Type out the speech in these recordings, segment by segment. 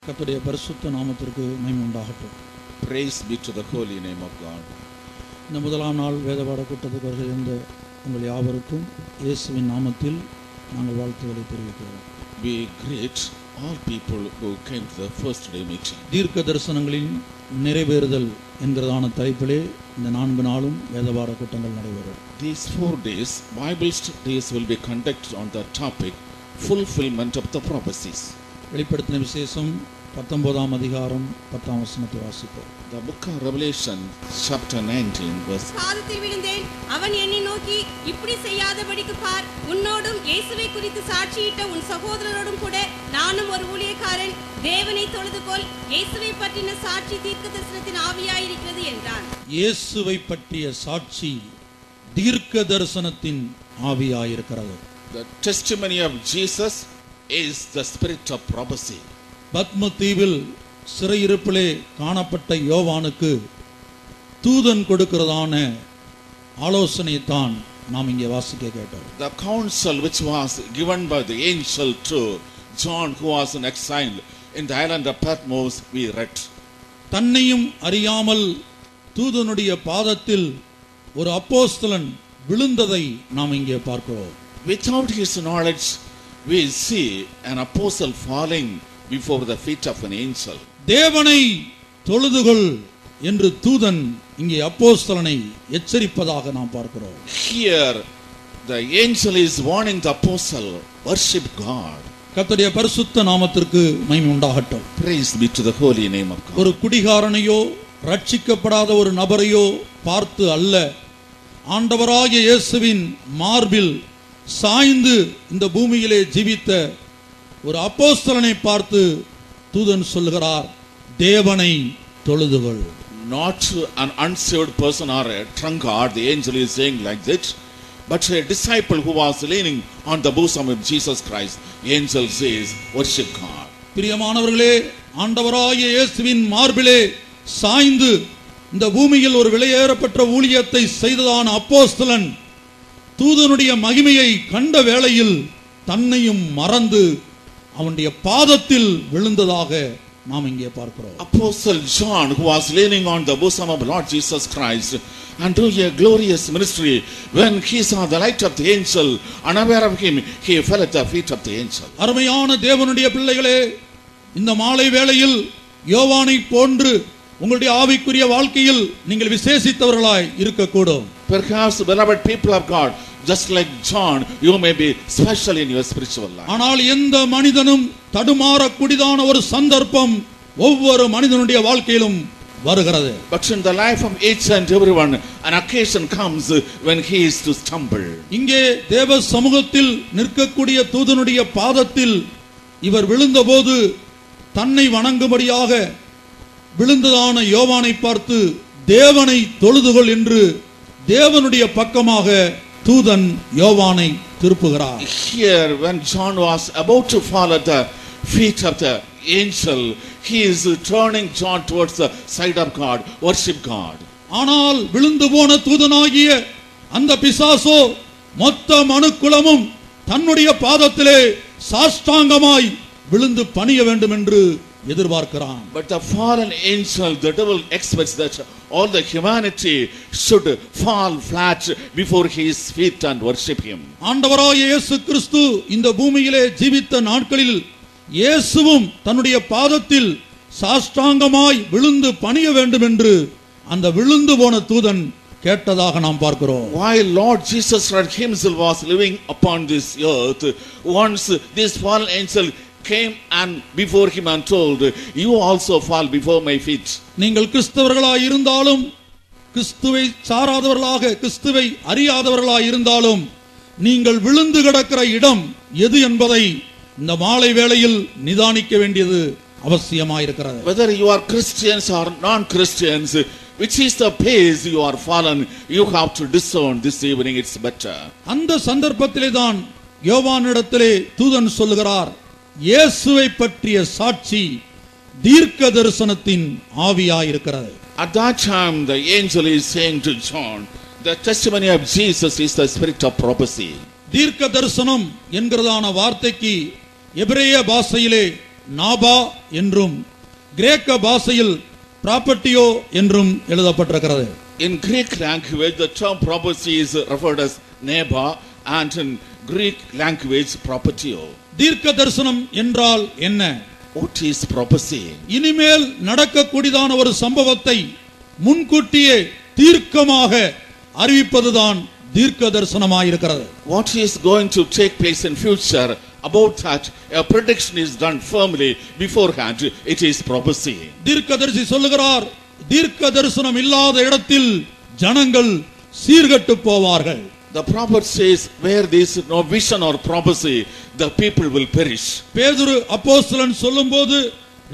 கர்த்தருடைய பரிசுத்த நாமத்திற்கு மகிமை உண்டாகட்டும். Praise be to the holy name of God. இந்த முதலாம் நாள் வேதபாட கூட்டத்துக்கு வருகின்ற உங்கள் யாவருக்கும் இயேசுவின் நாமத்தில் நாங்கள் வாழ்த்துக்களை தெரிவிக்கிறோம். We greet all people who came to the first day meeting. தீர்க்க தரிசனங்களின் நிறைவேறுதல் என்கிறதான தலைப்பிலே இந்த 4 நாளும் வேதபாட கூட்டங்கள் நடைபெறும். These 4 days, Bible studies will be conducted on the topic fulfillment of the prophecies. வெளிப்படுத்தின விசேஷம் 19ஆம் அதிகாரம் 10ஆம் வசனத்தை வாசிப்போம். The book of Revelation chapter 19 verse. பாதத்தில் விழுந்தேன். அவன் என்னை நோக்கி, இப்படி செய்யாதபடிக்கு பார், உன்னோடும் இயேசுவை குறித்து சாட்சியிட்ட உன் சகோதரரோடும் கூட நானும் ஒரு ஊழியக்காரன். தேவனை தொழுதுகொள், இயேசுவை பற்றின சாட்சி தீர்க்க தரிசனத்தின் ஆவியாயிருக்கிறது என்றான். இயேசுவை பற்றிய சாட்சி தீர்க்க தரிசனத்தின் ஆவியாயிருக்கிறது. The testimony of Jesus is the spirit of prophecy. Padma தீவில் சிறையிருப்பிலே காணப்பட்ட யோவானுக்கு தூதன் கொடுக்கிறதான ஆலோசனைத்தான் நாம் இங்கே வாசிக்க கேட்டோம். The counsel which was given by the angel to John who was in exile in the island of Patmos we read. தன்னையும் அறியாமல் தூதனுடைய பாதத்தில் ஒரு அப்போஸ்தலன் விழுந்ததை நாம் இங்கே பார்க்கிறோம். Without his knowledge we see an apostle falling before the feet of an angel. தேவனை தொழுதுகொள் என்று தூதன் இங்கே அப்போஸ்தலனை எச்சரிப்பதாக நாம் பார்க்கிறோம். Here the angel is warning the apostle, worship God. கர்த்தருடைய பரிசுத்த நாமத்திற்கு மகிமை உண்டாகட்டும். Praise be to the holy name of God. ஒரு குடிகாரனையோ ரட்சிக்கப்படாத ஒரு நபரையோ பார்த்து அல்ல, ஆண்டவராகிய இயேசுவின் மார்பில் சாய்ந்து இந்த பூமியிலே ஜீவித்த ஒரு அப்போஸ்தலனை பார்த்து தூதன் சொல்லுகிறார், தேவனை தொழுதுகொள். Not an unsaved person or a drunkard, the angel is saying like that, but a disciple who was leaning on the bosom of Jesus Christ, the angel says, worship God. பிரியமானவர்களே, ஆண்டவராகிய இயேசுவின் மார்பிலே சாய்ந்து இந்த பூமியில் ஒரு விலையேறப்பட்ட ஊழியத்தை செய்ததான அப்போஸ்தலன் தூதனுடைய மகிமையை கண்ட வேளையில் தன்னையும் மறந்து அவனுடைய பாதத்தில் விழுந்ததாக நாம் இங்கே பார்க்கிறோம். Apostle John, who was leaning on the bosom of Lord Jesus Christ and doing a glorious ministry, when he saw the light of the angel, unaware of him, he fell at the feet of the angel. அருமையான தேவனுடைய பிள்ளைகளே, இந்த மாலை வேளையில் யோவானை போன்று உங்களுடைய ஆவிக்குரிய வாழ்க்கையில் நீங்கள் விசேஷித்தவர்களாய் இருக்கக்கூடும். Perhaps, beloved people of God, just like John, you may be special in your spiritual life. ஆனால் எந்த மனிதனும் தடுமாறக்கூடியதான ஒரு சந்தர்ப்பம் ஒவ்வொரு மனிதனுடைய வாழ்க்கையிலும் வருகிறது. But in the life of each and everyone, an occasion comes when he is to stumble. இங்கே தேவ சமூகத்தில் நிற்கக்கூடிய தூதனுடைய பாதத்தில் இவர் விழுந்தபோது தன்னை வணங்கும்படியாக விழுந்ததான யோவானை பார்த்து தேவனை தொழுதுகொள் என்று தேவனுடைய பக்கமாக தூதன் யோவானை திருப்புகிறார். Here, when John was about to fall at the feet of the angel, he is turning John towards the side of God, worship God. ஆனால் விழுந்து போன தூதனாகிய அந்த பிசாசோ மொத்த மனுக்குலமும் தன்னுடைய பாதத்திலே சாஷ்டாங்கமாய் விழுந்து பணிய வேண்டும் என்று எதிர்பார்க்கிறான். But the fallen angel, the devil expects that all the humanity should fall flat before his feet and worship him. ஆண்டவராகிய இயேசு கிறிஸ்து இந்த பூமியிலே ஜீவித்த நாட்களில் இயேசுவும் தன்னுடைய பாதத்தில் சாஷ்டாங்கமாய் விழுந்து பணிய வேண்டும் என்று அந்த விழுந்து போன தூதன் கேட்டதாக நாம் பார்க்கிறோம். While Lord Jesus Christ himself was living upon this earth, once this fallen angel came and before him and told, you also fall before my feet. நீங்கள் கிறிஸ்தவர்களாய் இருந்தாலும் கிறிஸ்துவை சாராதவர்களாக கிறிஸ்துவை அறியாதவர்களாய் இருந்தாலும் நீங்கள் விழுந்து கிடக்கிற இடம் எது என்பதை இந்த மாலை வேளையில் நிதானிக்க வேண்டியது அவசியமாயிருக்கிறது. Whether you are Christians or non-Christians, which is the place you are fallen, you have to discern this evening. It's better. அந்த சந்தர்ப்பத்திலே தான் யோவானிடத்திலே தூதன் சொல்லுகிறார், இயேசுவை பற்றிய சாட்சி தீர்க்க தரிசனத்தின் ஆவியாயிருக்கிறது. At that time the angel is saying to John, the testimony of Jesus is the spirit of prophecy. தீர்க்க தரிசனம் என்கிறதான வார்த்தைக்கு எபிரேய பாஷையிலே நாபா என்றும் கிரேக்க பாஷையில் ப்ராப்பர்ட்டியோ என்றும் எழுதப்பட்டிருக்கிறது. In Greek language, the term prophecy is referred as neba, and in Greek language, prophetio. தீர்க்க தரிசனம் என்றால் என்ன? What is prophecy? இனிமேல் நடக்கக்கூடியதான ஒரு சம்பவத்தை முன்கூட்டியே தீர்க்கமாக அறிவிப்பதுதான் தீர்க்க தரிசனமாயிருக்கிறது. What is going to take place in future, about that a prediction is done firmly beforehand. It is prophecy. தீர்க்கதரிசி சொல்லுகிறார், தீர்க்க தரிசனம் இல்லாத இடத்தில் ஜனங்கள் சீர்கெட்டு போவார்கள். The prophet says, where there is no vision or prophecy, the people will perish. பேதுரு அப்போஸ்தலன் சொல்லும்போது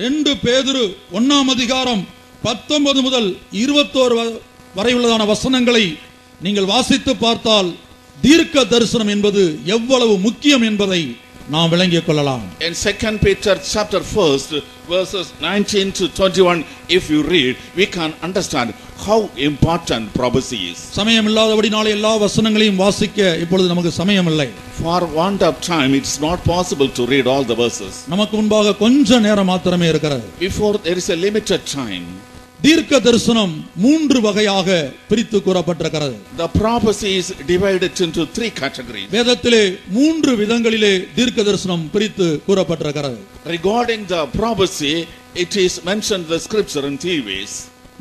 2 பேதுரு 1ஆம் அதிகாரம் 19 முதல் 21 வரை உள்ளதான வசனங்களை நீங்கள் வாசித்து பார்த்தால் தீர்க்க தரிசனம் என்பது எவ்வளவு முக்கியம் என்பதை நாம் விளங்கிக் கொள்ளலாம். In 2 Peter chapter 1 verses 19 to 21, if you read, we can understand how important prophecy is. சமயம் இல்லாதபடினாலே எல்லா வசனங்களையும் வாசிக்க இப்பொழுது நமக்கு சமயம் இல்லை. For want of time, it's not possible to read all the verses. நமக்கு முன்பாக கொஞ்ச நேரம் மாத்திரமே இருக்கிறது. Before there is a limited time. தீர்க்க தரிசனம் 3 வகையாக பிரித்து கூறப்பட்டிருக்கிறது. The prophecy is divided into 3 categories. வேதத்திலே 3 விதங்களிலே தீர்க்க தரிசனம் பிரித்து கூறப்பட்டிருக்கிறது. Regarding the prophecy, it is mentioned in the scripture in 3 ways.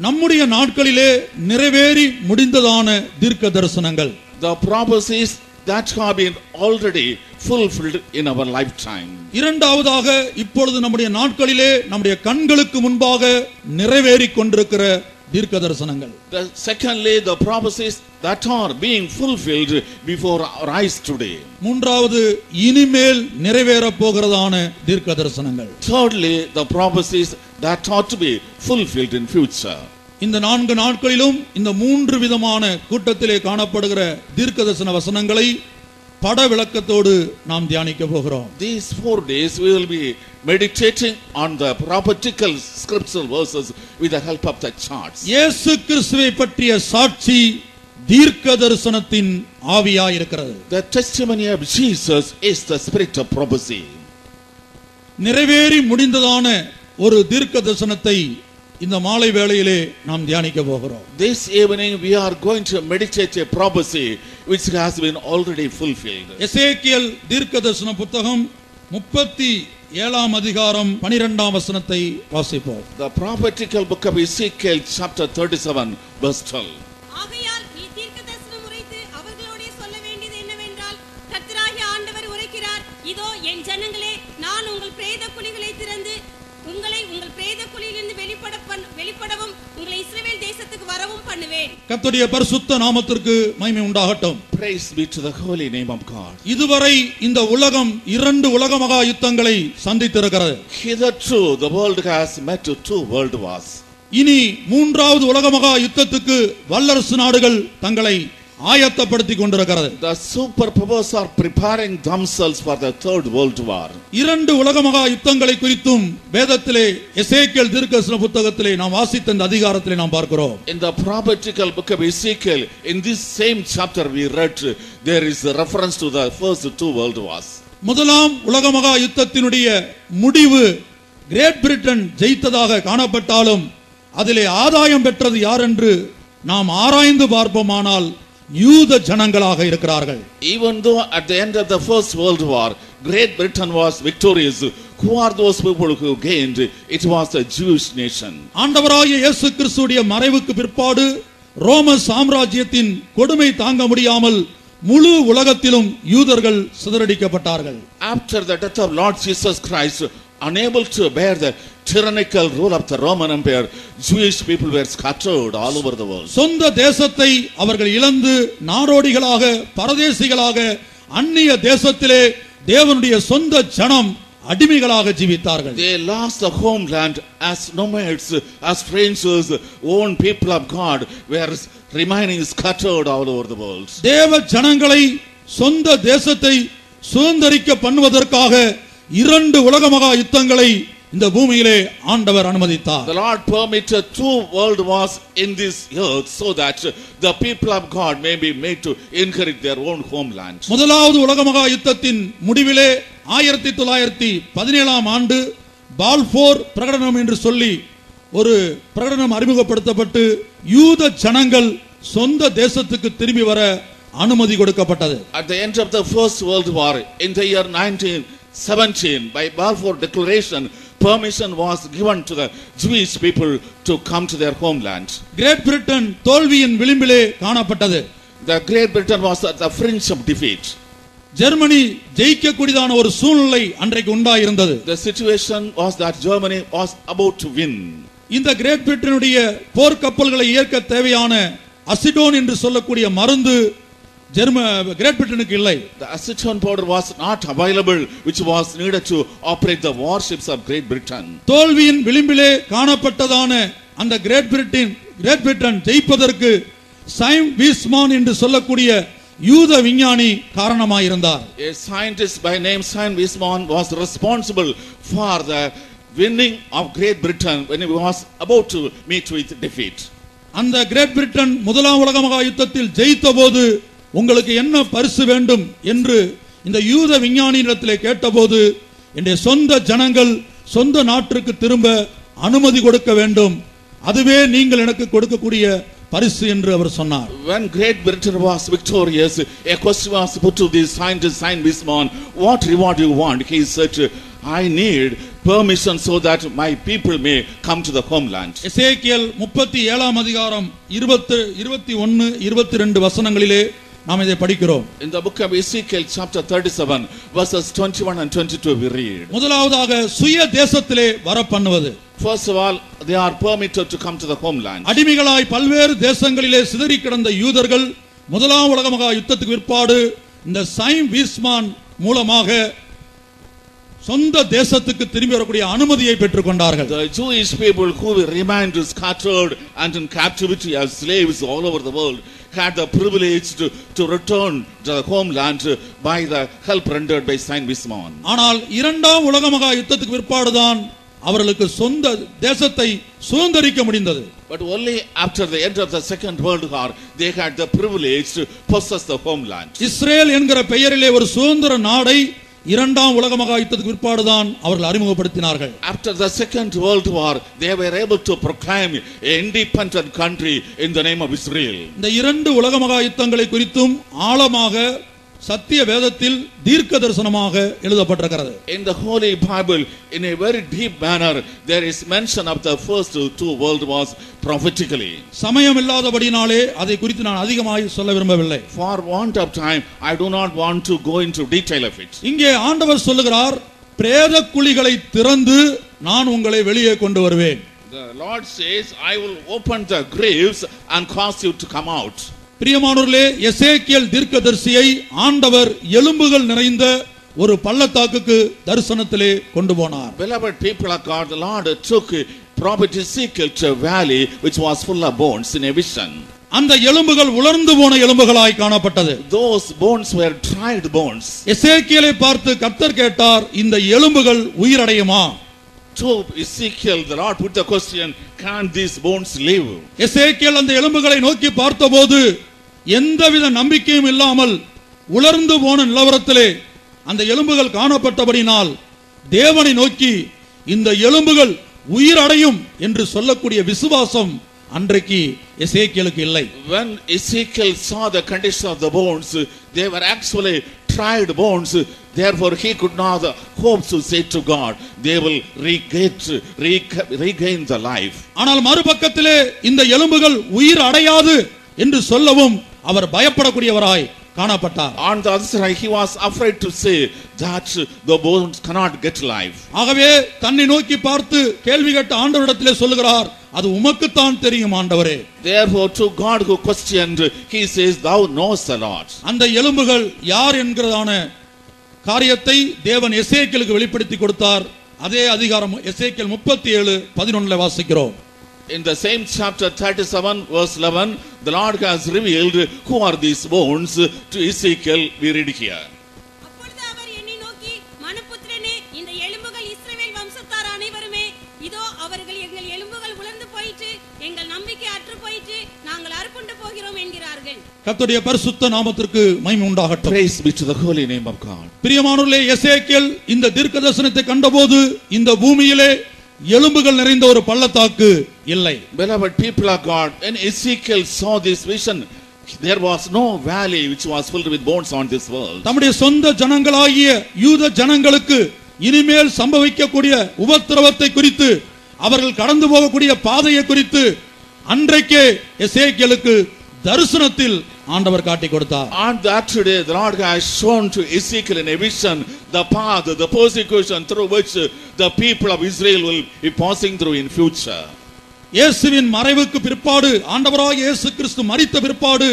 நம்முடைய நாட்களிலே நிறைவேறி முடிந்ததான தீர்க்க தரிசனங்கள். The prophecies that have been already fulfilled in our lifetime. இரண்டாவதாக இப்பொழுது நம்முடைய நாட்களிலே நம்முடைய கண்களுக்கு முன்பாக நிறைவேறி கொண்டிருக்கிற தீர்க்க தரிசனங்கள். Secondly, the prophecies that are being fulfilled before our eyes today. மூன்றாவது இனிமேல் நிறைவேற போகிறதான தீர்க்க தரிசனங்கள். Thirdly, the prophecies that ought to be fulfilled in future. இந்த 4 நாட்களிலும் இந்த 3 விதமான கூட்டத்திலே காணப்படுகிற தீர்க்க தரிசன வசனங்களை பட விளக்கத்தோடு நாம் தியானிக்க போகிறோம். These 4 days we will be meditating on the prophetical scriptural verses with the help of the charts. இயேசு கிறிஸ்துவை பற்றிய சாட்சி தீர்க்க தரிசனத்தின் ஆவியாய் இருக்கிறது. The testimony of Jesus is the spirit of prophecy. நிறைவேறி முடிந்ததான ஒரு தீர்க்க தரிசனத்தை இந்த மாலை வேளையிலே நாம் தியானிக்க போகிறோம். This evening we are going to meditate a prophecy which has been already fulfilled. எசேக்கியேல் தீர்க்க தரிசன புத்தகம் 37ஆம் அதிகாரம் 12ஆம் வசனத்தை வாசிப்போம். The prophetical book of Ezekiel chapter 37 verse 12. ஆகையால் நீ தீர்க்கதரிசனம் உரைத்து அவர்களோடே சொல்ல வேண்டியது என்னவென்றால், கர்த்தராகிய ஆண்டவர் உரைக்கிறார், இதோ என் ஜனங்களே, நான் உங்கள் பிரேத குழிகளை திறந்து உங்களை உங்கள் பிரேத குழியிலிருந்து வெளிப்படவும் உங்களை இஸ்ரவேல் தேசத்துக்கு வரவும் பண்ணுவேன். கர்த்தருடைய பரிசுத்த நாமத்திற்கு மகிமை உண்டாகட்டும். Praise be to the holy name of God. இதுவரை இந்த உலகம் 2 உலக மகா யுத்தங்களை சந்தித்திருக்கிறது. Hitherto the world has met 2 world wars. இனி 3வது உலக மகா யுத்தத்துக்கு வல்லரசு நாடுகள் தங்களை ஆயத்தப்படுத்திக் கொண்டிருக்கிறது. The superpowers are preparing themselves for the 3rd world war. 2 உலக மகா யுத்தங்களை குறித்தும் வேதத்திலே எசேக்கியேல் தீர்க்கதரிசன புத்தகத்திலே நாம் வாசித்த இந்த அதிகாரத்திலே நாம் பார்க்கிறோம். In the prophetical book of Ezekiel, in this same chapter we read, there is a reference to the first 2 world wars. முதலாம் உலக மகா யுத்தத்தினுடைய முடிவு கிரேட் பிரிட்டன் ஜெயித்ததாக காணப்பட்டாலும் அதிலே ஆதாயம் பெற்றது யார் என்று நாம் ஆராய்ந்து பார்ப்போமானால் யூத ஜனங்களாக இருக்கிறார்கள். Even though at the end of the first world war Great Britain was victorious, who are those people who gained? It was the Jewish nation. ஆண்டவராகிய இயேசு கிறிஸ்துவுடைய மறைவுக்கு பிற்பாடு ரோம சாம்ராஜ்யத்தின் கொடுமை தாங்க முடியாமல் முழு உலகத்திலும் யூதர்கள் சிதறடிக்கப்பட்டார்கள். After the death of Lord Jesus Christ, unable to bear the tyrannical rule of the Roman Empire, Jewish people were scattered all over the world. சொந்த தேசத்தை அவர்கள் இழந்து நாடோடிகளாக பரதேசிகளாக அந்நிய தேசத்திலே தேவனுடைய சொந்த ஜனம் அடிமைகளாக ஜீவித்தார்கள். They lost the homeland as nomads, as strangers. Own people of God were remaining scattered all over the world. தேவ ஜனங்களை சொந்த தேசத்தை சுதந்திரிக்க பண்ணுவதற்காக 2 உலக மகா யுத்தங்களை இந்த பூமியிலே ஆண்டவர் அனுமதித்தார். The Lord permitted 2 world wars in this earth so that the people of God may be made to inherit their own homeland. முதலாவது உலக மகா யுத்தத்தின் முடிவிலே 1917ஆம் ஆண்டு பால்போர் பிரகடனம் என்று சொல்லி ஒரு பிரகடனம் அறிமுகப்படுத்தப்பட்டு யூத ஜனங்கள் சொந்த தேசத்துக்கு திரும்பி வர அனுமதி கொடுக்கப்பட்டது. At the end of the First World War in the year 1917, by Balfour Declaration, permission was given to the Jewish people to come to their homeland. Great Britain தோல்வியின் விளிம்பிலே காணப்பட்டது. The Great Britain was at the fringe of defeat. Germany ஜெயிக்கக்கூடியதான ஒரு சூழ்நிலை அன்றைக்கு உண்டாயிருந்தது. The situation was that Germany was about to win. இந்த great பிரிட்டனுடைய போர் கப்பல்களை இயக்க தேவையான அசிடோன் என்று சொல்லக்கூடிய மருந்து கிரேட் பிரிட்டனுக்கு இல்லை. The acetone powder was not available, which was needed to operate the warships of Great Britain. தோல்வியின் விளிம்பிலே காணப்பட்டதான அந்த கிரேட் பிரிட்டன் ஜெயிப்பதற்கு சைம் வீஸ்மான் என்று சொல்லக்கூடிய யூத விஞ்ஞானி காரணமாயிருந்தார். A scientist by name Sime Weismann was responsible for the winning of Great Britain when he was about to meet with defeat. அந்த great Britain முதலாம் உலக மகா யுத்தத்தில் ஜெயித்த போது உங்களுக்கு என்ன பரிசு வேண்டும் என்று இந்த யூத விஞ்ஞானியிடத்திலே கேட்டபோது என்னுடைய சொந்த ஜனங்கள் சொந்த நாட்டிற்கு திரும்ப அனுமதி கொடுக்க வேண்டும், அதுவே நீங்கள் எனக்கு கொடுக்கக்கூடிய பரிசு என்று அவர் சொன்னார். When Great Britain was victorious, a question was put to the scientist Sime Weismann, what reward you want? He said, I need permission so that my people may come to the homeland. எசேக்கியேல் 37ஆம் அதிகாரம் 21 22 வசனங்களிலே நாம் இதை படிக்கிறோம். In the book of Ezekiel chapter 37 verses 21 and 22 we read. முதலாவதாக சுய தேசத்திலே வர பண்ணுவது. First of all, they are permitted to come to the homeland. அடிமைகளாய் பல்வேறு தேசங்களிலே சிதறி கிடந்த யூதர்கள் முதலாம் உலக மகா யுத்தத்துக்கு பிற்பாடு இந்த சைம் வீஸ்மான் மூலமாக சொந்த தேசத்துக்கு திரும்பி வரக்கூடிய அனுமதியை பெற்றுக் கொண்டார்கள். The Jewish people who remained scattered and in captivity as slaves all over the world had the privilege to return to the homeland by the help rendered by Sime Weismann. ஆனால் இரண்டாம் உலக மகா யுத்தத்துக்கு பிற்பாடுதான் அவர்களுக்கு சொந்த தேசத்தை சுதந்திரிக்க முடிந்தது. But only after the end of the Second World War they had the privilege to possess the homeland. Israel என்கிற பெயரிலே ஒரு சுதந்திர நாடை இரண்டாம் உலக மகா யுத்தத்துக்கு பிற்பாடுதான் அவர்கள் அறிமுகப்படுத்தினார்கள். After the Second World War they were able to proclaim an independent country in the name of Israel. இந்த இரண்டு உலக மகா யுத்தங்களை குறித்தும் ஆழமாக சத்திய வேதத்தில் தீர்க்க தரிசனமாக எழுதப்பட்டிருக்கிறது. In the Holy Bible, in a very deep manner, there is mention of the first two world wars prophetically. சமயம் இல்லாதபடினாலே அதை குறித்து நான் அதிகமாக சொல்ல விரும்பவில்லை. For want of time, I do not want to go into detail of it. இங்கே ஆண்டவர் சொல்லுகிறார், பிரேத குழிகளை திறந்து நான் உங்களை வெளியே கொண்டு வருவேன். The Lord says, I will open the graves and cause you to come out. பிரியமானவர்களே, எசேக்கியேல் தீர்க்கதரிசியை ஆண்டவர் எலும்புகள் நிறைந்த ஒரு பள்ளத்தாக்குக்கு தரிசனத்திலே கொண்டு போனார். Beloved people of God, the Lord took prophet Ezekiel to a valley which was full of bones in a vision. அந்த எலும்புகள் உலர்ந்து போன எலும்புகளாய் காணப்பட்டது. Those bones were dried bones. எசேக்கியேலை பார்த்து கர்த்தர் கேட்டார், இந்த எலும்புகள் உயிரடையுமா? To Ezekiel, the Lord put the question, can these bones live? எசேக்கியேல் அந்த எலும்புகளை நோக்கி பார்த்தபோது எந்தவித நம்பிக்கையும் இல்லாமல் உலர்ந்து போன நிலவரத்திலே அந்த எலும்புகள் காணப்பட்டபடினால் தேவனை நோக்கி இந்த எலும்புகள் உயிரடையும் என்று சொல்லக்கூடிய விசுவாசம் அன்றைக்கு எசேக்கியேலுக்கு இல்லை. When Ezekiel saw the condition of the bones, they were actually tried bones. Therefore he could not hope to say to God, they will regain the life. ஆனால் மறுபக்கத்திலே இந்த எலும்புகள் உயிர் அடையாது என்று சொல்லவும் அவர் பயப்படக்கூடியவராய் காணப்பட்டார். On the other side, he was afraid to say that the bones cannot get life. ஆகவே தன்னை நோக்கி பார்த்து கேள்வி கேட்ட ஆண்டவரிடத்திலே சொல்லுகிறார், அது உமக்குத்தான் தெரியும் ஆண்டவரே. Therefore to God who questioned, he says, thou knowest the Lord. அந்த எலும்புகள் யார் என்கிறதான காரியத்தை தேவன் எசேக்கியேலுக்கு வெளிப்படுத்தி கொடுத்தார். அதே அதிகாரம் எசேக்கியேல் 37:11 வாசிக்கிறோம். In the same chapter 37 verse 11, the Lord has revealed who are these bones to Ezekiel. We read here. அப்பொழுது அவர் என்னை நோக்கி, மனுபுத்திரனே, இந்த எலும்புகள் இஸ்ரவேல் வம்சத்தார் அனைவருமே, இதோ அவர்கள் எங்கள் எலும்புகள் உலர்ந்து போயிற்று, எங்கள் நம்பிக்கை அற்று போயிற்று, நாங்கள் அறுப்புண்டு போகிறோம் என்கிறார்கள். கர்த்தருடைய பரிசுத்த நாமத்திற்கு மகிமை உண்டாகட்டும். Praise be to the holy name of God. பிரியமானவர்களே, எசேக்கியேல் இந்த தீர்க்கதரிசனத்தை கண்டபோது இந்த பூமியிலே எலும்புகள் நிறைந்த ஒரு பள்ளத்தாக்கு இல்லை. Beloved people of God, when Ezekiel saw this vision, there was no valley which was filled with bones on this world. தம்முடைய சொந்த ஜனங்களாகிய யூத ஜனங்களுக்கு இனிமேல் சம்பவிக்கக்கூடிய உபத்திரவத்தை குறித்து, அவர்கள் கடந்து போகக்கூடிய பாதையை குறித்து அன்றைக்கே எசேக்கியேலுக்கு தரிசனத்தில் ஆண்டவர் காட்டி கொடுத்தார். On that day, the Lord has shown to Ezekiel in a vision the path, the persecution through which the people of Israel will be passing through in future. இயேசுவின் மறைவுக்கு பிற்பாடு, ஆண்டவராகிய இயேசு கிறிஸ்து மரித்த பிற்பாடு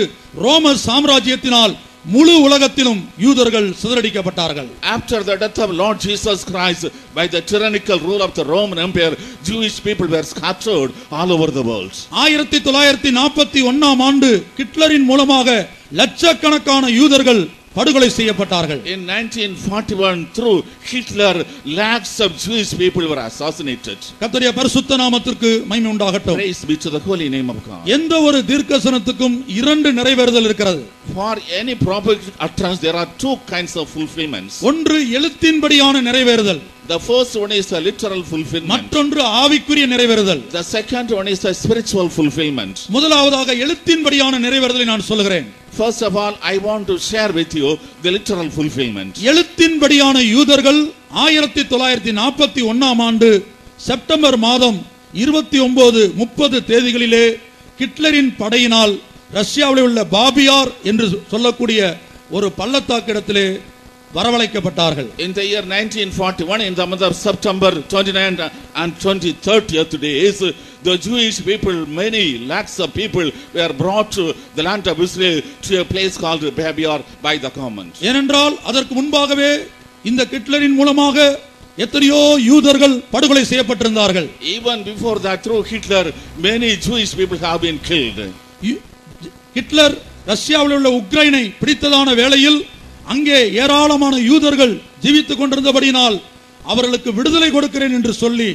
ரோம சாம்ராஜ்யத்தினால் முழு உலகத்திலும் யூதர்கள் சிதறடிக்கப்பட்டார்கள். After the death of Lord Jesus Christ by the tyrannical rule of the Roman Empire, Jewish people were scattered all over the world. 1941 ஆண்டு ஹிட்லரின் மூலமாக லட்சக்கணக்கான யூதர்கள் படுகொலை செய்யப்பட்டார்கள். In 1941, through Hitler, lakhs of Jewish people were assassinated. கர்த்தருடைய பரிசுத்த நாமத்திற்கு மகிமை உண்டாகட்டும். Praise be to the holy name of God. எந்த ஒரு தீர்க்கதரிசனத்துக்கும் இரண்டு நிறைவேறுதல் இருக்கிறது. For any prophetic utterance, there are two kinds of fulfillments. ஒன்று எழுத்தின்படியான நிறைவேறுதல். The first one is a literal fulfillment. மற்றொன்று ஆவிக்குரிய நிறைவேறுதல். The second one is a spiritual fulfillment. முதலாவதாக எழுத்தின்படியான நிறைவேறுதலை நான் சொல்கிறேன். First of all, I want to share with you the literal fulfillment. எழுத்தின்படியான யூதர்கள் 1941 ஆண்டு September மாதம் 29, 30 தேதிகளிலே ஹிட்லரின் படையினால் ரஷ்யாவில் உள்ள பாபியார் என்று சொல்லக்கூடிய ஒரு பள்ளத்தாக்கிடத்திலே வரவழைக்கப்பட்டார்கள். In the year 1941, in the month of September 29 and 30th days, the Jewish people, many lakhs of people, were brought to the land of Israel to a place called Babiar by the government. ஏனென்றால் அதற்கு முன்பாகவே இந்த ஹிட்லரின் மூலமாக எத்தனையோ யூதர்கள் படுகொலை செய்யப்பட்டிருந்தார்கள். Even before that, through Hitler, many Jewish people have been killed. Hitler ரஷ்யாவில் உள்ள உக்ரைனை பிடித்ததான வேளையில் அங்கே ஏராளமான யூதர்கள் ஜீவித்துக் கொண்டிருந்தபடியினால் அவர்களுக்கு விடுதலை கொடுக்கிறேன் என்று சொல்லி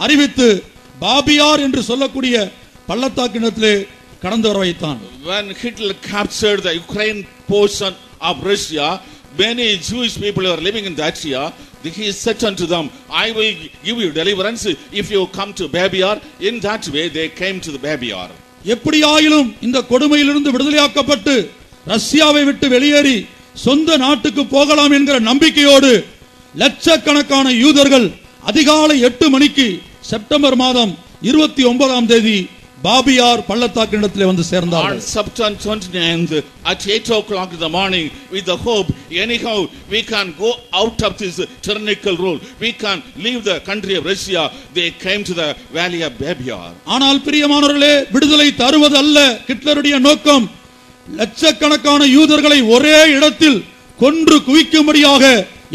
அறிவித்து பாபியார் என்று சொல்லக்கூடிய பள்ளத்தாக்கிடத்திலே கடந்து வர வைத்தான். When Hitler captured the Ukraine portion of Russia, many Jewish people were living in that area. He said unto them, I will give you deliverance if you come to Babiar. In that way they came to the Babiar. எப்படியாயிலும் இந்த கொடுமையிலிருந்து விடுதலையாக்கப்பட்டு ரஷ்யாவை விட்டு வெளியேறி சொந்த நாட்டுக்கு போகலாம் என்கிற நம்பிக்கையோடு லட்சக்கணக்கான யூதர்கள் அதிகாலை 8 மணிக்கு செப்டம்பர் மாதம் 29ஆம் தேதி பாபியார் பள்ளத்தாக்கிடத்திலே வந்து சேர்ந்தார்கள். On September 29th at 8 o'clock in the morning, with the hope, anyhow we can go out of this tyrannical rule, we can leave the country of Russia, they came to the valley of Babiar. ஆனால் பிரியமானவர்களே, விடுதலை தருவது அல்ல ஹிட்லருடைய நோக்கம். லட்சக்கணக்கான யூதர்களை ஒரே இடத்தில் கொன்று குவிக்கும்படியாக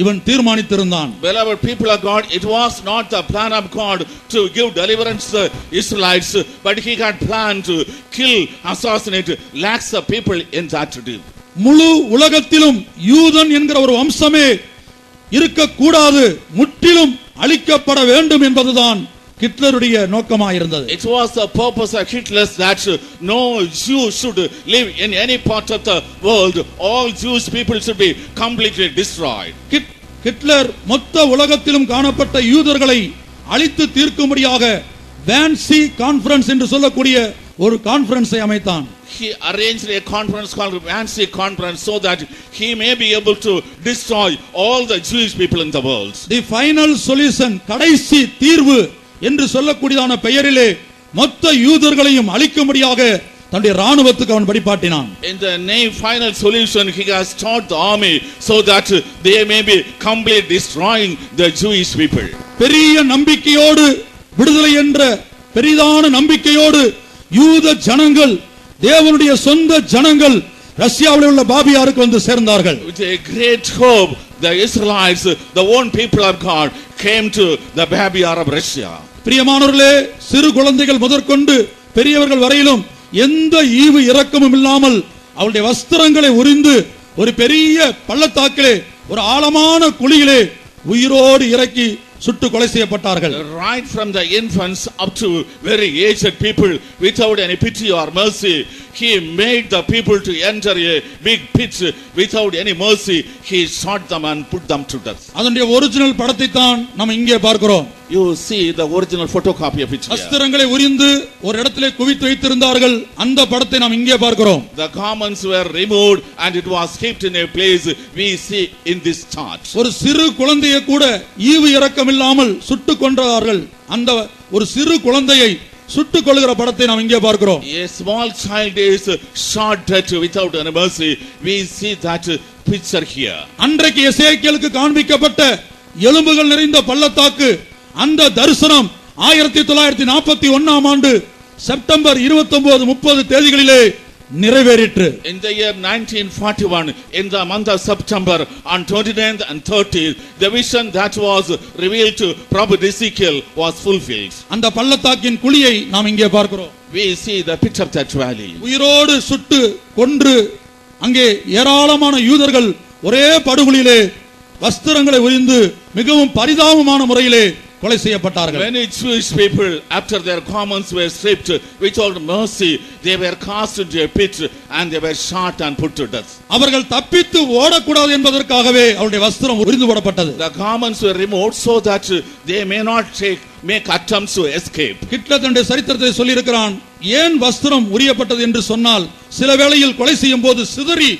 இவன் தீர்மானித்திருந்தான். Beloved people of God, it was not the plan of God to give deliverance to the Israelites, but he had planned to kill, assassinate lakhs of people in that day. முழு உலகத்திலும் யூதன் என்கிற ஒரு வம்சமே இருக்கக்கூடாது, முற்றிலும் அழிக்கப்பட வேண்டும் என்பதுதான் ஹிட்லருடைய நோக்கமாயிருந்தது. It was the purpose of Hitler that no Jew should live in any part of the world. All Jewish people should be completely destroyed. Hitler மொத்த உலகத்திலும் காணப்பட்ட யூதர்களை அழித்து தீர்க்கும்படியாக வான்சி கான்ஃபரன்ஸ் என்று சொல்லக்கூடிய ஒரு கான்ஃபரன்ஸை அமைத்தான். He arranged a conference called Wannsee Conference so that he may be able to destroy all the Jewish people in the world. The final solution, கடைசி தீர்வு என்று சொல்லக்கூடியதான பெயரிலே மொத்த யூதர்களையும் அழிக்கும்படியாக தன்னுடைய ராணுவத்துக்கு அவன் படிப்பாட்டினான். In the name final solution, he has taught the army so that they may be completely destroying the Jewish people. பெரிய நம்பிக்கையோடு, விடுதலை என்ற பெரிதான நம்பிக்கையோடு யூத ஜனங்கள், தேவனுடைய சொந்த ஜனங்கள் ரஷ்யாவில் உள்ள பாபியாருக்கு வந்து சேர்ந்தார்கள். With a great hope, the Israelites, the own people of God, came to the Babiar of Russia. பிரியமானவர்களே, சிறு குழந்தைகள் முதற்கொண்டு பெரியவர்கள் வரையிலும் எந்த ஈவு இரக்கமும் இல்லாமல் அவருடைய வஸ்திரங்களை உரிந்து ஒரு பெரிய பள்ளத்தாக்கிலே, ஒரு ஆழமான குழியிலே உயிரோடு இறக்கி சுட்டு கொலை செய்யப்பட்டார்கள். Right from the infants up to very aged people, without any pity or mercy, he made the people to enter a big pit without any mercy. He shot them and put them to death. அதனுடைய original படத்தை தான் நாம் இங்கே பார்க்கிறோம். You see the original photocopy of it here. வஸ்திரங்களை உரிந்து ஒரு இடத்திலே குவித்து வைத்திருந்தார்கள். அந்த படத்தை நாம் இங்கே பார்க்கிறோம். The garments were removed and it was kept in a place we see in this chart. ஒரு சிறு குழந்தையை கூட ஈவு இரக்கம் இல்லாமல் சுட்டு கொன்றார்கள். அந்த ஒரு சிறு குழந்தையை சுட்டுக் கொள்கிற படத்தை நாம் இங்கே பார்க்கிறோம். A small child is shot dead without any mercy. We see that picture here. அன்றைக்கு எசேக்கியேலுக்கு காண்பிக்கப்பட்ட எலும்புகள் நிறைந்த பள்ளத்தாக்கு அந்த தரிசனம் 1941ஆம் ஆண்டு செப்டம்பர் 29-30 தேதிகளிலே நிறைவேறிற்று. In the year 1941, in the month of September, on 29th and 30th, the vision that was revealed to Prophet Ezekiel was fulfilled. அந்த பள்ளத்தாக்கின் குழியை நாம் இங்கே பார்க்கிறோம். We see the pit of that valley. உயிரோடு சுட்டு கொன்று அங்கே ஏராளமான யூதர்கள் ஒரே படுகுழியிலே வஸ்திரங்களை உரிந்து மிகவும் பரிதாபமான முறையிலே கொலை செய்யப்பட்டார்கள். Many Jewish people, after their garments were stripped without mercy, they were cast into a pit and they were shot and put to death. அவர்கள் தப்பித்து ஓடக்கூடாது என்பதற்காகவே அவருடைய வஸ்திரம் உரிந்து போடப்பட்டது. The garments were removed so that they may not make attempts to escape. Hitler தன்னுடைய சரித்திரத்தை சொல்லி இருக்கிறான். ஏன் வஸ்திரம் உரியப்பட்டது என்று சொன்னால் சில வேளையில் கொலை செய்யும் போது சிதறி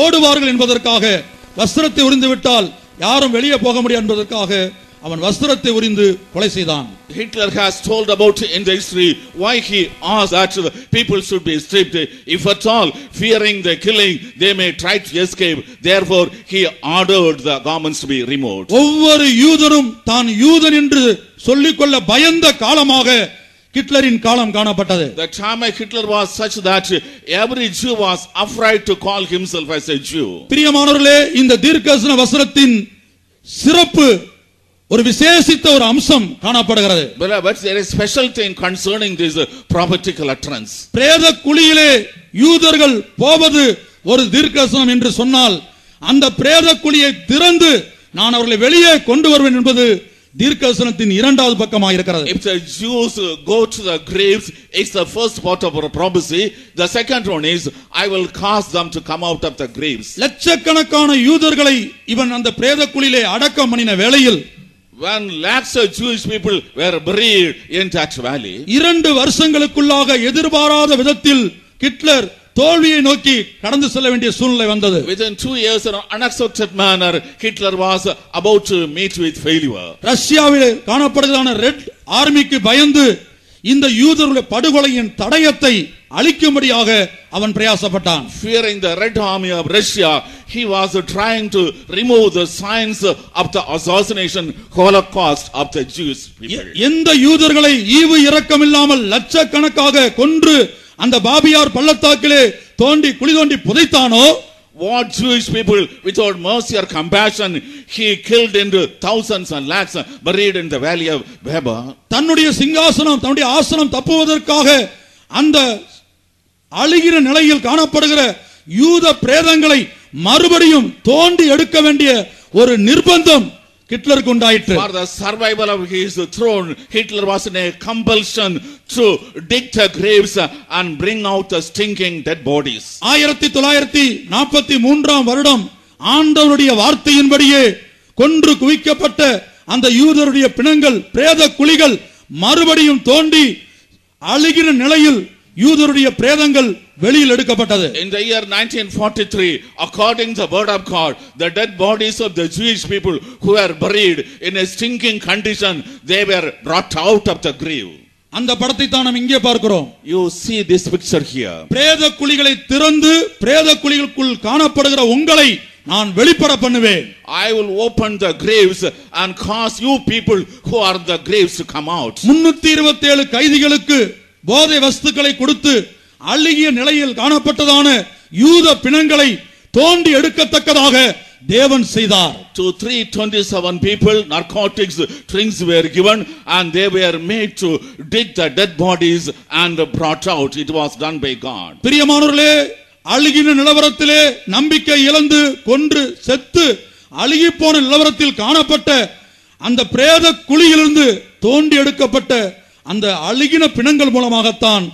ஓடுவார்கள் என்பதற்காக, வஸ்திரத்தை உரிந்து விட்டால் யாரும் வெளியே போக முடியாது என்பதற்காக அவன் வஸ்திரத்தை உரிந்து கொலை செய்தான். Hitler has told about in the history why he asked that the people should be stripped, if at all fearing the killing they may try to escape. Therefore he ordered the garments to be removed. ஒவ்வொரு யூதனும் தான் யூதன் என்று சொல்லிக்கொள்ள பயந்த காலமாக ஹிட்லரின் காலம் காணப்பட்டது. The time of Hitler was such that every Jew was afraid to call himself as a Jew. பிரியமானவர்களே, இந்த தீர்க்கதரிசன வசனத்தின் சிறப்பு ஒரு விசேஷித்த ஒரு அம்சம் காணப்படுகிறது. But there is special thing concerning this prophetical utterance. பிரேத குழியிலே யூதர்கள் போவது ஒரு தீர்க்கதரிசனம் என்று சொன்னால் அந்த பிரேத குழியை திறந்து நான் அவர்களை வெளியே கொண்டு வருவேன் என்பது தீர்க்கதரிசனத்தின் இரண்டாவது பக்கமாக இருக்கிறது. If the Jews go to the graves, it's the first part of our prophecy. The second one is I will cause them to come out of the graves. லட்சக்கணக்கான யூதர்களை இவன் அந்த பிரேத குழியிலே அடக்கம் பண்ணின வேளையில் when lakhs of Jewish people were buried in that valley, 2 வருஷங்களுக்குள்ளாக எதிர்பாராத விதத்தில் ஹிட்லர் தோல்வியை நோக்கி கடந்து செல்ல வேண்டிய சூழ்நிலை வந்தது. Within 2 years in an unexpected manner Hitler was about to meet with failure. ரஷ்யாவில் காணப்படுகிறதான ரெட் ஆர்மிக்கு பயந்து இந்த யூதர்களுடைய படுகொலையின் தடயத்தை அழிக்கும்படியாக அவன் பிரயாசப்பட்டான். Fearing the Red Army of Russia, he was trying to remove the signs of the assassination holocaust of the Jewish people. எந்த யூதர்களை ஈவு இரக்கம் இல்லாமல் லட்சக்கணக்காக கொன்று அந்த பாபியார் பள்ளத்தாக்கிலே தோண்டி குழி தோண்டி புதைத்தானோ, what Jewish people without mercy or compassion he killed into thousands and lakhs buried in the valley of Beba. தன்னுடைய சிங்காசனம் தன்னுடைய ஆசனம் தப்புவதற்காக அந்த அழுகிற நிலையில் காணப்படுகிற யூத பிரேதங்களை மறுபடியும் தோண்டி எடுக்க வேண்டிய ஒரு நிர்பந்தம் ஹிட்லருக்கு உண்டாயிற்று. For the survival of his throne, Hitler was in a compulsion to dig the graves and bring out the stinking dead bodies. 1943ஆம் வருடம் ஆண்டவருடைய வார்த்தையின்படியே கொன்று குவிக்கப்பட்ட அந்த யூதருடைய பிணங்கள் பிரேத குழிகள் மறுபடியும் தோண்டி அழுகிற நிலையில் யூதருடைய பிரேதங்கள் வெளியில் எடுக்கப்பட்டது. In the year 1943, according to the word of God, the dead bodies of the Jewish people who were buried in a stinking condition, they were brought out of the grave. அந்த படத்தை தான் நாம் இங்கே பார்க்கிறோம். You see this picture here. பிரேத குழிகளை திறந்து பிரேத குழிகளுக்குள் காணப்படுகிற உங்களை நான் வெளிப்பட பண்ணுவேன். I will open the graves and cause you people who are in the graves to come out. 327 கைதிகளுக்கு போதை வஸ்துக்களை கொடுத்து அழுகிய நிலையில் காணப்பட்டதான யூத பிணங்களை தோண்டி எடுக்கத்தக்கதாக தேவன் செய்தார். To 327 people narcotics drinks were given and they were made to dig the dead bodies and brought out. It was done by God. பிரியமானவர்களே, அழுகின நிலவரத்திலே நம்பிக்கை இழந்து கொன்று செத்து அழுகி போன நிலவரத்தில் காணப்பட்ட அந்த பிரேத குழியிலிருந்து தோண்டி எடுக்கப்பட்ட அந்த அழுகின பிணங்கள் மூலமாகத்தான்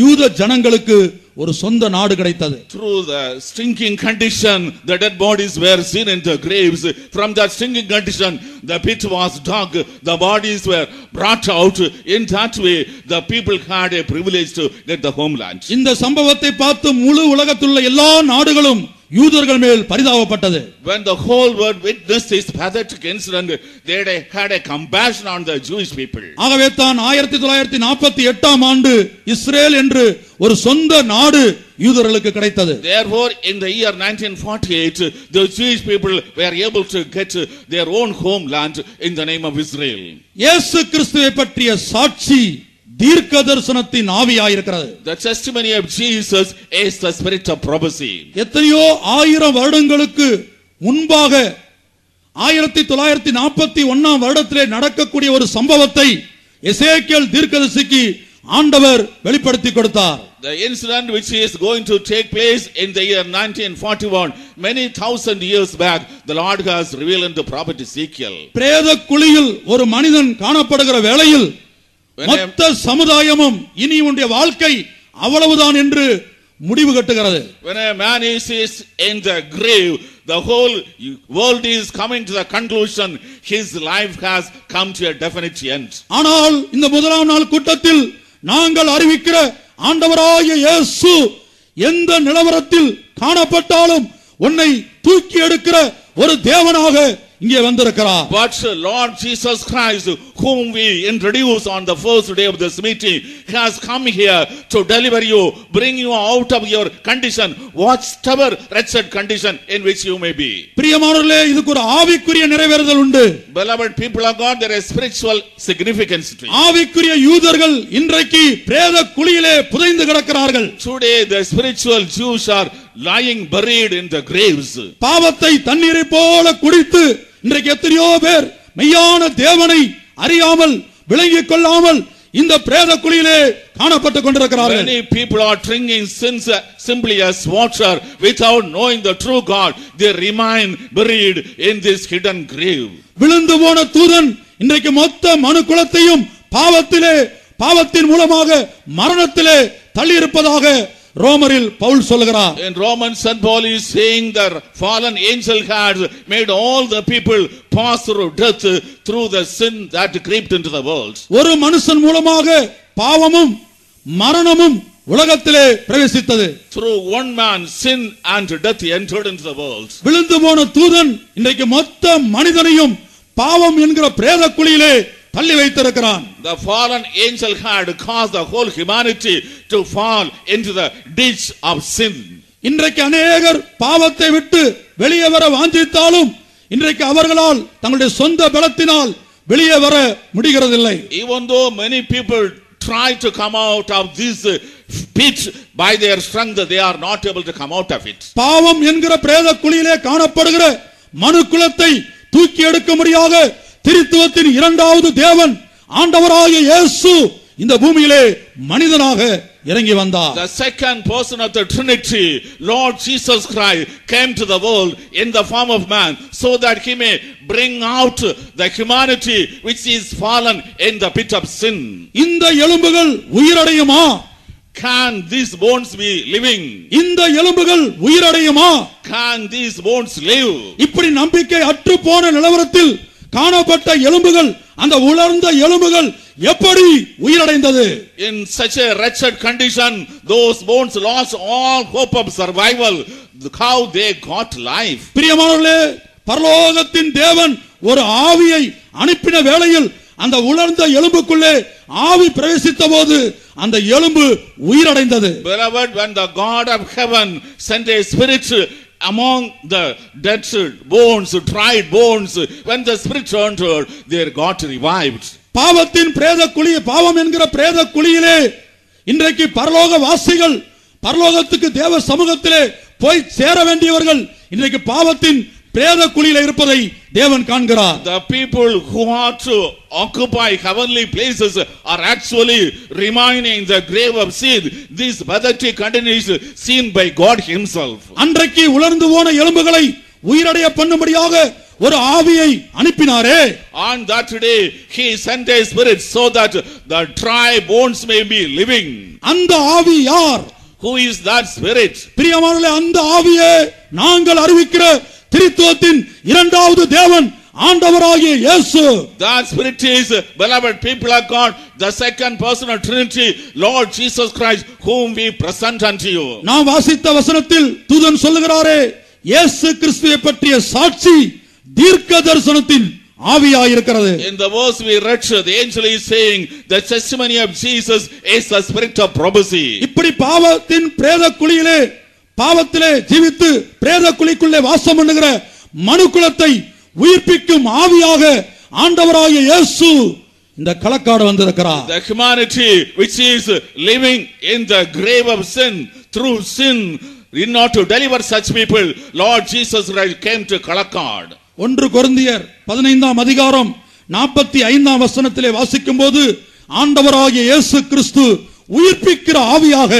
யூத ஜனங்களுக்கு ஒரு சொந்த நாடு கிடைத்தது. Through the stinking condition, the dead bodies were seen in the graves. From that stinking condition, the pit was dug, the bodies were brought out. In that way, the people had a privilege to get the homeland. இந்த சம்பவத்தை பார்த்து முழு உலகத்திலுள்ள எல்லா நாடுகளும் யூதர்கள் மேல் பரிதாபப்பட்டது. When the whole world witnessed this pathetic incident, they had a compassion on the Jewish people. ஆகவே தான் 1948ஆம் ஆண்டு இஸ்ரேல் என்று ஒரு சொந்த நாடு யூதர்களுக்கு கிடைத்தது. Therefore, in the year 1948, the Jewish people were able to get their own homeland in the name of Israel. இயேசு கிறிஸ்துவை பற்றிய சாட்சி தீர்க்க தரிசனத்தின் ஆவியாயிருக்கிறது. The testimony of Jesus is the spirit of prophecy. எத்தனையோ ஆயிரம் வருடங்களுக்கு முன்பாக 1941ஆம் வருடத்திலே நடக்கக்கூடிய ஒரு சம்பவத்தை எசேக்கியேல் தீர்க்கதரிசிக்கு ஆண்டவர் வெளிப்படுத்தி கொடுத்தார். The incident which is going to take place in the year 1941, many thousand years back, the Lord has revealed in the prophet Ezekiel. பிரேத குழியில் ஒரு மனிதன் காணப்படுகிற வேளையில் மொத்த சமுதாயமும் இனி உன்னுடைய வாழ்க்கை அவ்வளவுதான் என்று முடிவு கட்டுகிறது. When a man is in the grave, the whole world is coming to the conclusion his life has come to a definite end. ஆனால் இந்த முதலாம் நாள் கூட்டத்தில் நாங்கள் அறிவிக்கிற ஆண்டவராகிய இயேசு எந்த நிலவரத்தில் காணப்பட்டாலும் உன்னை தூக்கி எடுக்கிற ஒரு தேவனாக இங்கே வந்திருக்கிறார். But Lord Jesus Christ, whom we introduce on the first day of this meeting, has come here to deliver you, bring you out of your condition, whatever wretched condition in which you may be. பிரியமானவர்களே, இதுக்கு ஒரு ஆவிக்குரிய நிறைவேறுதல் உண்டு. Beloved people of God, there is spiritual significance to it. ஆவிக்குரிய யூதர்கள் இன்றைக்கு பிரேத குழியிலே புதைந்து கிடக்கிறார்கள். Today the spiritual Jews are lying buried in the graves. பாவத்தை தண்ணீரை போல குடித்து இன்றைக்கு எத்தனையோ பேர் மெய்யான தேவனை அறியாமல் விளங்கிக் கொள்ளாமல் இந்த பிரேத குழியிலே காணப்பட்டுக் கொண்டிருக்கிறார்கள். Many people are drinking sins simply as water without knowing the true God. They remain buried in this hidden grave. விழுந்து போன தூதன் இன்றைக்கு மொத்த மனு குலத்தையும் பாவத்தின் மூலமாக மரணத்திலே தள்ளி இருப்பதாக ரோமரில் பவுல் சொல்கிறார். In Romans, St. Paul is saying that fallen angel had made all the people pass through death through the sin that crept into the world. ஒரு மனுஷன் மூலமாக பாவமும் மரணமும் உலகத்திலே பிரவேசித்தது. Through one man sin and death entered into the world. விழுந்து போன தூதன் இன்றைக்கு மொத்த மனிதனையும் பாவம் என்கிற பிரேத குழியிலே தள்ளி வைத்திருக்கிறான். The fallen angel had caused the whole humanity to fall into the ditch of sin. இன்றைக்கு அநேகர் பாவத்தை விட்டு வெளியே வர வாஞ்சித்தாலும் இன்றைக்கு அவர்களால் தங்களுடைய சொந்த பலத்தினால் வெளியே வர முடிகிறதில்லை. Even though many people try to come out of this pit by their strength, they are not able to come out of it. பாவம் என்கிற பிரேத குழியிலே காணப்படுகிற மனு குலத்தை தூக்கி எடுக்க முடியாத திரித்துவத்தின் இரண்டாவது தேவன் ஆண்டவராகிய இயேசு இந்த பூமியிலே மனிதனாக இறங்கி வந்தார். The second person of the Trinity, Lord Jesus Christ, came to the world in the form of man so that he may bring out the humanity which is fallen in the pit of sin. இந்த எலும்புகள் உயிரடையுமா? Can these bones be living? இந்த எலும்புகள் உயிரடையுமா? Can these bones live? இப்படி நம்பிக்கை அற்று போன நிலவரத்தில் காணப்பட்ட எலும்புகள், அந்த உலர்ந்த எலும்புகள் எப்படி உயிரடைந்தது? In such a wretched condition, those bones lost all hope of survival. How they got life? பிரியமானவர்களே, பரலோகத்தின் தேவன் ஒரு ஆவியை அனுப்பின வேளையில் அந்த உலர்ந்த எலும்புக்குள்ளே ஆவி பிரவேசித்த போது அந்த எலும்பு உயிரடைந்தது. Beloved, when the God of heaven sent a spirit among the dead bones, dried bones, when the spirit entered, they got revived. பாவத்தின் பிரேத குழி, பாவம் என்கிற பிரேத குழியிலே இன்றைக்கு பரலோக வாசிகள், பரலோகத்துக்கு தேவ சமூகத்திலே போய் சேர வேண்டியவர்கள் இன்றைக்கு பாவத்தின் பிரேத குழியிலே இருப்பதை தேவன் காண்கிறார். The people who are to occupy heavenly places are actually remaining in the grave of sin. This pathetic condition is seen by God himself. அன்றைக்கு உலர்ந்து போன எலும்புகளை உயிரடைய பண்ணும்படியாக ஒரு ஆவியை அனுப்பினாரே, on that day he sent a spirit so that the dry bones may be living. அந்த ஆவி யார்? Who is that spirit? பிரியமானவர்களே, அந்த ஆவியே நாங்கள் அறிவிக்கிற திரித்துவத்தின் இரண்டாவது தேவன் ஆண்டவராகிய இயேசு. That spirit is, beloved people of God, the second person of Trinity, Lord Jesus Christ, whom we present unto you. நாம் வாசித்த வசனத்தில் தூதன் சொல்லுகிறாரே, இயேசு கிறிஸ்துவை பற்றிய சாட்சி தீர்க்க தரிசனத்தின் ஆவியாயிருக்கிறது. In the verse we read, the angel is saying the testimony of Jesus is the spirit of prophecy. இப்படி பாவத்தின் பிரேத குழியிலே, பாவத்திலே ஜீவித்து பிரேத குழிக்குள்ளே வாசம் பண்ணுகிற மனுக்குலத்தை உயிர்ப்பிக்கும் ஆவியாக ஆண்டவராகிய இயேசு இந்த களக்காடு வந்திருக்கிறார். The humanity which is living in the grave of sin through sin, in order to deliver such people, Lord Jesus Christ came to Kalakad. 1 கொரிந்தியர் 15ஆம் அதிகாரம் 45ஆம் வசனத்திலே வாசிக்கும்போது ஆண்டவராகிய இயேசு கிறிஸ்து உயிர்ப்பிக்கிற ஆவியாக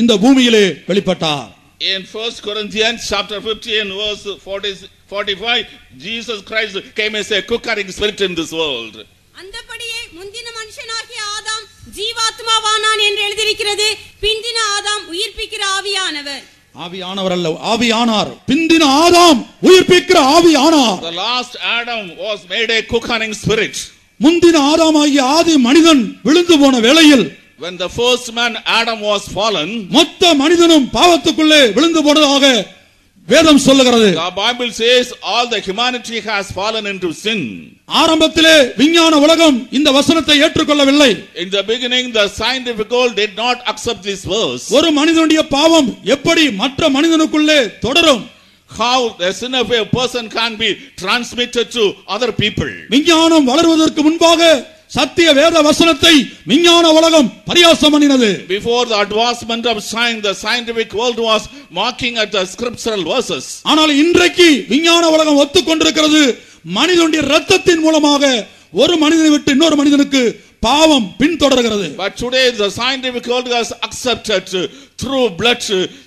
இந்த பூமியிலே வெளிப்பட்டார். In 1 Corinthians chapter 15 verse 45, Jesus Christ came as a quickening spirit in this world. அந்தபடியே முந்தின மனுஷனாகிய ஆதாம் ஜீவாத்மாவானான் என்று எழுதியிருக்கிறது. பிந்தின ஆதாம் உயிர்ப்பிக்கிற ஆவியானவர். ஆவியானவர் அல்ல, ஆவியானார். பிந்தின ஆதாம் உயிர்ப்பிக்கிற ஆவியானார். The last Adam was made a quickening spirit. முந்தின ஆதாமாகிய ஆதி மனிதன் விழுந்து போன வேளையில், when the first man Adam was fallen, மொத்த மனிதனும் பாவத்துக்குள்ளே விழுந்து போனதாக வேதம் சொல்லுகிறது. the Bible says all the humanity has fallen into sin. ஆரம்பத்திலே விஞ்ஞான உலகம் இந்த வசனத்தை ஏற்றுக்கொள்ளவில்லை. In the beginning the scientific world did not accept this verse. ஒரு மனிதனுடைய பாவம் எப்படி மற்ற மனிதனுக்குள்ளே தொடரும்? How the sin of a person can be transmitted to other people. விஞ்ஞானம் வளர்வதற்கு முன்பாக சத்திய வேத வசனத்தை விஞ்ஞான உலகம் பரியாசம் பண்ணினது. Before the advancement of science, the scientific world was mocking at the scriptural verses. ஆனால் இன்றைக்கு விஞ்ஞான உலகம் ஒத்துக்கொண்டிருக்கிறது, மனிதனுடைய இரத்தத்தின் மூலமாக ஒரு மனிதனை விட்டு இன்னொரு மனிதனுக்கு பாவம் பின்தொடர்கிறது. But today the scientific world has accepted through blood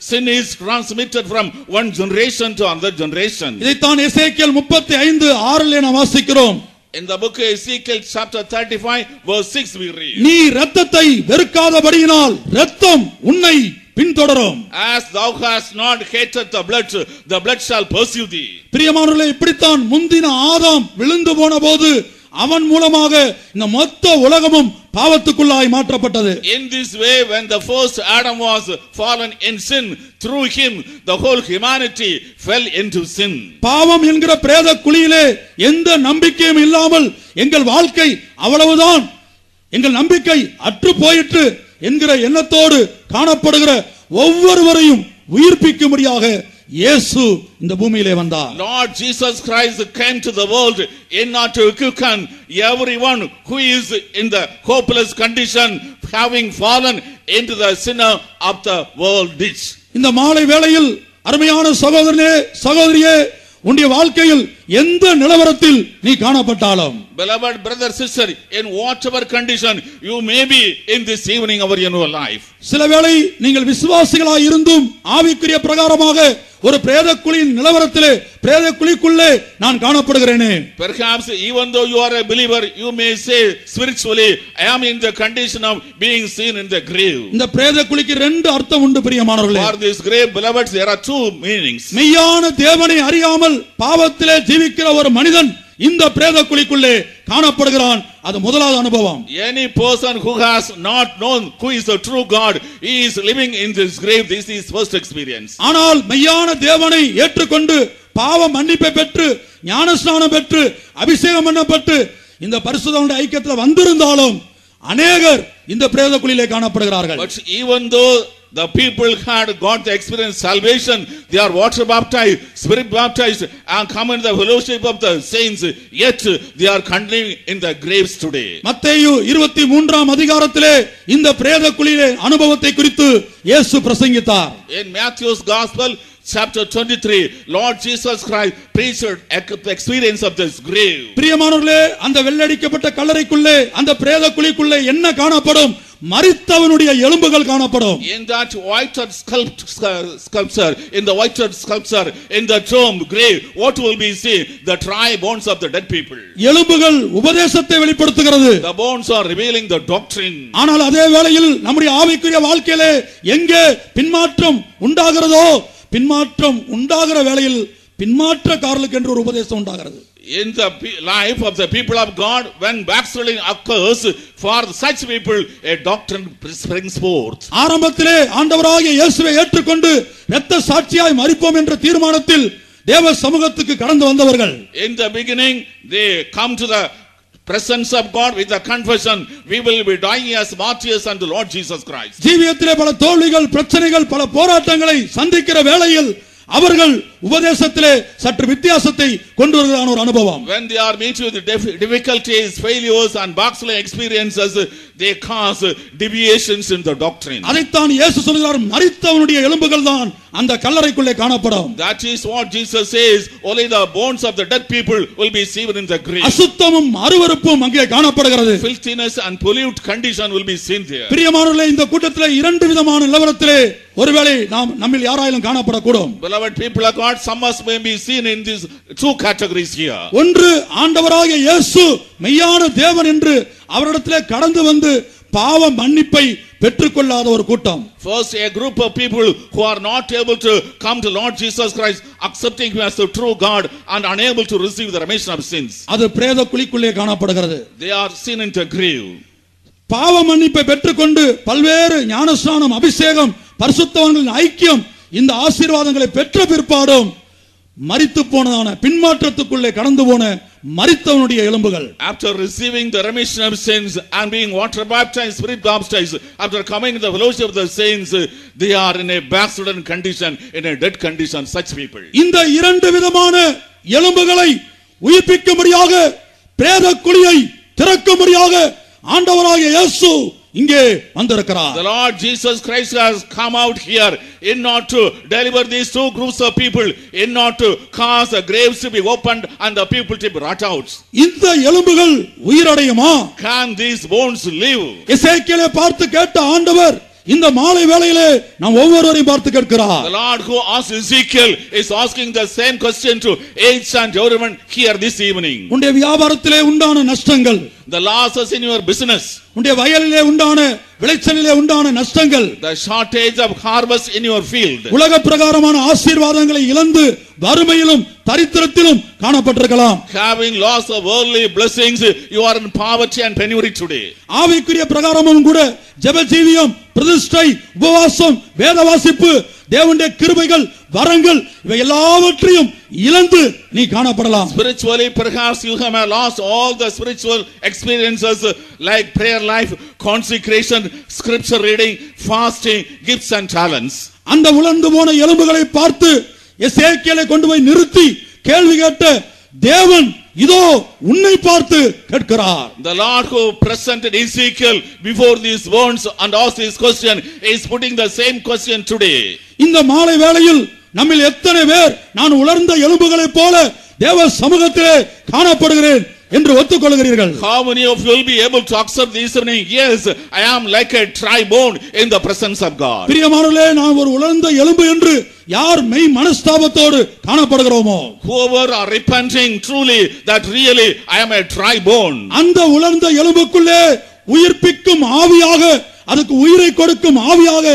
sin is transmitted from one generation to another generation. இதைத்தான் எசேக்கியேல் 35:6 நாம் வாசிக்கிறோம். In the book of Ezekiel chapter 35 verse 6 we read, நீ இரத்தத்தை வெறுக்காதபடியினால் இரத்தம் உன்னை பின்தொடரும். as thou hast not hated the blood shall pursue thee. பிரியமானவர்களே, இப்படித்தான் முந்தின ஆதாம் விழுந்து போன போது அவன் மூலமாக இந்த மொத்த உலகமும் பாவத்துக்குள்ளாய் மாற்றப்பட்டது. In this way, when the first Adam was fallen in sin, through him the whole humanity fell into sin. பாவம் என்கிற பிரேத குழியிலே எந்த நம்பிக்கையும் இல்லாமல் எங்கள் வாழ்க்கை அவ்வளவுதான், எங்கள் நம்பிக்கை அற்று போயிற்று என்கிற எண்ணத்தோடு காணப்படுகிற ஒவ்வொருவரையும் உயிர்ப்பிக்கும்படியாக இயேசு இந்த பூமியிலே வந்தார். Lord Jesus Christ came to the world in order to quicken everyone who is in the hopeless condition, having fallen into the sinner of the world ditch. இந்த மாலை வேளையில் அருமையான சகோதரனே, சகோதரியே, உன்னுடைய வாழ்க்கையில் எந்த நிலவரத்தில் நீ காணப்பட்டாலும், beloved brother sister, in whatever condition you may be in this evening of your life, சில வேளை நீங்கள் விசுவாசிகளாய் இருந்தும் ஆவிக்குரிய பிரகாரமாக ஒரு பிரேத குழியின் நிலவரத்திலே, பிரேத குழிக்குள்ளே நான் காணப்படுகிறேனே. perhaps even though you are a believer, you may say spiritually, I am in the condition of being seen in the grave. இந்த பிரேத குழிக்கு ரெண்டு அர்த்தம் உண்டு பிரியமானவர்களே. For this grave, beloved, there are two meanings. மெய்யான தேவனை அறியாமல் பாவத்திலே ஜீவிக்கிற ஒரு மனிதன் இந்த பிரேத குழிக்குள்ளே காணப்படுகிறான். அது முதலாவது அனுபவம். Any person who has not known who is the true God, he is living in this grave. This is first experience. ஆனால் மெய்யான தேவனை ஏற்றுக்கொண்டு பாவ மன்னிப்பை பெற்று ஞானஸ்நானம் பெற்று அபிஷேகம் பண்ணப்பட்டு இந்த பரிசுத்தமுடைய ஐக்கியத்தில் வந்திருந்தாலும் அநேகர் இந்த பிரேத குழியிலே காணப்படுகிறார்கள். But even though the people had got the experience salvation, they are water baptized, spirit baptized, and come in the fellowship of the saints, yet they are continuing in the graves today. மத்தேயு 23ஆம் அதிகாரத்திலே இந்த பிரேத குழியிலே அனுபவத்தை குறித்து இயேசு பிரசங்கித்தார். In Matthew's gospel chapter 23, Lord Jesus Christ preached the experience of this grave. பிரியமானவர்களே, அந்த வெள்ளடிக்கப்பட்ட கல்லறைக்குள்ளே, அந்த பிரேத குழிக்குள்ளே என்ன காணப்படும்? மரித்தவனுடைய எலும்புகள் காணப்படும். In that whited sculpture, in the tomb grave, what will be seen? The dry bones of the dead people. எலும்புகள் உபதேசத்தை வெளிப்படுத்துகிறது. The bones are revealing the doctrine. ஆனால் அதே வேளையில் நம்முடைய ஆவிக்குரிய வாழ்க்கையிலே எங்கே பின்மாற்றம் உண்டாகிறதோ, பின்மாற்றம் உண்டாகிற வேளையில் பின்மாற்றக்காரர்களுக்கு என்று ஒரு உபதேசம் உண்டாகிறது. In the life of the people of God, when backsliding occurs, for such people a doctrine springs forth. ஆரம்பத்திலே ஆண்டவராகிய இயேசுவை ஏற்றுக்கொண்டு இரத்த சாட்சியாய் மரிப்போம் என்ற தீர்மானத்தில் தேவ சமூகத்துக்கு கடந்து வந்தவர்கள், in the beginning they come to the presence of God with the confession, we will be dying as martyrs unto Lord Jesus Christ. ஜீவியத்திலே பல தோல்விகள், பிரச்சனைகள், பல போராட்டங்களை சந்திக்கிற வேளையில் அவர்கள் உபதேசத்திலே சற்று வித்தியாசத்தை கொண்டு வருகிறான ஒரு அனுபவம். When they are meeting with difficulties, failures and backsliding experiences, they cause deviations in the doctrine. அதைத்தான் இயேசு சொல்கிறார், மரித்தவனுடைய எலும்புகள் தான் அந்த கல்லறைக்குள்ளே காணப்படும். That is what Jesus says, only the bones of the dead people will be seen in the grave. அசுத்தமும் அருவருப்பும் அங்கே காணப்படுகிறது. Filthiness and polluted condition will be seen there. பிரியமானவர்களே, இந்த கூட்டத்திலே இரண்டு விதமான நிலவரத்திலே ஒருவேளை நம்மில் யாராயிலும் காணப்படக்கூடும். Beloved people of God, some of us may be seen in these two categories here. ஒன்று, ஆண்டவராகிய இயேசு மெய்யான தேவன் என்று அவரிடத்திலே கடந்து வந்து பாவ மன்னிப்பை பெற்றுக்கொள்ளாத ஒரு கூட்டம். First, a group of people who are not able to come to Lord Jesus Christ, accepting him as the true God and unable to receive the remission of sins. அது பிரேத குழிக்குள்ளே காணப்படுகிறது. They are seen in the grave. பாவ மன்னிப்பை பெற்றுக்கொண்டு பல்வேறு ஞானஸ்நானம், அபிஷேகம், பரிசுத்தவான்களின் ஐக்கியம், இந்த ஆசீர்வாதங்களை பெற்ற பிற்பாடும் மரித்து போனதான பின்மாற்றத்துக்குள்ளே கடந்து போன மரித்தவனுடைய எலும்புகள், after receiving the remission of sins and being water baptized, spirit baptized, after coming to the fellowship of the saints, they are in a backslidden condition, in a dead condition. Such people, இந்த இரண்டு விதமான எலும்புகளை உயிர்ப்பிக்கும்படியாக, பிரேத குழியை திறக்கும்படியாக ஆண்டவராகிய இயேசு இங்கே வந்திருக்கிறார். The Lord Jesus Christ has come out here in order to deliver these two groups of people, in order to cause the graves to be opened and the people to be brought out. இந்த எலும்புகள் உயிரடையுமா? Can these bones live? எசேக்கியேலை பார்த்து கேட்ட ஆண்டவர் இந்த மாலை வேளையிலே நாம் ஒவ்வொருவரையும் பார்த்து கேட்கிறார். The Lord who asked Ezekiel is asking the same question to each and everyone here this evening. உன்னுடைய வியாபாரத்திலே உண்டான நஷ்டங்கள், the losses in your business, உன்னுடைய வயலிலே உண்டான விளைச்சலிலே உண்டான நஷ்டங்கள், the shortage of harvest in your field, உலக பிரகாரமான ஆசீர்வாதங்களை இழந்து வறுமையிலும் தரித்திரத்திலும் காணப்பட்டிருக்கலாம். having loss of worldly blessings, you are in poverty and penury today. ஆவிக்குரிய பிரகாரமும் கூட ஜெப ஜீவியம், பிரதிஷ்டை, உபவாசம், வேத வாசிப்பு, தேவனுடைய கிருபைகள், வரங்கள், இவை எல்லாவற்றையும் இழந்து நீ காணப்படலாம். Spiritually perhaps you have lost all the spiritual experiences like prayer life, consecration, scripture reading, fasting, gifts and talents. அந்த உலர்ந்து போன எலும்புகளை பார்த்து எசேக்கியேலை கொண்டு போய் நிறுத்தி கேள்வி கேட்ட தேவன் இதோ உன்னை பார்த்து கேட்கிறார். The Lord who presented Ezekiel before these bones and asked this question is putting the same question today. இந்த மாலை வேளையில் நம்மில் எத்தனை பேர் நான் உலர்ந்த எலும்புகளைப் போல தேவ சமூகத்திலே காணப்படுகிறேன் என்று ஒத்துக்கொள்கிறீர்கள்? How many of you will be able to accept this evening? Yes, I am like a dry bone in the presence of God. பிரியமானவர்களே, நான் ஒரு உலர்ந்த எலும்பு என்று யார் மெய் மனஸ்தாபத்தோடு காணப்படுகிறோமோ, whoever are repenting truly that really I am a dry bone, அந்த உலர்ந்த எலும்புக்குள்ளே உயிர்ப்பிக்கும் ஆவியாக, அதுக்கு உயிரை கொடுக்கும் ஆவியாக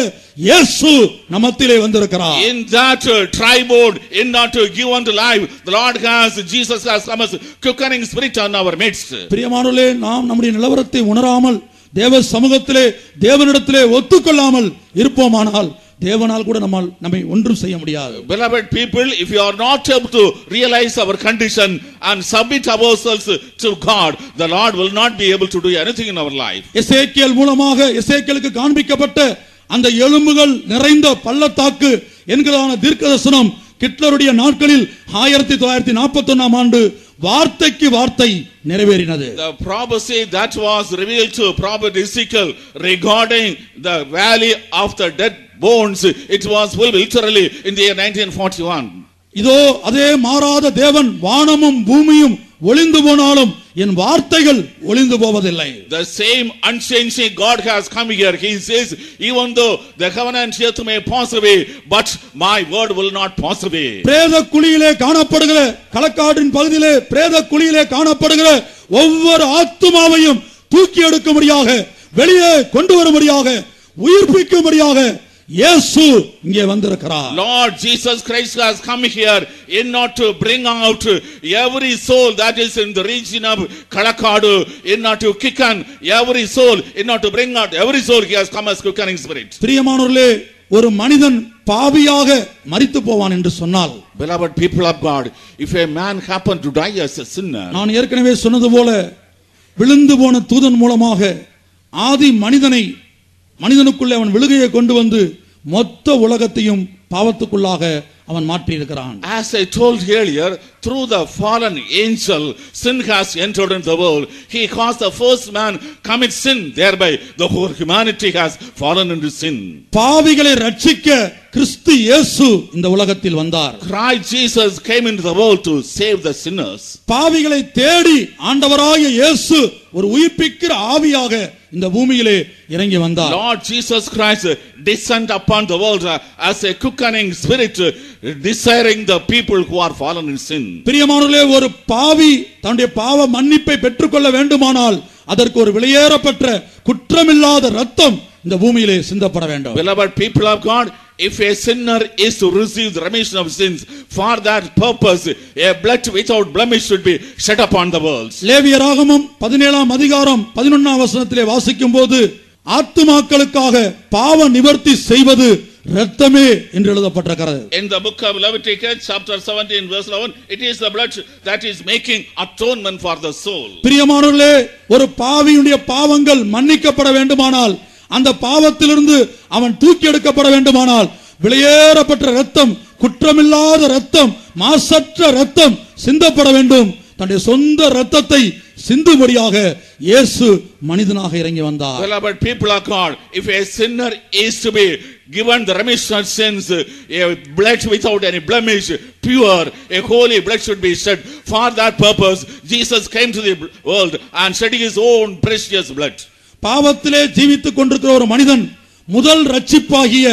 இயேசு நம்மத்திலே வந்திருக்கிறார். in that dry bone, in order to give unto life, the Lord has, Jesus has come as quickening spirit on our midst. பிரியமானவர்களே, நாம் நம்முடைய நிலவரத்தை உணராமல் தேவ சமூகத்திலே தேவனிடத்திலே ஒத்துக்கொள்ளாமல் இருப்போமானால் தேவனால் கூட நம்மை ஒன்றும் செய்ய முடியாது. Beloved people, if you are not able to realize our condition and submit ourselves to God, the Lord will not be able to do anything in our life. எசேக்கியேல் மூலமாக எசேக்கியேலுக்கு காண்பிக்கப்பட்ட அந்த எலும்புகள் நிறைந்த பள்ளத்தாக்கு என்கிறதான தீர்க்கதரிசனம் ஹிட்லருடைய நாட்களில் 1941 ஆண்டு வார்த்தைக்கு வார்த்தை நிறைவேறினது. The prophecy that was revealed to prophet Ezekiel regarding the valley of the dead bones, it was fulfilled literally in the year 1941. இதோ அதே மாறாத தேவன், வானமும் பூமியும் ஒளிந்து போனாலும் என் வார்த்தைகள் ஒளிந்து போவதில்லை. The same unchanging God has come here. He says, even though the heaven and earth may pass away, but my word will not pass away. பிரேத குழியிலே காணப்படுகிற, களக்காடின் பகுதியிலே பிரேத குழியிலே காணப்படுகிற ஒவ்வொரு ஆத்துமாவையும் தூக்கி எடுக்கும்படியாக, வெளியே கொண்டு வரும்படியாக, உயிர்ப்பிக்கும்படியாக இயேசு இங்கே வந்திருக்கிறார். Lord Jesus Christ has come here in order to bring out every soul that is in the region of Kalakadu, in order to quicken every soul, in order to bring out every soul. He has come as quickening spirit. பிரியமானவர்களே, ஒரு மனிதன் பாவியாக மரித்து போவான் என்று சொன்னால், Beloved people of God, if a man happen to die as a sinner, நான் ஏற்கனவே சொன்னது போல விழுந்து போன தூதன் மூலமாக ஆதி மனிதனுக்குள்ளே அவன் விழுகையை கொண்டு வந்து மொத்த உலகத்தையும் பாவத்துக்குள்ளாக அவன் மாற்றி இருக்கிறான். As I told earlier, through the fallen angel, sin has entered into the world. He caused the first man commit sin, thereby the whole humanity has fallen into sin. பாவிகளை ரட்சிக்க கிறிஸ்து இயேசு இந்த உலகத்தில் வந்தார். Christ Jesus came into the world to save the sinners. பாவிகளை தேடி ஆண்டவராகிய இயேசு ஒரு உயிர்ப்பிக்கிற ஆவியாக இந்த பூமியிலே இறங்கி வந்தார். Lord Jesus Christ descended upon the world as a quickening spirit, desiring the people who are fallen in sin. பிரியமானவர்களே, ஒரு பாவி தன்னுடைய பாவ மன்னிப்பை பெற்றுக்கொள்ள வேண்டுமானால் அதற்கு ஒரு வெளியேறப்பட்ட குற்றமில்லாத இரத்தம் இந்த பூமியிலே சிந்தப்பட வேண்டும். Beloved people of God, if a sinner is to receive the remission of sins, for that purpose a blood without blemish should be shed upon the world. லேவியராகமம் 17ஆம் அதிகாரம் 11ஆம் வசனத்திலே வாசிக்கும்போது, ஆத்துமாக்களுக்காக பாவ நிவர்த்தி செய்வது இரத்தமே என்று எழுதப்பட்டிருக்கிறது. In the book of Leviticus chapter 17 verse 11, it is the blood that is making atonement for the soul. பிரியமானவர்களே, ஒரு பாவியுடைய பாவங்கள் மன்னிக்கப்பட வேண்டுமானால், அந்த பாவத்திலிருந்து அவன் தூக்கி எடுக்கப்பட வேண்டுமானால், வெளியேறப்பட்ட இரத்தம், குற்றமில்லாத இரத்தம், மாசற்ற இரத்தம் சிந்தப்பட வேண்டும். தன்னுடைய சொந்த இரத்தத்தை சிந்தும்படியாக இயேசு மனிதனாக இறங்கி வந்தார். Beloved people of God, if a sinner is to be given the remission of sins, a blood without any blemish, pure, a holy blood should be shed. For that purpose Jesus came to the world and shed his own precious blood. பாவத்திலே ஜீவித்துக் கொண்டிருக்கிற ஒரு மனிதன் முதல் ரட்சிப்பாகிய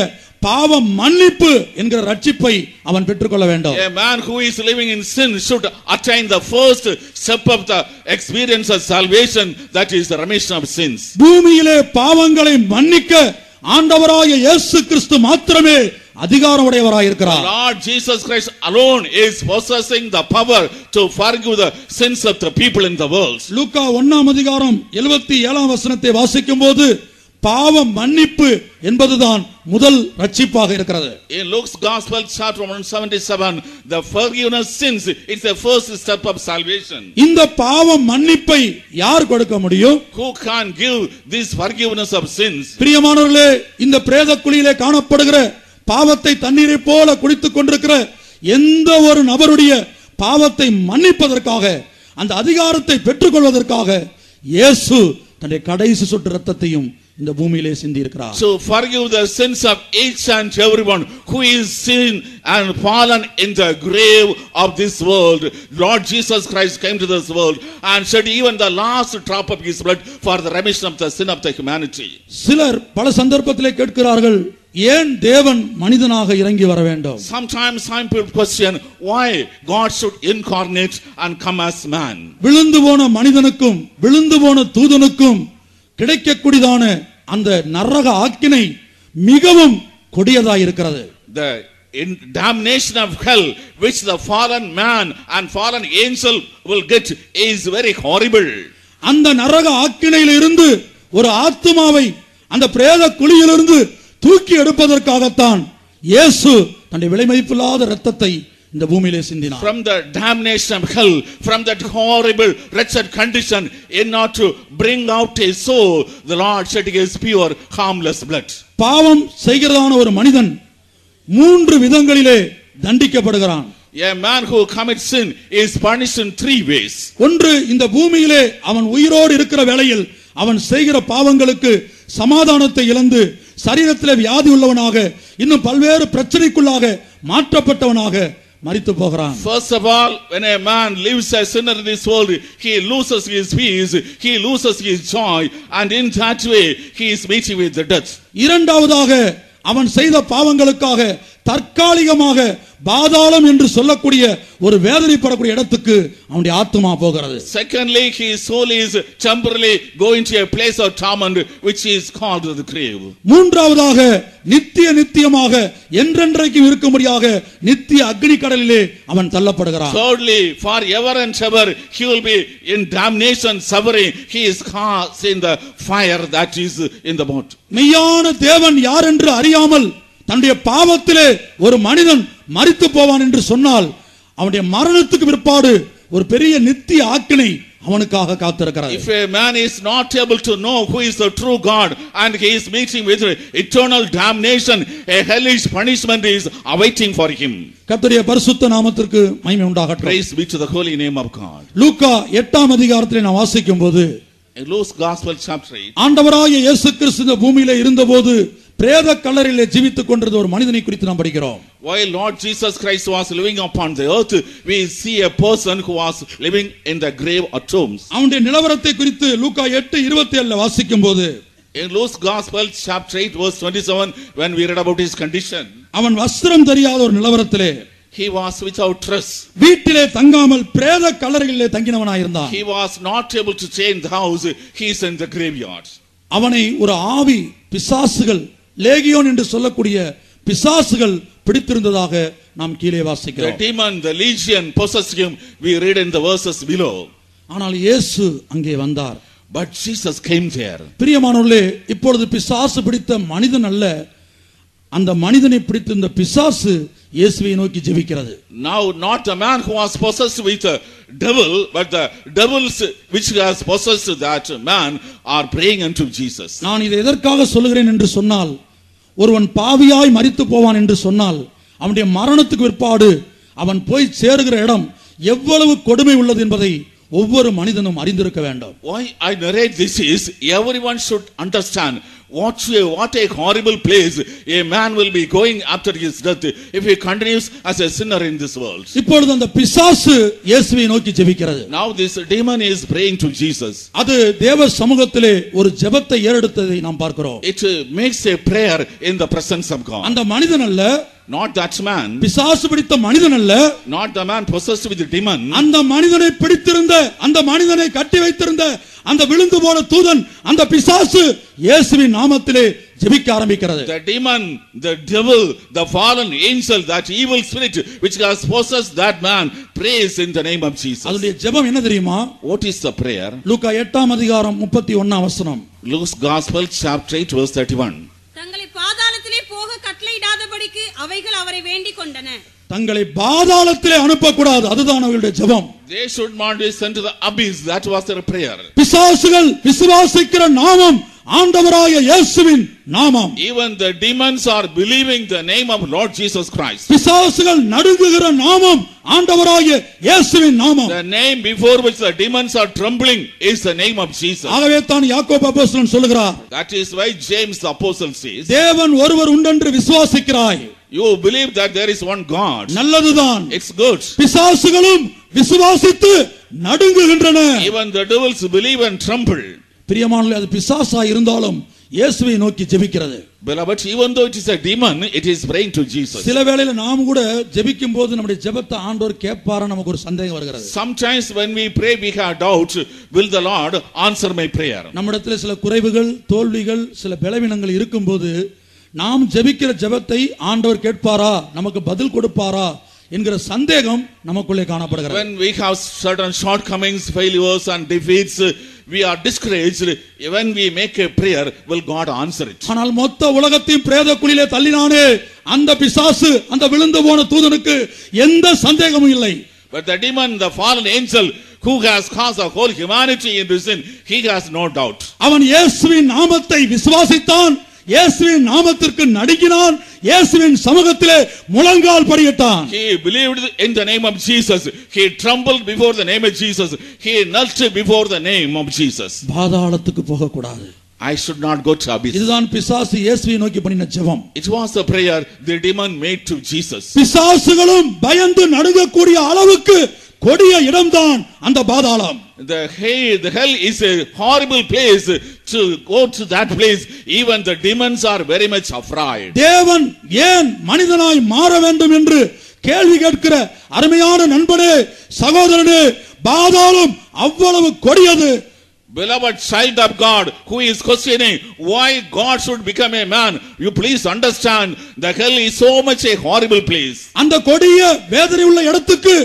பாவ மன்னிப்பு என்கிற ரட்சிப்பை அவன் பெற்றுக்கொள்ள வேண்டும். A man who is living in sin should attain the first step of the experience of salvation, that is the remission of sins. பூமியிலே பாவங்களை மன்னிக்க ஆண்டவராகிய இயேசு கிறிஸ்து மாத்திரமே அதிகாரம் உடையவராய் இருக்கிறார். Lord Jesus Christ alone is possessing the power to forgive the sins of the people in the world. லூக்கா 1ஆம் அதிகாரம் 77ஆம் வசனத்தை வாசிக்கும்போது, பாவ மன்னிப்பு என்பதுதான் முதல் ரட்சிப்பாக இருக்கிறது. In Luke's Gospel chapter 177, the forgiveness sins, it's the first step of salvation. இந்த பாவ மன்னிப்பை யார் கொடுக்க முடியும்? Who can give this forgiveness of sins? பிரியமானவர்களே, இந்த பிரேத குழியிலே காணப்படுகிற பாவத்தை தண்ணீரை போல குடித்துக் கொண்டிருக்கிற எந்த ஒரு நபருடைய பாவத்தை மன்னிப்பதற்காக, அந்த அதிகாரத்தை பெற்றுக்கொள்வதற்காக இயேசு தன்னுடைய கடைசி சொட்டு இரத்தத்தையும் இந்த பூமியிலே சிந்தி இருக்கிறார். So forgive the sins of each and everyone who is sin and fallen in the grave of this world. Lord Jesus Christ came to this world and shed even the last drop of his blood for the remission of the sin of the humanity. சிலர் பல சந்தர்ப்பத்திலே கேட்கிறார்கள், ஏன் தேவன் மனிதனாக இறங்கி வர வேண்டும்? Sometimes some people question why God should incarnate and come as man. விழுந்து போன மனிதனுக்கும் விழுந்து போன தூதனுக்கும் கிடைக்கக்கூடியதான அந்த நரக ஆக்கினை மிகவும் கொடியதாக இருக்கிறது. The damnation of hell which the fallen man and fallen angel will get is very horrible. அந்த நரக ஆக்கினையிலிருந்து ஒரு ஆத்துமாவை அந்த பிரேத குழியிலிருந்து தூக்கி எடுப்பதற்காகத்தான் இயேசு தன்னுடைய விலைமதிப்பில்லாத இரத்தத்தை இந்த பூமியிலே சிந்தினார். From the damnation of hell, from that horrible wretched condition, in order to bring out a soul, the Lord shed his pure harmless blood. பாவம் செய்கிறதான ஒரு மனிதன் 3 விதங்களிலே தண்டிக்கப்படுகிறான். a man who commits sin is punished in 3 ways. ஒன்று, இந்த பூமியிலே அவன் உயிரோடு இருக்கிற வேளையில் அவன் செய்கிற பாவங்களுக்கு சமாதானத்தை இழந்து சரீரத்திலே வியாதி உள்ளவனாக இன்னும் பல்வேறு பிரச்சனைக்குள்ளாக மாற்றப்பட்டவனாக மரித்து போகிறான். First of all, when a man lives as sinner in this world, he loses his peace, he loses his joy, and in that way he is meeting with the death. இரண்டாவதாக அவன் செய்த பாவங்களுக்காக தற்காலிகமாக பாதாளம் என்று சொல்லக்கூடிய ஒரு வேதனைப்படக்கூடிய இடத்துக்கு அவனுடைய ஆத்துமா போகிறது. Secondly, his soul is temporarily going to a place of torment which is called the grave. மூன்றாவதாக நித்தியமாக என்றென்றைக்கும் இருக்கும்படியாக நித்திய அக்னி கடலிலே அவன் தள்ளப்படுகிறான். Thirdly, forever and ever he will be in damnation, suffering. He is cast in the fire that is in the moat. மெய்யான தேவன் யார் என்று அறியாமல் தன்னுடைய பாவத்திலே ஒரு மனிதன் மரித்து போவான் என்று சொன்னால் அவனுடைய மரணத்துக்கு பிற்பாடு ஒரு பெரிய நித்திய ஆக்கினை அவனுக்காக காத்திருக்கிறது. If a man is not able to know who is the true God and he is meeting with eternal damnation, a hellish punishment is awaiting for him. கர்த்தருடைய பரிசுத்த நாமத்திற்கு மகிமை உண்டாகட்டும். Praise be to the holy name of God. லூக்கா 8ஆம் அதிகாரத்திலே நாம் வாசிக்கும்போது In Luke's Gospel chapter 8, ஆண்டவராகிய இயேசு கிறிஸ்து இந்த பூமியிலே இருந்தபோது பிரேத கல்லறையிலே ஜீவித்துக் கொண்டிருந்த ஒரு மனிதனை குறித்து நாம் படிக்கிறோம். While Lord Jesus Christ was living upon the earth, we see a person who was living in the grave or tombs. அவனுடைய நிலவரத்தை குறித்து லூக்கா 8:27 வாசிக்கும்போது In Luke's Gospel chapter 8 verse 27, when we read about his condition, அவன் வஸ்திரம் தெரியாத ஒரு நிலவரத்திலே he was without dress. வீட்டிலே தங்காமல் பிரேத கல்லறையிலே தங்கினவனாயிருந்தான். He was not able to stay in the house, he is in the graveyard. அவனை ஒரு ஆவி பிசாசுகள் லேகியோன் என்று சொல்லக்கூடிய பிசாசுகள் பிடித்திருந்ததாக நாம் கீழே வாசிக்கிறோம். The demon, the legion possessed him, we read in the verses below. ஆனால் இயேசு அங்கே வந்தார். But Jesus came there. பிரியமானவர்களே, இப்பொழுது பிசாசு பிடித்த மனிதன் அல்ல, அந்த மனிதனை பிடித்திருந்த பிசாசு இயேசுவை நோக்கி ஜெபிக்கிறது. Now not the man who was possessed with a devil, but the devils which has possessed that man are praying unto Jesus. நான் இதை எதற்காக சொல்லுகிறேன் என்று சொன்னால், ஒருவன் பாவியாய் மரித்து போவான் என்று சொன்னால் அவனுடைய மரணத்துக்கு பிற்பாடு அவன் போய் சேருகிற இடம் எவ்வளவு கொடுமை உள்ளது என்பதை ஒவ்வொரு மனிதனும் அறிந்திருக்க வேண்டும். Why I narrate this is, everyone should understand what a horrible place a man will be going after his death if he continues as a sinner in this world. இப்பொழுது அந்த பிசாசு இயேசுவை நோக்கி ஜெபிக்கிறது. Now this demon is praying to Jesus. அது தேவ சமூகத்திலே ஒரு ஜெபத்தை ஏறெடுத்ததை நாம் பார்க்கிறோம். It makes a prayer in the presence of God. அந்த மனிதன் அல்ல, not that man, பிசாசு பிடித்த மனிதன் அல்ல, not the man possessed with the demon, அந்த மனிதனை பிடித்திருந்த, அந்த மனிதனை கட்டி வைத்திருந்த அந்த விழுந்து போன தூதன், அந்த பிசாசு இயேசுவின் நாமத்திலே ஜெபிக்க ஆரம்பிக்கிறது. The demon, the devil, the fallen angel, that evil spirit which has possessed that man prays in the name of Jesus. அதுடைய ஜெபம் என்ன தெரியுமா? What is the prayer? லூக்கா 8ஆம் அதிகாரம் 31ஆம் வசனம். Luke's Gospel chapter 8 verse 31. தங்களை பாதாளத்திலே போக கட்டளையிடாதபடிக்கு அவைகள் அவரை வேண்டிக் கொண்டன. தங்களை பாதாளத்திலே அனுப்பக்கூடாது, அதுதான் அவர்களுடைய ஜெபம். They should not be sent to the abyss, that was their prayer. பிசாசுகள் விசுவாசிக்கிற நாமம் ஆண்டவராகிய இயேசுவின் நாமம். Even the demons are believing the name of Lord Jesus Christ. பிசாசுகள் நடுங்குகிற நாமம் ஆண்டவராகிய இயேசுவின் நாமம். The name before which the demons are trembling is the name of Jesus. ஆகவே தான் யாக்கோபு அப்போஸ்தலன் சொல்கிறார், That is why James the apostle says, தேவன் ஒருவர் உண்டென்று விசுவாசிக்கிறாய், you believe that there is one God. நல்லதுதான். It's good. பிசாசுகளும் விசுவாசித்து நடுங்குகின்றன. Even the devils believe and tremble. பிரியமானவர்களே, அது பிசாசா இருந்தாலும் இயேசுவை நோக்கி ஜெபிக்கிறது. Beloved, even though it is a demon, it is praying to Jesus. சில வேளையில நாம் கூட ஜெபிக்கும் போது நம்முடைய ஜெபத்தை ஆண்டவர் கேட்பாரா நமக்கு ஒரு சந்தேகம் வருகிறது. Sometimes when we pray we have doubt, will the Lord answer my prayer? நம்மிடத்தில் சில குறைவுகள், தோல்விகள், சில பலவீனங்கள் இருக்கும்போது நாம் ஜெபிக்கிற ஜெபத்தை ஆண்டவர் கேட்பாரா, நமக்கு பதில் கொடுப்பாரா என்கிற சந்தேகம் நமக்குள்ளே காணப்படுகிறது. When we have certain shortcomings, failures and defeats, we are discouraged. When we make a prayer, will God answer it? ஆனால் மொத்த உலகத்தையும் பிரேத குழியிலே தள்ளினானே அந்த பிசாசு, அந்த விழுந்து போன தூதனுக்கு எந்த சந்தேகமும் இல்லை. But the demon, the fallen angel who has caused the whole humanity into sin, he has no doubt. அவன் இயேசுவின் நாமத்தை விசுவாசித்தான், இயேசுவின் நாமத்திற்கு நடுங்கினான், இயேசுவின் சமூகத்திலே முழங்கால் படியிட்டான். He believed in the name of Jesus. He trembled before the name of Jesus. He knelt before the name of Jesus. பாதாளத்துக்கு போக கூடாது. I should not go to abyss. இதுதான் பிசாசு இயேசுவை நோக்கி பண்ணின ஜெபம். It was a prayer the demon made to Jesus. பிசாசுகளும் பயந்து நடுங்கக்கூடிய அளவுக்கு கொடிய இடம்தான் அந்த பாதாளம். The hell is a horrible place. To go to that place, even the demons are very much afraid. தேவன் ஏன் மனிதனாய் மாற வேண்டும் என்று கேள்வி கேட்கிற அருமையான நண்பனே, சகோதரனே, பாதாளம் அவ்வளவு கொடியது. Beloved child of God who is questioning why God should become a man, you please understand the hell is so much a horrible place. அந்த கொடிய வேதனை உள்ள இடத்துக்கு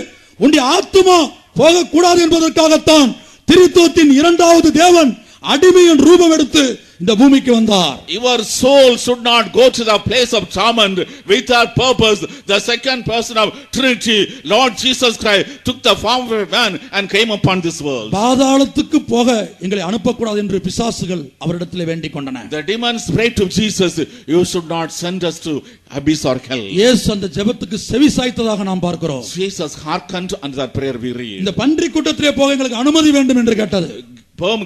உன்னுடைய ஆத்துமா போக கூடாது என்பதற்காகத்தான் திரித்துவத்தின் இரண்டாவது தேவன் அடிமையின் ரூபம் எடுத்து இந்த பூமிக்கு வந்தார். Your soul should not go to the place of torment without purpose. The second person of Trinity, Lord Jesus Christ, took the form of a man and came upon this world. பாதாளத்துக்கு போக எங்களை அனுப்பக்கூடாது என்று பிசாசுகள் அவரிடத்திலே வேண்டிக் கொண்டன. The demons prayed to Jesus, you should not send us to abyss or hell. இயேசு அந்த ஜெபத்துக்கு செவி சாய்த்ததாக நாம் பார்க்கிறோம். Jesus hearkened unto that prayer we read. இந்த பன்றி கூட்டத்திலே போக எங்களுக்கு அனுமதி வேண்டும் என்று கேட்டது.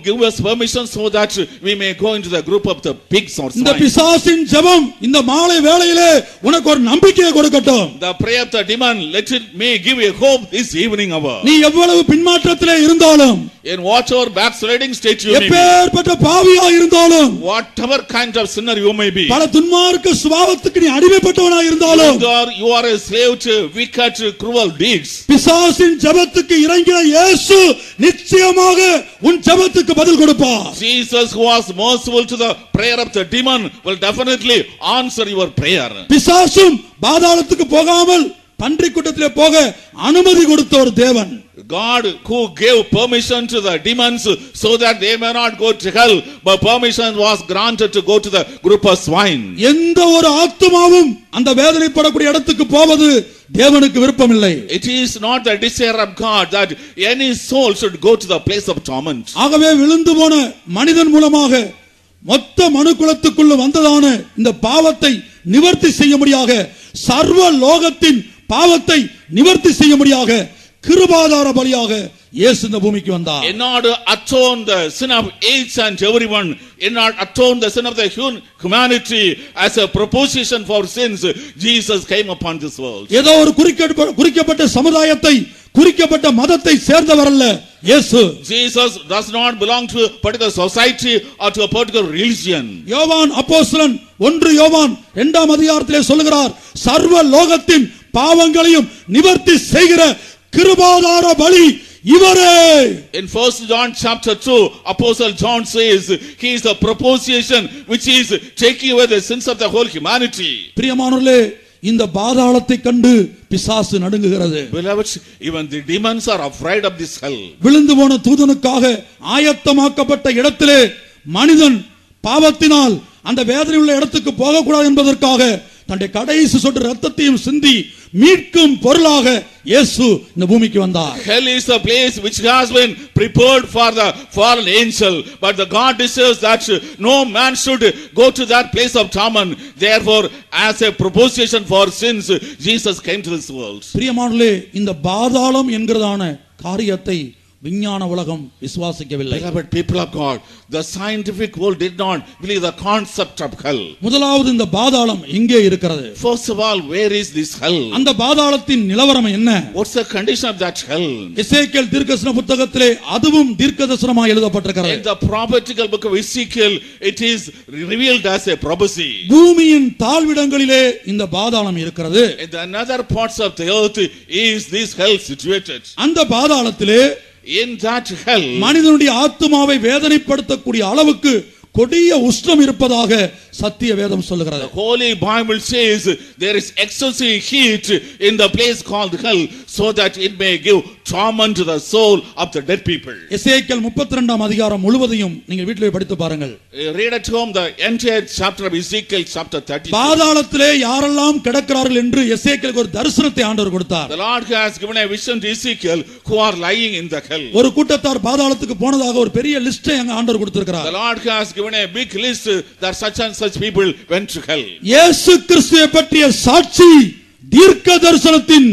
Give us permission so that we may go into the group of the pigs or swine. இந்த பிசாசின் ஜெபம் இந்த மாலை வேளையிலே உனக்கு ஒரு நம்பிக்கையை கொடுக்கட்டும். The prayer of the demon, let it may give you hope this evening hour. நீ எவ்வளவு பின்மாற்றத்திலே இருந்தாலும், in whatever backsliding state you may be, எப்பேற்பட்ட பாவியாக இருந்தாலும், whatever kind of sinner you may be, பல துன்மார்க்க சுபாவத்துக்கு நீ அடிமைப்பட்டவனாக இருந்தாலும், you are a slave to wicked cruel deeds, பிசாசின் ஜெபத்துக்கு இறங்கின இயேசு நிச்சயமாக உன் ஜெபத்துக்கு பதில் கொடுப்பார். Jesus who was merciful to the prayer of the demon will definitely answer your prayer. பிசாசும் பாதாளத்துக்கு போகாமல் பன்றி கூட்டத்திலே போக அனுமதி கொடுத்த ஒரு தேவன். God who gave permission to the demons so that they may not go to hell, but permission was granted to go to the group of swine. எந்த ஒரு ஆத்துமாவும் அந்த வேதனைப்படக்கூடிய இடத்துக்கு போவது தேவனுக்கு விருப்பமில்லை. It is not the desire of God that any soul should go to the place of torment. ஆகவே விழுந்து போன மனிதன் மூலமாக மொத்த மனுக்குலத்துக்குள்ள வந்ததான இந்த பாவத்தை நிவர்த்தி செய்ய முடியாக, சர்வ லோகத்தின் பாவத்தை நிவர்த்தி செய்ய முடியாக கிருபாதார பலியாக இயேசு இந்த பூமிக்கு வந்தார். In order to atone the sin of each and everyone, in order to atone the sin of the humanity as a proposition for sins, Jesus came upon this world. ஏதோ ஒரு குறிக்கப்பட்ட சமுதாயத்தை, குறிக்கப்பட்ட மதத்தை சேர்ந்தவர் அல்ல இயேசு. Jesus does not belong to a particular society or to a particular religion. யோவான் அப்போஸ்தலன் 1 யோவான் 2ஆம் அதிகாரத்திலே சொல்லுகிறார், சர்வ லோகத்தின் பாவங்களையும் நிவர்த்தி செய்கிற கிருபாதார பலி இவரே. In 1 John chapter 2, Apostle John says he is the proposition which is taking away the sins of the whole humanity. பிரியமானவர்களே, இந்த பாதாளத்தை கண்டு பிசாசு நடுங்குகிறது. Beloved, even the demons are afraid of this hell. விழுந்து போன தூதனுக்காக ஆயத்தமாக்கப்பட்ட இடத்திலே மனிதன் பாவத்தினால் அந்த வேதனை உள்ள இடத்துக்கு போகக்கூடாது என்பதற்காக தன்னுடைய கடைசி சொட்டு ரத்தத்தையும் சிந்தி மீட்கும் பொருளாக இயேசு இந்த பூமிக்கு வந்தார். Hell is the place which has been prepared for the fallen angel, but the God desires that no man should go to that place of torment. Therefore, as a proposition for sins, Jesus came to this world. பிரியமானவர்களே, இந்த பாதாளம் என்கிறதான காரியத்தை விஞ்ஞான உலகம் விசுவாசிக்கவில்லை. Beloved people of God, the scientific world did not believe the concept of hell. முதலாவது இந்த பாதாளம் எங்கே இருக்கிறது? First of all, where is this hell? அந்த பாதாளத்தின் நிலவரம் என்ன? What's the condition of that hell? எசேக்கியேல் தீர்க்கதரிசன புத்தகத்திலே அதுவும் தீர்க்கதரிசனமாய் எழுதப்பட்டிருக்கிறது. In the prophetical book of Ezekiel, it is revealed as a prophecy. பூமியின் தாழ்விடங்களிலே இந்த பாதாளம் இருக்கிறது. In the another parts of the earth is this hell situated. அந்த பாதாளத்திலே In that hell, மனிதனுடைய ஆத்துமாவை வேதனைப்படுத்தக்கூடிய அளவுக்கு கொடிய உஷ்ணம் இருப்பதாக சத்திய வேதம் சொல்லுகிறது. The Holy Bible says there is excessive heat in the place called hell, so that it may give torment to the soul of the dead people. எசேக்கியேல் 32ஆம் அதிகாரம் முழுவதையும் நீங்க வீட்டிலே படித்து பாருங்கள். Read at home the entire chapter of Ezekiel chapter 32. பாதாளத்திலே யாரெல்லாம் கிடக்கிறார்கள் என்று எசேக்கியேலுக்கு ஒரு தரிசனத்தை ஆண்டவர் கொடுத்தார். The Lord has given a vision to Ezekiel who are lying in the hell. ஒரு கூட்டத்தார் பாதாளத்துக்கு போனதாக ஒரு பெரிய லிஸ்டை அங்க ஆண்டவர் கொடுத்திருக்கிறார். The Lord has given a big list that such and such people went to hell. இயேசு கிறிஸ்துவை பற்றிய சாட்சி தீர்க்க தரிசனத்தின்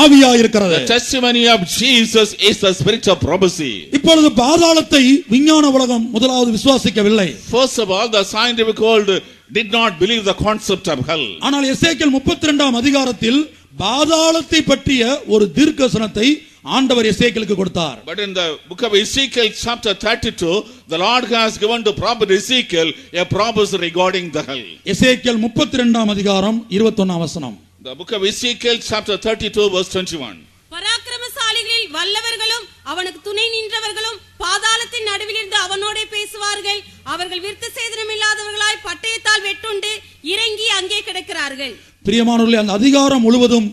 ஆவியா இருக்கிறது. The testimony of Jesus is the spirit of prophecy. இப்பொழுது பாதாளத்தை விஞ்ஞான உலகம் முதலாவது விசுவாசிக்கவில்லை. First of all, the scientific world did not believe the concept of hell. ஆனால் எசேக்கியேல் 32ஆம் அதிகாரத்தில் பாதாளத்தை பற்றிய ஒரு தீர்க்கதரிசனத்தை ஆண்டவர் எசேக்கியேலுக்கு கொடுத்தார். But in the book of Ezekiel chapter 32, the Lord has given to prophet Ezekiel a prophecy regarding the hell. எசேக்கியேல் 32ஆம் அதிகாரம் 21ஆம் வசனம். The book of Ezekiel chapter 32 verse 21. பராக்கிரமசாலிகளில் வல்லவர்களும் அவனுக்கு துணை நின்றவர்களும் பாதாளத்தின் நடுவிலிருந்து அவனோடே பேசுவார்கள். அவர்கள் விருத்த சேதனம் இல்லாதவர்களாய் பட்டயத்தால் வெட்டுண்டு இறங்கி அங்கே கிடக்கிறார்கள். பிரியமானவர்களே, அந்த அதிகாரம் முழுவதும்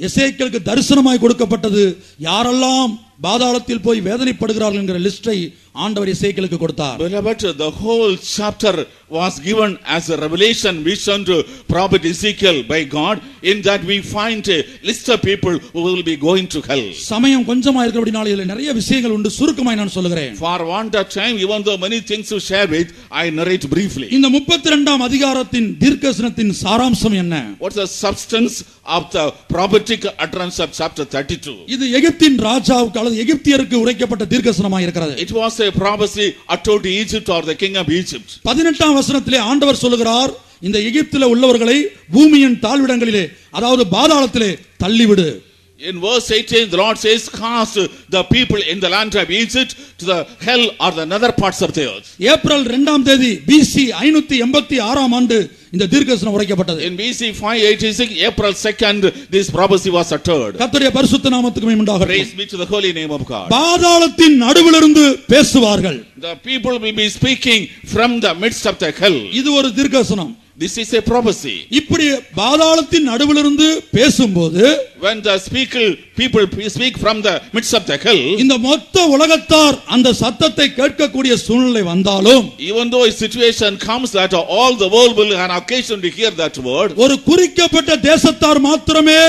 எசேக்கியேலுக்கு தரிசனமாய் கொடுக்கப்பட்டது. யாரெல்லாம் பாதாளத்தில் போய் வேதனைப்படுகிறார்கள் என்கிற லிஸ்டை ஆண்டவர் எசேக்கியேலுக்கு கொடுத்தார். Beloved, the whole chapter was given as a revelation vision to prophet Ezekiel by God. In that we find a list of people who will be going to hell. சமயம் கொஞ்சமா இருக்கிறபடினால இதுல நிறைய விஷயங்கள் உண்டு. சுருக்கமாய் நான் சொல்லுகிறேன். For want of time, even though many things to share with, I narrate briefly. இந்த 32ஆம் அதிகாரத்தின் தீர்க்கதரிசனத்தின் சாராம்சம் என்ன? What's the substance of the prophetic utterance of chapter 32? இது எகிப்தின் ராஜாவுக்கு அல்லது எகிப்தியருக்கு உரைக்கப்பட்ட தீர்க்கதரிசனமாய் இருக்கிறது. It was a prophecy uttered to Egypt or the king of Egypt. 18ஆம் வசனத்திலே ஆண்டவர் சொல்லுகிறார், இந்த எகிப்திலே உள்ளவர்களை பூமியின் தாழ்விடங்களிலே, அதாவது பாதாளத்திலே தள்ளிவிடு. In verse 18, the Lord says, cast the people in the land of Egypt to the hell or the nether parts of the earth. April 2ஆம் தேதி BC 586ஆம் ஆண்டு இந்த தீர்க்கதரிசனம் உரைக்கப்பட்டது. In BC 586, April 2nd, this prophecy was uttered. கர்த்தருடைய பரிசுத்த நாமத்துக்கு மகிமை உண்டாகட்டும். Praise be to the holy name of God. பாதாளத்தின் நடுவிலிருந்து பேசுவார்கள். The people will be speaking from the midst of the hell. இது ஒரு தீர்க்கதரிசனம். This is a prophecy. இப்படி பாதாளத்தின் நடுவிலிருந்து பேசும்போது, when the people speak from the midst of the hell, இந்த மொத்த உலகத்தார் அந்த சத்தத்தை கேட்கக்கூடிய சூழ்நிலை வந்தாலும், even though a situation comes that all the world will have an occasion to hear that word, ஒரு குறிக்கப்பட்ட தேசத்தார் மாத்திரமே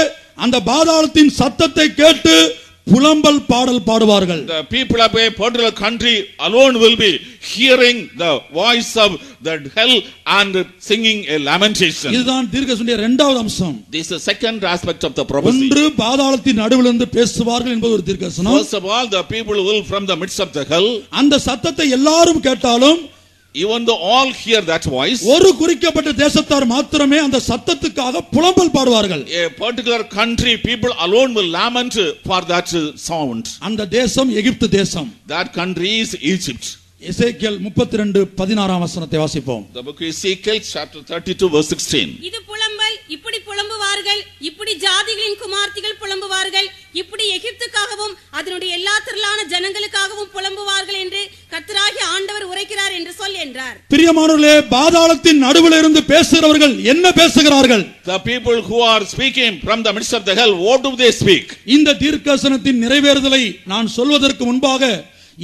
அந்த பாதாளத்தின் சத்தத்தை கேட்டு புலம்பல் பாடல் பாடுவார்கள். the people of a particular country alone will be hearing the voice of the hell and singing a lamentation. இதுதான் தீர்க்கதரிசனத்தின் இரண்டாவது அம்சம். This is the second aspect of the prophecy. ஒன்று பாதாளத்தின் நடுவிலிருந்து பேசுவார்கள் என்பது ஒரு தீர்க்கதரிசனம். First of all, the people will from the midst of the hell. அந்த சத்தத்தை எல்லாரும் கேட்டாலும், even though all hear that voice, ஒரு குறிக்கப்பட்ட தேசத்தார் மாத்திரமே அந்த சத்தத்துக்காக புலம்பல் பாடுவார்கள். a particular country people alone will lament for that sound. அந்த தேசம் எகிப்து தேசம். That country is Egypt. எசேக்கியேல் 32:16ஆம் வசனத்தை வாசிப்போம். The book of Ezekiel chapter 32 verse 16. இது புலம்பல், இப்படி புலம்புவார்கள், இப்படி ஜாதிகளின் குமார்த்திகள் புலம்புவார்கள், இப்படி எகிப்துக்காகவும் அதனுடைய எல்லா திரளான ஜனங்களுக்காகவும் புலம்புவார்கள் என்று கர்த்தராகிய ஆண்டவர் உரைக்கிறார் என்று சொல் என்றார். பிரியமானவர்களே, பாதாளத்தின் நடுவில் இருந்து பேசுகிறவர்கள் என்ன பேசுகிறார்கள்? The people who are speaking from the midst of the hell, what do they speak? இந்த தீர்க்கதரிசனத்தின் நிறைவேறுதலை நான் சொல்வதற்கு முன்பாக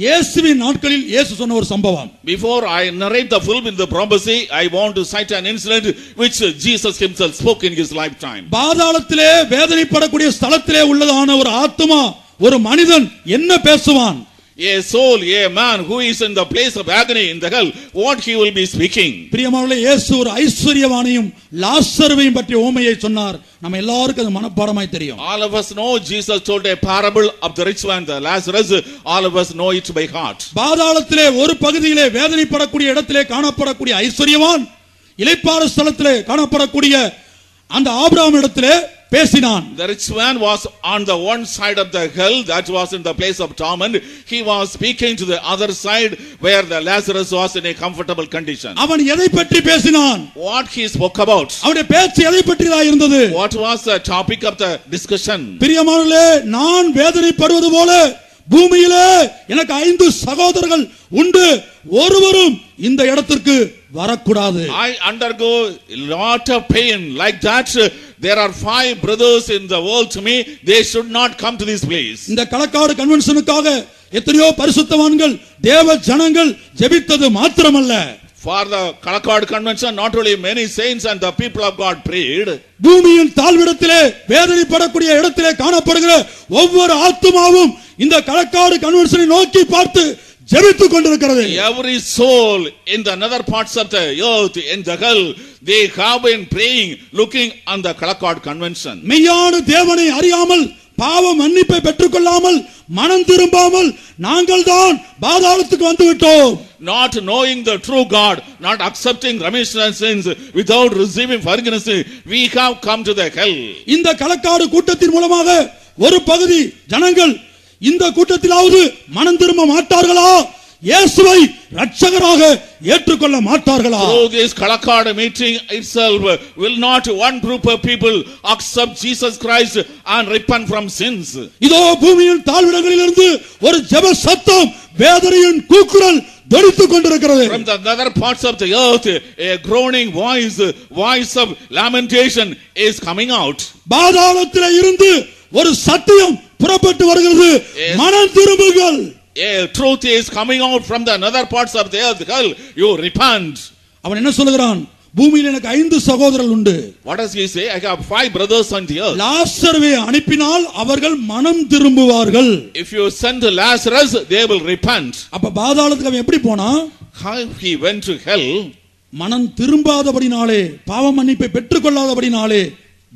இயேசுவின் நாட்களில் இயேசு சொன்ன ஒரு சம்பவம். Before I narrate the full in the prophecy, I want to cite an incident which Jesus himself spoke in his lifetime. பாதாளத்திலே வேதனைப்படக்கூடிய ஸ்தலத்திலே உள்ளதான ஒரு ஆத்துமா, ஒரு மனிதன் என்ன பேசுவான்? A soul, a man who is in the place of agony in the hell, what he will be speaking. பிரியமானவர்களே, இயேசு ஒரு ஐஸ்வரியவானையும் லாசருவையும் பற்றிய உவமையை சொன்னார். நம்ம எல்லாருக்கும் அது மனப்பாடமாய் தெரியும். All of us know Jesus told a parable of the rich man, the Lazarus. All of us know it by heart. பாதாளத்திலே ஒரு பகுதியிலே வேதனைப்படக்கூடிய இடத்திலே காணப்படக்கூடிய ஐஸ்வரியவான், இளைப்பாற ஸ்தலத்திலே காணப்படக்கூடிய அந்த ஆபிரகாம் இடத்திலே பேசினான். The rich man was on the one side of the hell, that was in the place of torment. He was speaking to the other side where the Lazarus was in a comfortable condition. அவன் எதை பற்றி பேசினான்? What he spoke about? அவனுடைய பேச்சு எதை பற்றியதாக இருந்தது? What was the topic of the discussion? பிரியமானவர்களே, நான் வேதனைப்படுவது போல பூமியிலே எனக்கு 5 சகோதரர்கள் உண்டு, ஒருவரும் இந்த இடத்திற்கு வரக்கூடாது. I undergo a lot of pain like that. there are 5 brothers in the world to me, they should not come to this place. இந்த களக்காடு கன்வென்ஷனுக்காக எத்தனையோ பரிசுத்தவான்கள் தேவ ஜனங்கள் ஜெபித்தது மாத்திரமல்ல, For the Kalakad convention, not only many saints and the people of God prayed. பூமியின் தாழ்விடத்திலே வேதனைப்படக்கூடிய இடத்திலே காணப்படுகிற ஒவ்வொரு ஆத்துமாவும் இந்த களக்காடு கன்வென்ஷனை நோக்கி பார்த்து ஜெபித்துக் கொண்டிருக்கிறது. Every soul in the other parts of the earth, in the hell, they have been praying, looking on the Kalakad convention. மெய்யான தேவனை அறியாமல் பாவ மன்னிப்பை பெற்றுக்கொள்ளாமல் மனம் திரும்பாமல் நாங்கள் தான் பாதாளத்துக்கு வந்து விட்டோம். Not knowing the true God, not accepting remission of sins, without receiving forgiveness, we have come to the hell. இந்த களக்காடு கூட்டத்தின் மூலமாக ஒரு பகுதி ஜனங்கள் இந்த கூட்டத்திலாவது மனம் திரும்ப மாட்டார்களா, இயேசுவை இரட்சகராக ஏற்றுக்கொள்ள மாட்டார்களா? Through this Kalakad meeting itself, will not one group of people accept Jesus Christ and repent from sins? இதோ பூமியின் தாழ்விடங்களிலிருந்து ஒரு ஜெப சத்தம் வேதனையின் கூக்குரல் தொனித்துக் கொண்டிருக்கிறது. From the other parts of the earth, a groaning voice of lamentation is coming out. பாதாளத்திலே இருந்து ஒரு சத்தியம் புறப்பட்டு வருகிறது, மனம் திரும்புங்கள். A truth is coming out from the other parts of the earth. Hell, you repent. அவன் என்ன சொல்கிறான்? பூமியில் எனக்கு 5 சகோதரர்கள் உண்டு. What does he say? I have 5 brothers on the earth. லாசருவை அனுப்பினால் அவர்கள் மனம் திரும்புவார்கள். If you send Lazarus, they will repent. அப்ப பாதாளத்துக்கு அவன் எப்படி போனா? How he went to hell? மனம் திரும்பாதபடினாலே, பாவ மன்னிப்பை பெற்றுக்கொள்ளாதபடினாலே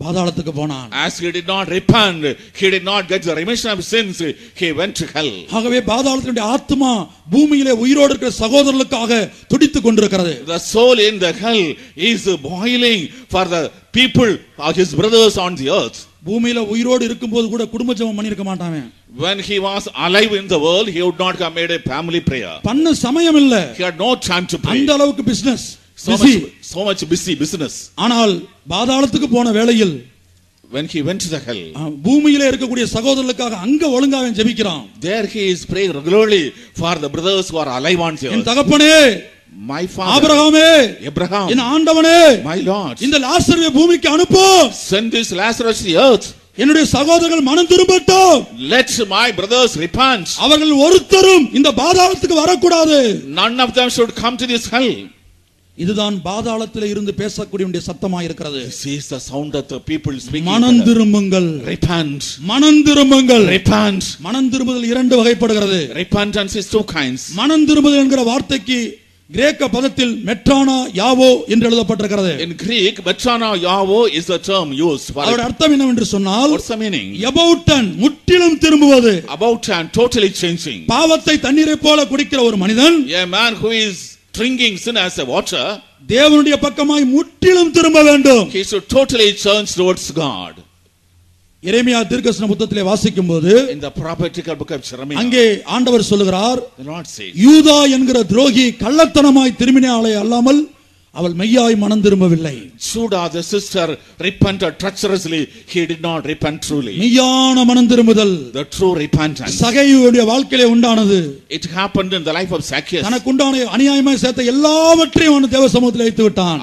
பாதாளத்துக்கு போனான். As he did not repent, he did not get the remission of sins, he went to hell. ஆகவே பாதாளத்தினுடைய ஆத்மா பூமியிலே உயிரோடு இருக்கிற சகோதரர்களுக்காக துடித்துக் கொண்டிருக்கிறது. The soul in the hell is boiling for the people of his brothers on the earth. பூமியில உயிரோடு இருக்கும்போது கூட குடும்ப ஜெபம் பண்ணிருக்க மாட்டான். When he was alive in the world, he would not have made a family prayer. பண்ண சமயம் இல்ல. He had no time to pray. அந்த அளவுக்கு business, so much busy business. ஆனால் பாதாளத்துக்கு போன வேளையில், when he went to the hell, பூமியிலே இருக்கக்கூடிய சகோதரர்களுக்காக அங்க ஒழுங்காக ஜெபிக்கிறான். there he is praying regularly for the brothers who are alive on the earth. என் தகப்பனே, my father ஆபிரகாமே, Abraham, என் ஆண்டவனே, my lord, இந்த லாசருவை பூமிக்கு அனுப்பு. send this Lazarus to the earth. என்னுடைய சகோதரர்கள் மனம் திரும்பட்டும். Let my brothers repent. அவர்கள் ஒருத்தரும் இந்த பாதாளத்துக்கு வரக்கூடாது. None of them should come to this hell. இதுதான் பாதாளத்திலே இருந்து பேசக்கூடிய சத்தமாக இருக்கிறது. This is the sound of the people speaking. மனம் திரும்புங்கள். Repent. மனம் திரும்புங்கள். Repent. மனம் திரும்புதல் 2 வகைப்படுகிறது. Repentance is 2 kinds. மனம் திரும்புதல் என்கிற வார்த்தைக்கு கிரேக்க பதத்தில் மெட்ரானா யாவோ என்று எழுதப்பட்டிருக்கிறது. In Greek, metrana yavo is the term used for அதோட அர்த்தம் என்னவென்று சொன்னால், what's the meaning? about and முற்றிலும் திரும்புவது. About and totally changing. பாவத்தை தண்ணீரை போல குடிக்கிற ஒரு மனிதன், A man who is drinking sin as a water, தேவனுடைய பக்கமாய் முற்றிலும் திரும்ப வேண்டும். he should totally turn towards God. எரேமியா தீர்க்கதரிசன புத்தகத்திலே வாசிக்கும்போது, In the prophetical book of Jeremiah, அங்கே ஆண்டவர் சொல்லுகிறார், the Lord says, யூதா என்கிற துரோகி கள்ளத்தனமாய் திரும்பினாலே அல்லாமல் அவள் மெய்யாய் மனம் திரும்பவில்லை. Judah the sister repented treacherously, he did not repent truly. மெய்யான மனம் திரும்புதல் The true repentance, சகையுடைய வாழ்க்கையிலே உண்டானது. it happened in the life of Zacchaeus. தனக்கு உண்டான அநியாயமாய் சேர்த்த எல்லாவற்றையும் அவன் தேவ சமூகத்தில் வைத்து விட்டான்.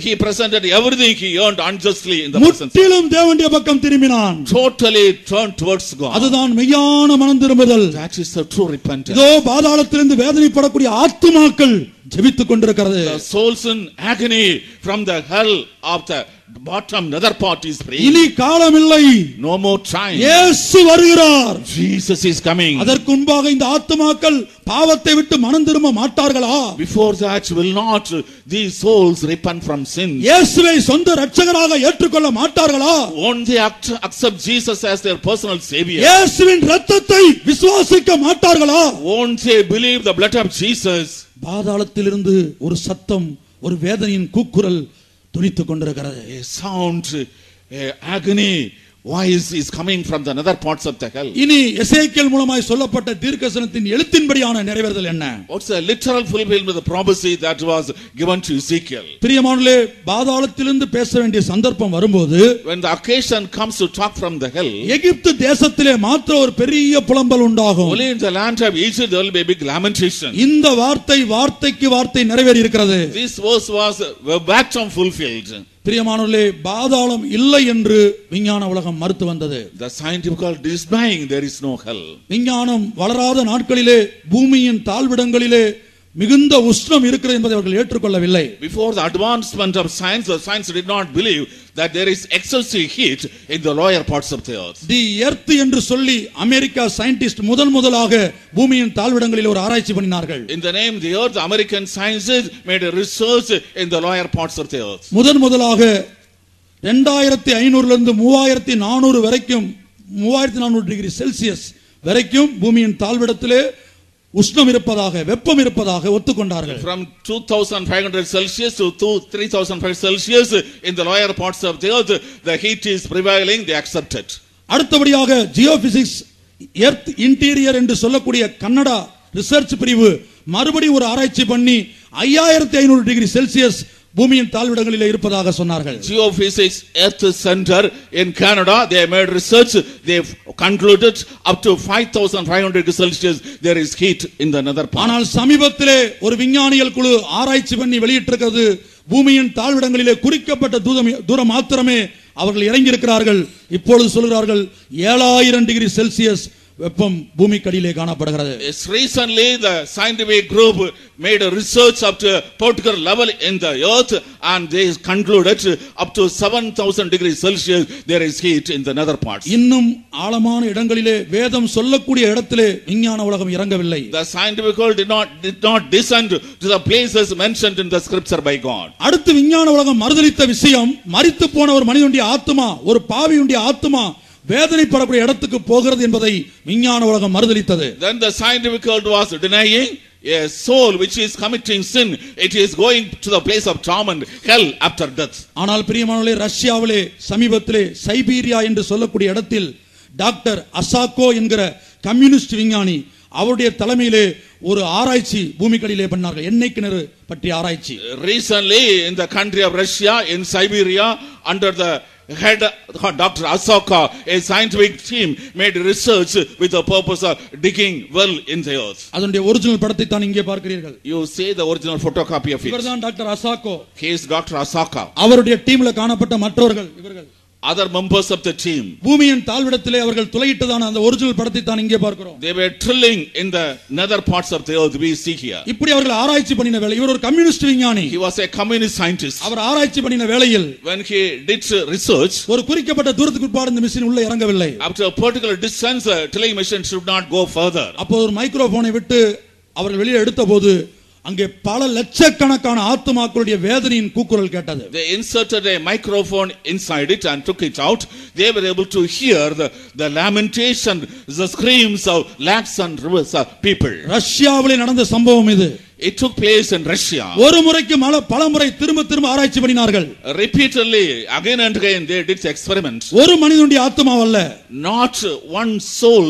He presented everything he earned unjustly in the presence. முற்றிலும் தேவனுடைய பக்கம் திரும்பினான். Totally turned towards God. அதுதான் மெய்யான மனம் திரும்புதல். That is the true repentance. இதோ பாதாளத்திலிருந்து வேதனைப்படக்கூடிய ஆத்துமாக்கள் ஜெபித்துக் கொண்டிருக்கிறது. The souls in agony from the hell of the bottom nether part is praying. இனி காலமில்லை. No more time. இயேசு வருகிறார். Jesus is coming. அதற்கு முன்பாக இந்த ஆத்துமாக்கள் பாவத்தை விட்டு மனம் திரும்ப மாட்டார்களா? Before that, will not these souls repent from sin? இயேசுவை சொந்த இரட்சகராக ஏற்றுக்கொள்ள மாட்டார்களா? Won't they accept Jesus as their personal savior? இயேசுவின் இரத்தத்தை விசுவாசிக்க மாட்டார்களா? Won't they believe the blood of Jesus? பாதாளத்திலிருந்து ஒரு சத்தம், ஒரு வேதனையின் கூக்குரல் துணித்துக் கொண்டிருக்கிறது. A sound, a agony voice is coming from the other parts of the hell. இனி எசேக்கியேல் மூலமாய் சொல்லப்பட்ட தீர்க்கதரிசனத்தின் எழுத்தின்படியான நிறைவேறுதல் என்ன? What's the literal fulfillment of the prophecy that was given to Ezekiel? பிரியமானவர்களே, பாதாளத்திலிருந்து பேச வேண்டிய சந்தர்ப்பம் வரும்போது, when the occasion comes to talk from the hell, எகிப்து தேசத்திலே மாத்திர ஒரு பெரிய புலம்பல் உண்டாகும். only in the land of Egypt there will be a big lamentation. இந்த வார்த்தைக்கு வார்த்தை நிறைவேறி இருக்கிறது. This verse was verbatim fulfilled. பிரியமானவர்களே, பாதாளம் இல்லை என்று விஞ்ஞான உலகம் மறுத்து வந்தது. The scientific world is denying there is no hell. விஞ்ஞானம் வளராத நாட்களிலே பூமியின் தாழ்விடங்களிலே மிகுந்த உஷ்ணம் இருக்கிறது என்பதை அவர்கள் ஏற்றுக்கொள்ளவில்லை. Before the advancement of science, the science did not believe that there is excessive heat in the lower parts of the earth. The earth என்று சொல்லி அமெரிக்கா சயின்டிஸ்ட் முதலாக பூமியின் தாழ்விடங்களில் ஒரு ஆராய்ச்சி பண்ணினார்கள். In the name the earth, American scientists made a research in the lower parts of the earth. முதலாக 2500 இருந்து 3400 வரைக்கும் 3400 டிகிரி செல்சியஸ் வரைக்கும் பூமியின் தாழ்விடத்திலே உஷ்ணம் இருப்பதாக, வெப்பம் இருப்பதாக ஒத்துக்கொண்டார்கள். From 2500 Celsius to 3500 Celsius in the lower parts of the earth, the heat is prevailing, they accept it. அடுத்தபடியாக ஜியோபிசிக்ஸ் எர்த் இன்டீரியர் என்று சொல்லக்கூடிய கனடா ரிசர்ச் பிரிவு மறுபடியும் ஒரு ஆராய்ச்சி பண்ணி 5500 டிகிரி செல்சியஸ் பூமியின் தாழ்விடங்களிலே இருப்பதாக சொன்னார்கள். Geophysics Earth Center in Canada, they made research, they concluded up to 5500 degrees Celsius there is heat in the nether part. ஆனால் சமீபத்திலே ஒரு விஞ்ஞானிகள் குழு ஆராய்ச்சி பண்ணி வெளியிட்டிருக்கிறது, பூமியின் தாழ்விடங்களிலே குறிக்கப்பட்ட தூரம் மாத்திரமே அவர்கள் இறங்கி இருக்கிறார்கள். இப்பொழுது சொல்கிறார்கள் 7000 டிகிரி செல்சியஸ் வெப்பம் பூமிக்கடியிலே காணப்படுகிறது. Recently the scientific group made a research up to a particular level in the earth and they concluded up to 7000 degrees Celsius there is heat in the nether parts. இன்னும் ஆழமான இடங்களிலே வேதம் சொல்லக்கூடிய இடத்திலே விஞ்ஞான உலகம் இறங்கவில்லை. The scientific world did not descend to the places mentioned in the scripture by God. அடுத்து விஞ்ஞான உலகம் மறுதலித்த விஷயம், மரித்து போன ஒரு மனிதனுடைய ஆத்மா, ஒரு பாவியுடைய ஆத்மா வேதனைப்படக்கூடிய இடத்துக்கு போகிறது என்பதை விஞ்ஞான உலகம் மறுதலித்தது. Then the scientific world was denying a soul which is committing sin, it is going to the place of torment, hell after death. ஆனால் பிரியமானவர்களே, ரஷ்யாவிலே சமீபத்திலே சைபீரியா என்று சொல்லக்கூடிய இடத்தில் டாக்டர் அசாக்கோ என்கிற கம்யூனிஸ்ட் விஞ்ஞானி அவருடைய தலைமையிலே ஒரு ஆராய்ச்சி பூமிக்கடியிலே பண்ணார்கள், எண்ணெய் கிணறு பற்றிய ஆராய்ச்சி. Recently in the country of Russia, in Siberia, under the head Dr. Ashoka, a scientific team made research with the purpose of digging well in the earth. அதனுடைய ஒரிஜினல் படத்தை தான் இங்கே பார்க்கிறீர்கள். You see the original photocopy of it. இவர்தான் doctor அசாக்கோ. He is Dr. Ashoka. அவருடைய டீம்ல காணப்பட்ட மற்றவர்கள் இவர்கள். Other members of the team. பூமியின் தாழ்விடத்திலே அவர்கள் துளையிட்டதான அந்த ஒரிஜினல் படத்தை தான் இங்கே பார்க்கிறோம். They were drilling in the nether parts of the earth we see here. இப்படி அவர்கள் ஆராய்ச்சி பண்ணின வேளை, இவர் ஒரு கம்யூனிஸ்ட் விஞ்ஞானி. He was a communist scientist. அவர் ஆராய்ச்சி பண்ணின வேளையில் when he did research, ஒரு குறிக்கப்பட்ட தூரத்துக்கு பிற்பாடு இந்த மெஷின் உள்ள இறங்கவில்லை. After a particular distance, drilling machine should not go further. அப்போ ஒரு மைக்ரோஃபோனை விட்டு அவர்கள் வெளியே எடுத்தபோது அங்கே பல லட்சக்கணக்கான ஆத்துமாக்களுடைய வேதனையின் கூக்குரல் கேட்டது. They inserted a microphone inside it and took it out. They were able to hear the lamentation, the screams of lakhs and rivers of people. ரஷ்யாவிலே நடந்த சம்பவம் இது. It took place in Russia. ஒரு முறைக்கு பல முறை திரும்ப ஆராய்ச்சி பண்ணினார்கள். Repeatedly, again and again, they did experiments. ஒரு மனிதனுடைய ஆத்துமாவல்ல, not one soul.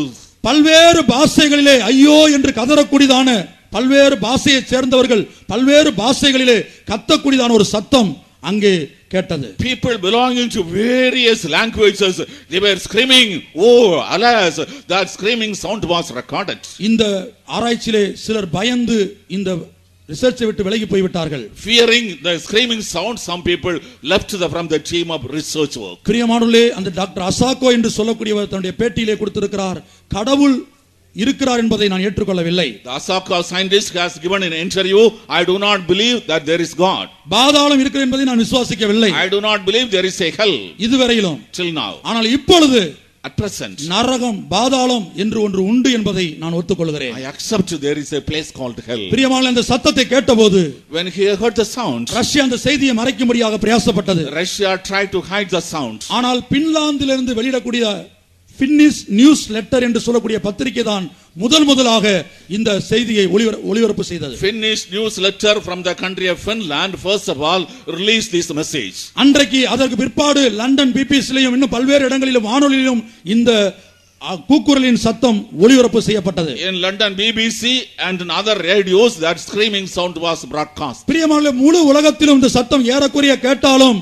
பல்வேறு பாஷைகளிலே ஐயோ என்று கதறக்கூடியதான, பல்வேறு பாஷையை சேர்ந்தவர்கள் பல்வேறு பாஷைகளிலே கத்தக்கூடியதான ஒரு சத்தம் அங்கே கேட்டது. People belonging to various languages, they were screaming, oh alas, that screaming sound was recorded. இந்த ஆராய்ச்சியிலே சிலர் பயந்து இந்த ரிசர்ச்சை விட்டு விலகி போய் விட்டார்கள். Fearing the screaming sound, some people left from the team of research work. பிரியமானவர்களே, அந்த டாக்டர் அசாக்கோ என்று சொல்லக்கூடியவர் தன்னுடைய பேட்டியிலே கொடுத்திருக்கிறார், கடவுள் இருக்கிறார் என்பதை நான் ஏற்றுக்கொள்ளவில்லை. The Ashoka scientist has given an interview, I do not believe that there is God. பாதாளம் இருக்கிறது என்பதை நான் விசுவாசிக்கவில்லை. I do not believe there is a hell. இதுவரையிலும் till now. ஆனால் இப்பொழுது at present நரகம் பாதாளம் என்று ஒன்று உண்டு என்பதை நான் ஒத்துக்கொள்கிறேன். I accept there is a place called hell. பிரியமான இந்த சத்தத்தை கேட்டபோது when he heard the sound, Russia அந்த செய்தியை மறைக்கும்படியாக பிரயாசப்பட்டது. Russia tried to hide the sound. ஆனால் பின்லாந்திலிருந்து வெளியிடக்கூடிய பின்னிஷ் நியூஸ் லெட்டர் என்று சொல்லக்கூடிய பத்திரிகை தான் முதலாக இந்த செய்தியை ஒளிபரப்பு செய்தது. Finnish news letter from the country of Finland first of all released this message. அன்றைக்கு அதற்கு பிற்பாடு லண்டன் பிபிசியிலும் இன்னும் பல்வேறு இடங்களிலும் வானொலியிலும் இந்த கூக்குரலின் சத்தம் ஒளிபரப்பு செய்யப்பட்டது. In London BBC and in other radios that screaming sound was broadcast. பிரியமான முழு உலகத்திலும் இந்த சத்தம் ஏறக்குறைய கேட்டாலும்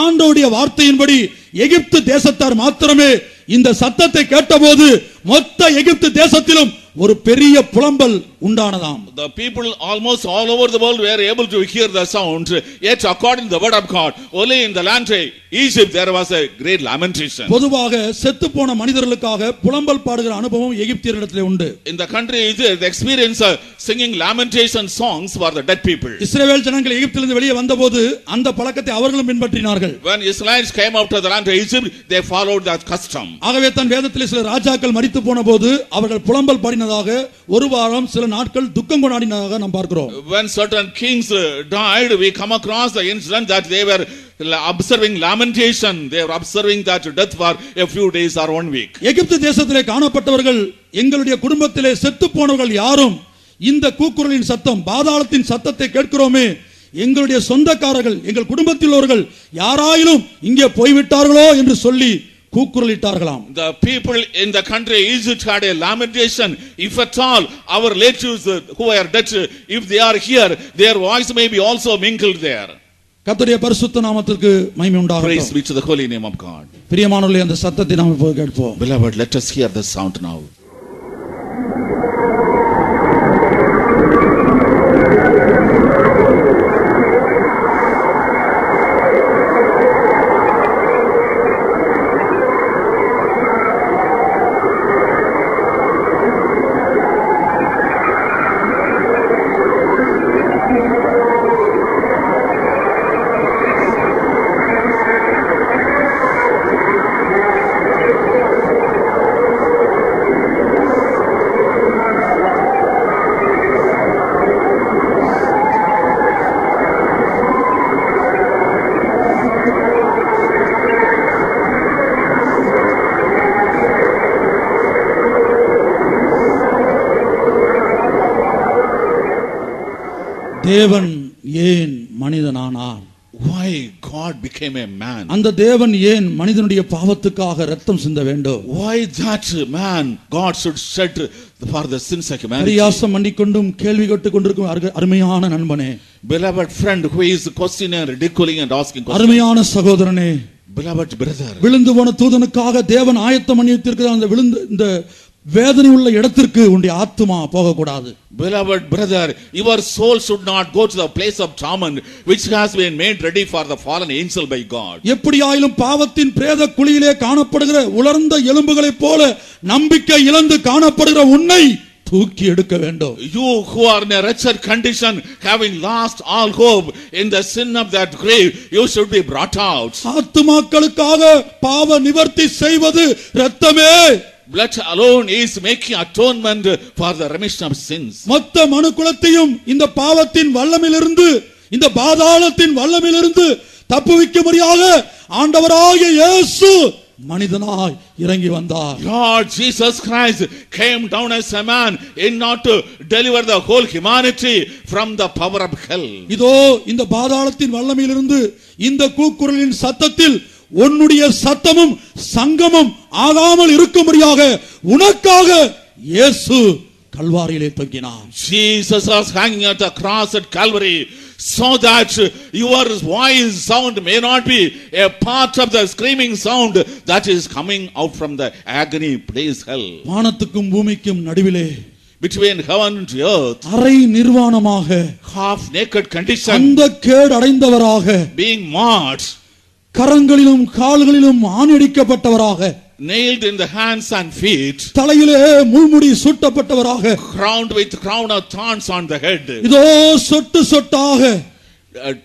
ஆண்டவருடைய வார்த்தையின்படி எகிப்து தேசத்தார் மாத்திரமே இந்த சத்தத்தை கேட்டபோது மொத்த எகிப்து தேசத்திலும் ஒரு பெரிய புலம்பல் உண்டானதாம். The people almost all over the world were able to hear the sound, yet according to the word of God, only in the land of Egypt there was a great lamentation. பொதுவாக செத்து போன மனிதர்களுக்காக புலம்பல் பாடுகிற அனுபவம் எகிப்தியரிடத்திலே உண்டு. In the country Egypt, the experience singing lamentation songs for the dead people. இஸ்ரவேல் ஜனங்கள் எகிப்திலிருந்து வெளியே வந்தபோது அந்த பழக்கத்தை அவர்களும் பின்பற்றினார்கள். When Israelites came out of the land of Egypt, they followed that custom. ஆகவே தான் வேதத்திலே சில ராஜாக்கள் மரித்து போன போது அவர்கள் புலம்பல் பாடினதாக ஒரு வாரம் சில நாட்கள் துக்கம் கொண்டாடினதாக நாம் பார்க்கிறோம். When certain kings died, we come across the incident that they were observing lamentation. They were observing that death for a few days or 1 week. எகிப்து தேசத்திலே காணப்பட்டவர்கள் எங்களுடைய குடும்பத்திலே செத்து போனவர்கள் யாரும் இந்த கூக்குரலின் சத்தம் பாதாளத்தின் சத்தத்தை கேட்கிறோமே, எங்களுடைய சொந்தக்காரர்கள் எங்கள் குடும்பத்தில் உள்ளவர்கள் யாராயிலும் இங்கே போய்விட்டார்களோ என்று சொல்லி கூக்குரலிட்டார்களாம். The people in the country Egypt had a lamentation. If at all our relatives who are dead, if they are here, their voice may be also mingled there. கர்த்தருடைய பரிசுத்த நாமத்திற்கு மகிமை உண்டாகட்டும். Praise be to the holy name of God. பிரியமானவர்களே, அந்த சத்தத்தை நாம் இப்போது கேட்போம். Beloved, let us hear the sound now. தேவன் ஏன் மனிதனானார்? Why God became a man? அந்த தேவன் ஏன் மனிதனுடைய பாவத்துக்காக ரத்தம் சிந்த வேண்டும்? Why that man God should shed for the sins of humanity? பரியாசம் பண்ணிக்கொண்டும் கேள்வி கேட்டுக் கொண்டிருக்கும் அருமையான நண்பனே, beloved friend who is questioning and ridiculing and asking questions, அருமையான சகோதரனே, beloved brother, விழுந்து போன தூதனுக்காக தேவன் ஆயத்தம் பண்ணி வைத்திருக்கிற அந்த விழுந்து இந்த வேதனை உள்ள இடத்திற்கு உன்னுடைய ஆத்துமா போக கூடாது. beloved brother, your soul should not go to the place of torment which has been made ready for the fallen angel by God. எப்படியாயிலும் பாவத்தின் பிரேத குழியிலே காணப்படுகிற உலர்ந்த எலும்புகளைப் போல நம்பிக்கை இழந்து காணப்படுகிற உன்னை தூக்கி எடுக்க வேண்டும். You who are in a wretched condition, having lost all hope in the sin of that grave, you should be brought out. ஆத்துமாக்களுக்காக பாவ நிவர்த்தி செய்வது இரத்தமே. Blood alone is making atonement for the remission of sins. மொத்த மனுக்குலத்தையும் இந்த பாவத்தின் வல்லமையிலிருந்து, இந்த பாதாளத்தின் வல்லமையிலிருந்து தப்புவிக்கும்படியாக ஆண்டவராகிய இயேசு மனிதனாய் இறங்கி வந்தார். Lord Jesus Christ came down as a man in order to deliver the whole humanity from the power of hell. இதோ இந்த பாதாளத்தின் வல்லமையிலிருந்து இந்த கூக்குரலின் சத்தத்தில் உன்னுடைய சத்தமும் சங்கமும் ஆகாமல் இருக்கும்படியாக உனக்காக இயேசு கல்வாரியிலே தொங்கினார். Jesus was hanging at the cross at Calvary so that your voice sound may not be a part of the screaming sound that is coming out from the agony place hell. வானத்துக்கும் பூமிக்கும் நடுவிலே, between heaven and earth, அரை நிர்வாணமாக, half naked condition, அந்த கேடு அடைந்தவராக, being marked, கரங்களிலும் கால்களிலும் ஆணியடிக்கப்பட்டவராக, nailed in the hands and feet, தலையிலே முள்முடி சூட்டப்பட்டவராக, crowned with crown of thorns on the head, இதோ சொட்டு சொட்டாக,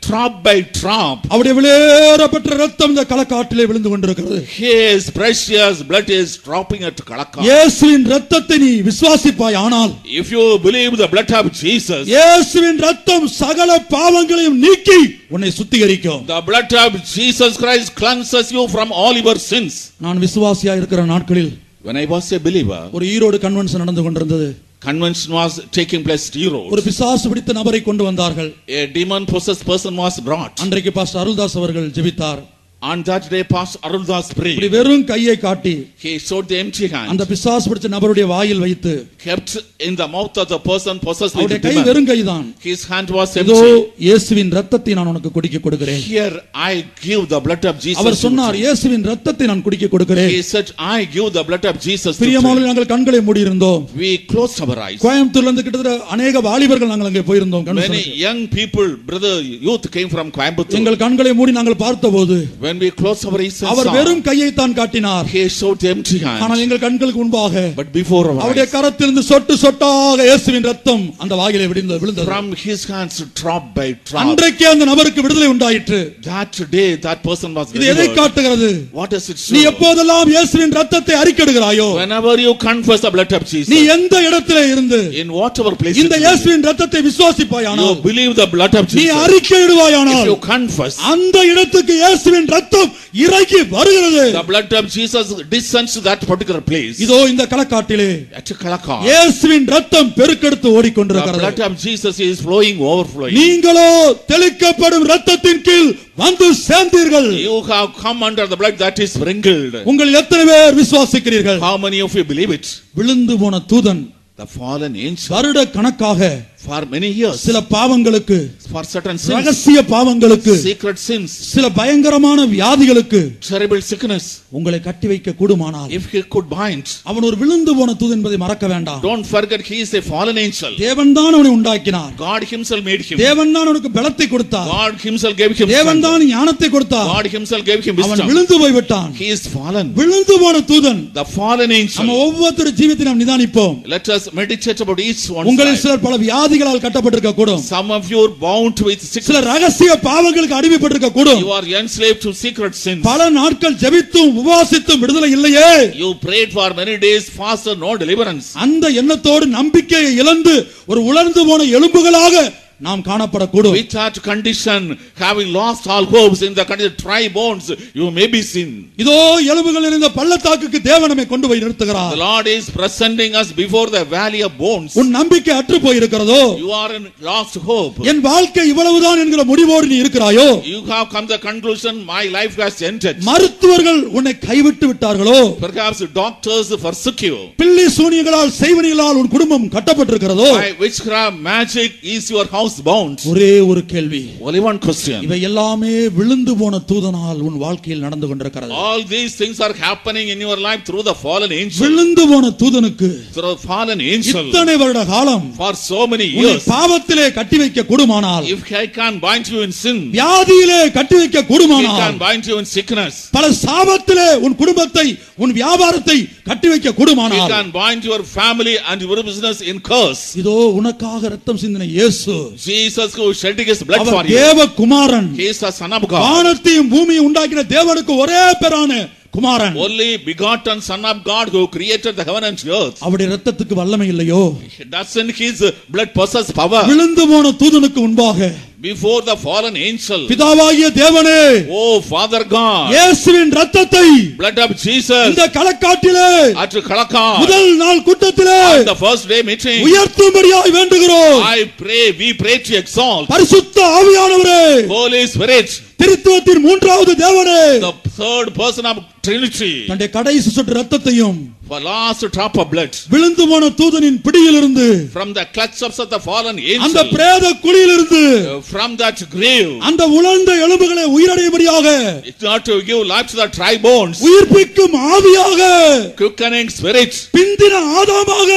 drop by drop, அவருடைய விலையேறப்பட்ட இரத்தம் இந்த களக்காட்டிலே விழுந்து கொண்டிருக்கிறது. his precious blood is dropping at Kalaka. இயேசுவின் இரத்தத்தை நீ விசுவாசிப்பாய் ஆனால், If you believe the blood of Jesus, இயேசுவின் இரத்தம் சகல பாவங்களையும் நீக்கி உன்னை சுத்திகரிக்கும். the blood of Jesus Christ cleanses you from all your sins. நான் விசுவாசியா இருக்கிற நாட்களில் When I was a believer, ஒரு ஈரோடு கன்வென்ஷன் நடந்து கொண்டிருந்தது. convention was taking place at Europe. ஒரு பிசாசு பிடித்த நபரை கொண்டு வந்தார்கள். A demon possessed person was brought. அன்றைக்கு பாஸ்டர் அருள்தாஸ் அவர்கள் ஜெபித்தார். On that day, Pastor Aruldas இப்படி prayed. வெறும் கையை காட்டி He showed the empty hand, அந்த பிசாசு பிடிச்ச நபருடைய வாயில் வைத்து, kept in the mouth of the person possessed with அவருடைய the கை demon. வெறும் கைதான். His hand was இதோ empty. இயேசுவின் இரத்தத்தை நான் உனக்கு குடிக்க கொடுக்கிறேன். Here I give the blood of Jesus. Our to சொன்னார், you. இயேசுவின் இரத்தத்தை நான் குடிக்க கொடுக்கிறேன். He said, I give the blood of Jesus. to பிரியமானவர்களே, you. நாங்கள் கண்களை மூடி இருந்தோம். We closed our eyes. கோயம்புத்தூர்ல இருந்து கிட்டத்தட்ட அநேக வாலிபர்கள் நாங்கள் அங்கே போயிருந்தோம். Many young people, brother, youth came from Coimbatore. எங்கள் கண்களை மூடி நாங்கள் பார்த்தபோது When we closed our eyes, and our saw, வெறும் கையை தான் காட்டினார். he showed the empty ஆனால் hand. எங்கள் கண்களுக்கு முன்பாக But before our அவருடைய eyes, கரத்திலிருந்து சொட்டு சொட்டாக இயேசுவின் ரத்தம் அந்த வாயிலே விழுந்தது. from his hands, drop by drop. அன்றைக்கே அந்த நபருக்கு விடுதலை உண்டாயிற்று. That day, that person was இது எதை delivered. காட்டுகிறது? What does it நீ show? எப்போதெல்லாம் இயேசுவின் ரத்தத்தை அறிக்கையிடுகிறாயோ, Whenever you confess the blood of நீ Jesus, எந்த இடத்திலே இருந்து in whatever place இந்த you live, இயேசுவின் ரத்தத்தை விசுவாசிப்பாயானால், you believe the blood of நீ Jesus. If அறிக்கையிடுவாயானால், you confess, அந்த இடத்துக்கு இயேசுவின் ரத்தம் இறங்கி வருகிறது. the blood of Jesus descends to that particular place. இதோ இந்த களக்காட்டிலே At Kalaka, இயேசுவின் ரத்தம் பெருக்கெடுத்து the ஓடிக்கொண்டிருக்கிறது. blood of Jesus is flowing, overflowing. நீங்களோ தெளிக்கப்படும் ரத்தத்தின் கீழ் வந்து சேர்ந்தீர்கள். You have come under the blood that is sprinkled. உங்கள் எத்தனை பேர் விசுவாசிக்கிறீர்கள்? How many of you believe it? விழுந்து போன தூதன் The fallen angel, வருட கணக்காக for many years, சில பாவங்களுக்கு, for certain sins, ரகசிய பாவங்களுக்கு, secret sins, சில பயங்கரமான வியாதிகளுக்கு terrible sickness, உங்களை கட்டி வைக்க கூடுமானால், if he could bind, அவன் ஒரு விழுந்து போன தூதன் என்பதை மறக்க வேண்டாம். don't forget he is a fallen angel. தேவன் தான் அவனை உண்டாக்கினார். God himself made him. தேவன் தான் அவனுக்கு பலத்தை கொடுத்தார். God himself gave him தேவன் strength. தான் ஞானத்தை கொடுத்தார். God himself gave him அவன் wisdom. விழுந்து போய் விட்டான். He is fallen. விழுந்து போன தூதன். The fallen நம்ம angel. ஒவ்வொரு ஜீவித்தை நாம் நிதானிப்போம். Let us meditate about each one. உங்களில் சிலர் பல வியாதிகளால் கட்டப்பட்டிருக்க கூடும். Some of you are bound with சில sickness. ரகசிய பாவங்களுக்கு அடிமைப்பட்டிருக்க கூடும். You are enslaved to secret sins. பல நாட்கள் ஜெபித்தும் உபவாசித்தும் விடுதலை இல்லையே. You prayed for many days, fasted, no deliverance. அந்த எண்ணத்தோடு நம்பிக்கையை இழந்து ஒரு உலர்ந்து போன எலும்புகளாக நாம் காணப்படக்கூடும். With that condition, having lost all hopes in the condition, dry bones, you may be sin. இதோ எலும்புகள் நிறைந்த பள்ளத்தாக்குக்கு தேவன் நம்மை கொண்டு போய் The நிறுத்துகிறார். Lord is presenting us before the valley of bones. உன் நம்பிக்கை அற்று போய் இருக்கிறதோ, You are in lost hope. என் வாழ்க்கை இவ்வளவுதான் என்கிற முடிவோடு நீ இருக்கிறாயோ, You have come to the conclusion, my life has ended. மருத்துவர்கள் உன்னை கைவிட்டு விட்டார்களோ, Perhaps doctors forsook you. பில்லி சூனியங்களால் செய்வனிகளால் உன் குடும்பம் கட்டப்பட்டிருக்கிறதோ, By witchcraft magic is your house bound. ஒரே ஒரு கேள்வி, Only one question. இவை எல்லாமே விழுந்து போன தூதனால் உன் வாழ்க்கையில் நடந்து கொண்டிருக்கிறது. All these things are happening in your life through the fallen angel. விழுந்து போன தூதனுக்கு Through the fallen angel. இத்தனை வருட காலம் For so many உன்னை years. பாவத்திலே கட்டி வைக்க கூடுமானால், If I can bind you in sin, வியாதியிலே கட்டி வைக்க he கூடுமானால், can bind you in sickness. பல சாபத்திலே உன் குடும்பத்தை உன் வியாபாரத்தை கட்டி வைக்க He கூடுமானால், can bind your family and your business in curse. இதோ உனக்காக ரத்தம் சிந்தின இயேசு, Jesus who shedding his blood for our you. தேவ குமாரன், He is the son of God. வானத்தையும் பூமியை உண்டாக்கின தேவனுக்கு ஒரே பேரான குமாரன். Only begotten son of God who created the heaven and earth. அவருடைய ரத்தத்துக்கு வல்லமை இல்லையோ? Doesn't his blood possess power? விழுந்து போன தூதனுக்கு முன்பாக Before the fallen angel. பிதாவாகிய தேவனே, Oh Father God. இயேசுவின் ரத்தத்தை Blood of Jesus. இந்த களக்காட்டிலே At Kalaka. முதல் நாள் கூட்டத்திலே On the first day meeting. உயர்த்தும்படியாய் வேண்டுகிறோம். We pray to exalt. பரிசுத்த ஆவியானவரே, Holy Spirit. திருத்துவத்தின் மூன்றாவது தேவனே, The third person of Trinity. தன்னுடைய கடைசி சொட்டு ரத்தத்தையும் For last drop of blood. விழுந்து போன தூதனின் பிடியிலிருந்து, From the clutches of the fallen angel. அந்த பிரேத குழியிலிருந்து, From that grave. அந்த உலர்ந்த எலும்புகளை உயிரடையும்படியாக, It's not to give life to the dry bones. உயிர்ப்பிக்கும் ஆவியாக, Quickening spirit. பிந்தின ஆதாமாக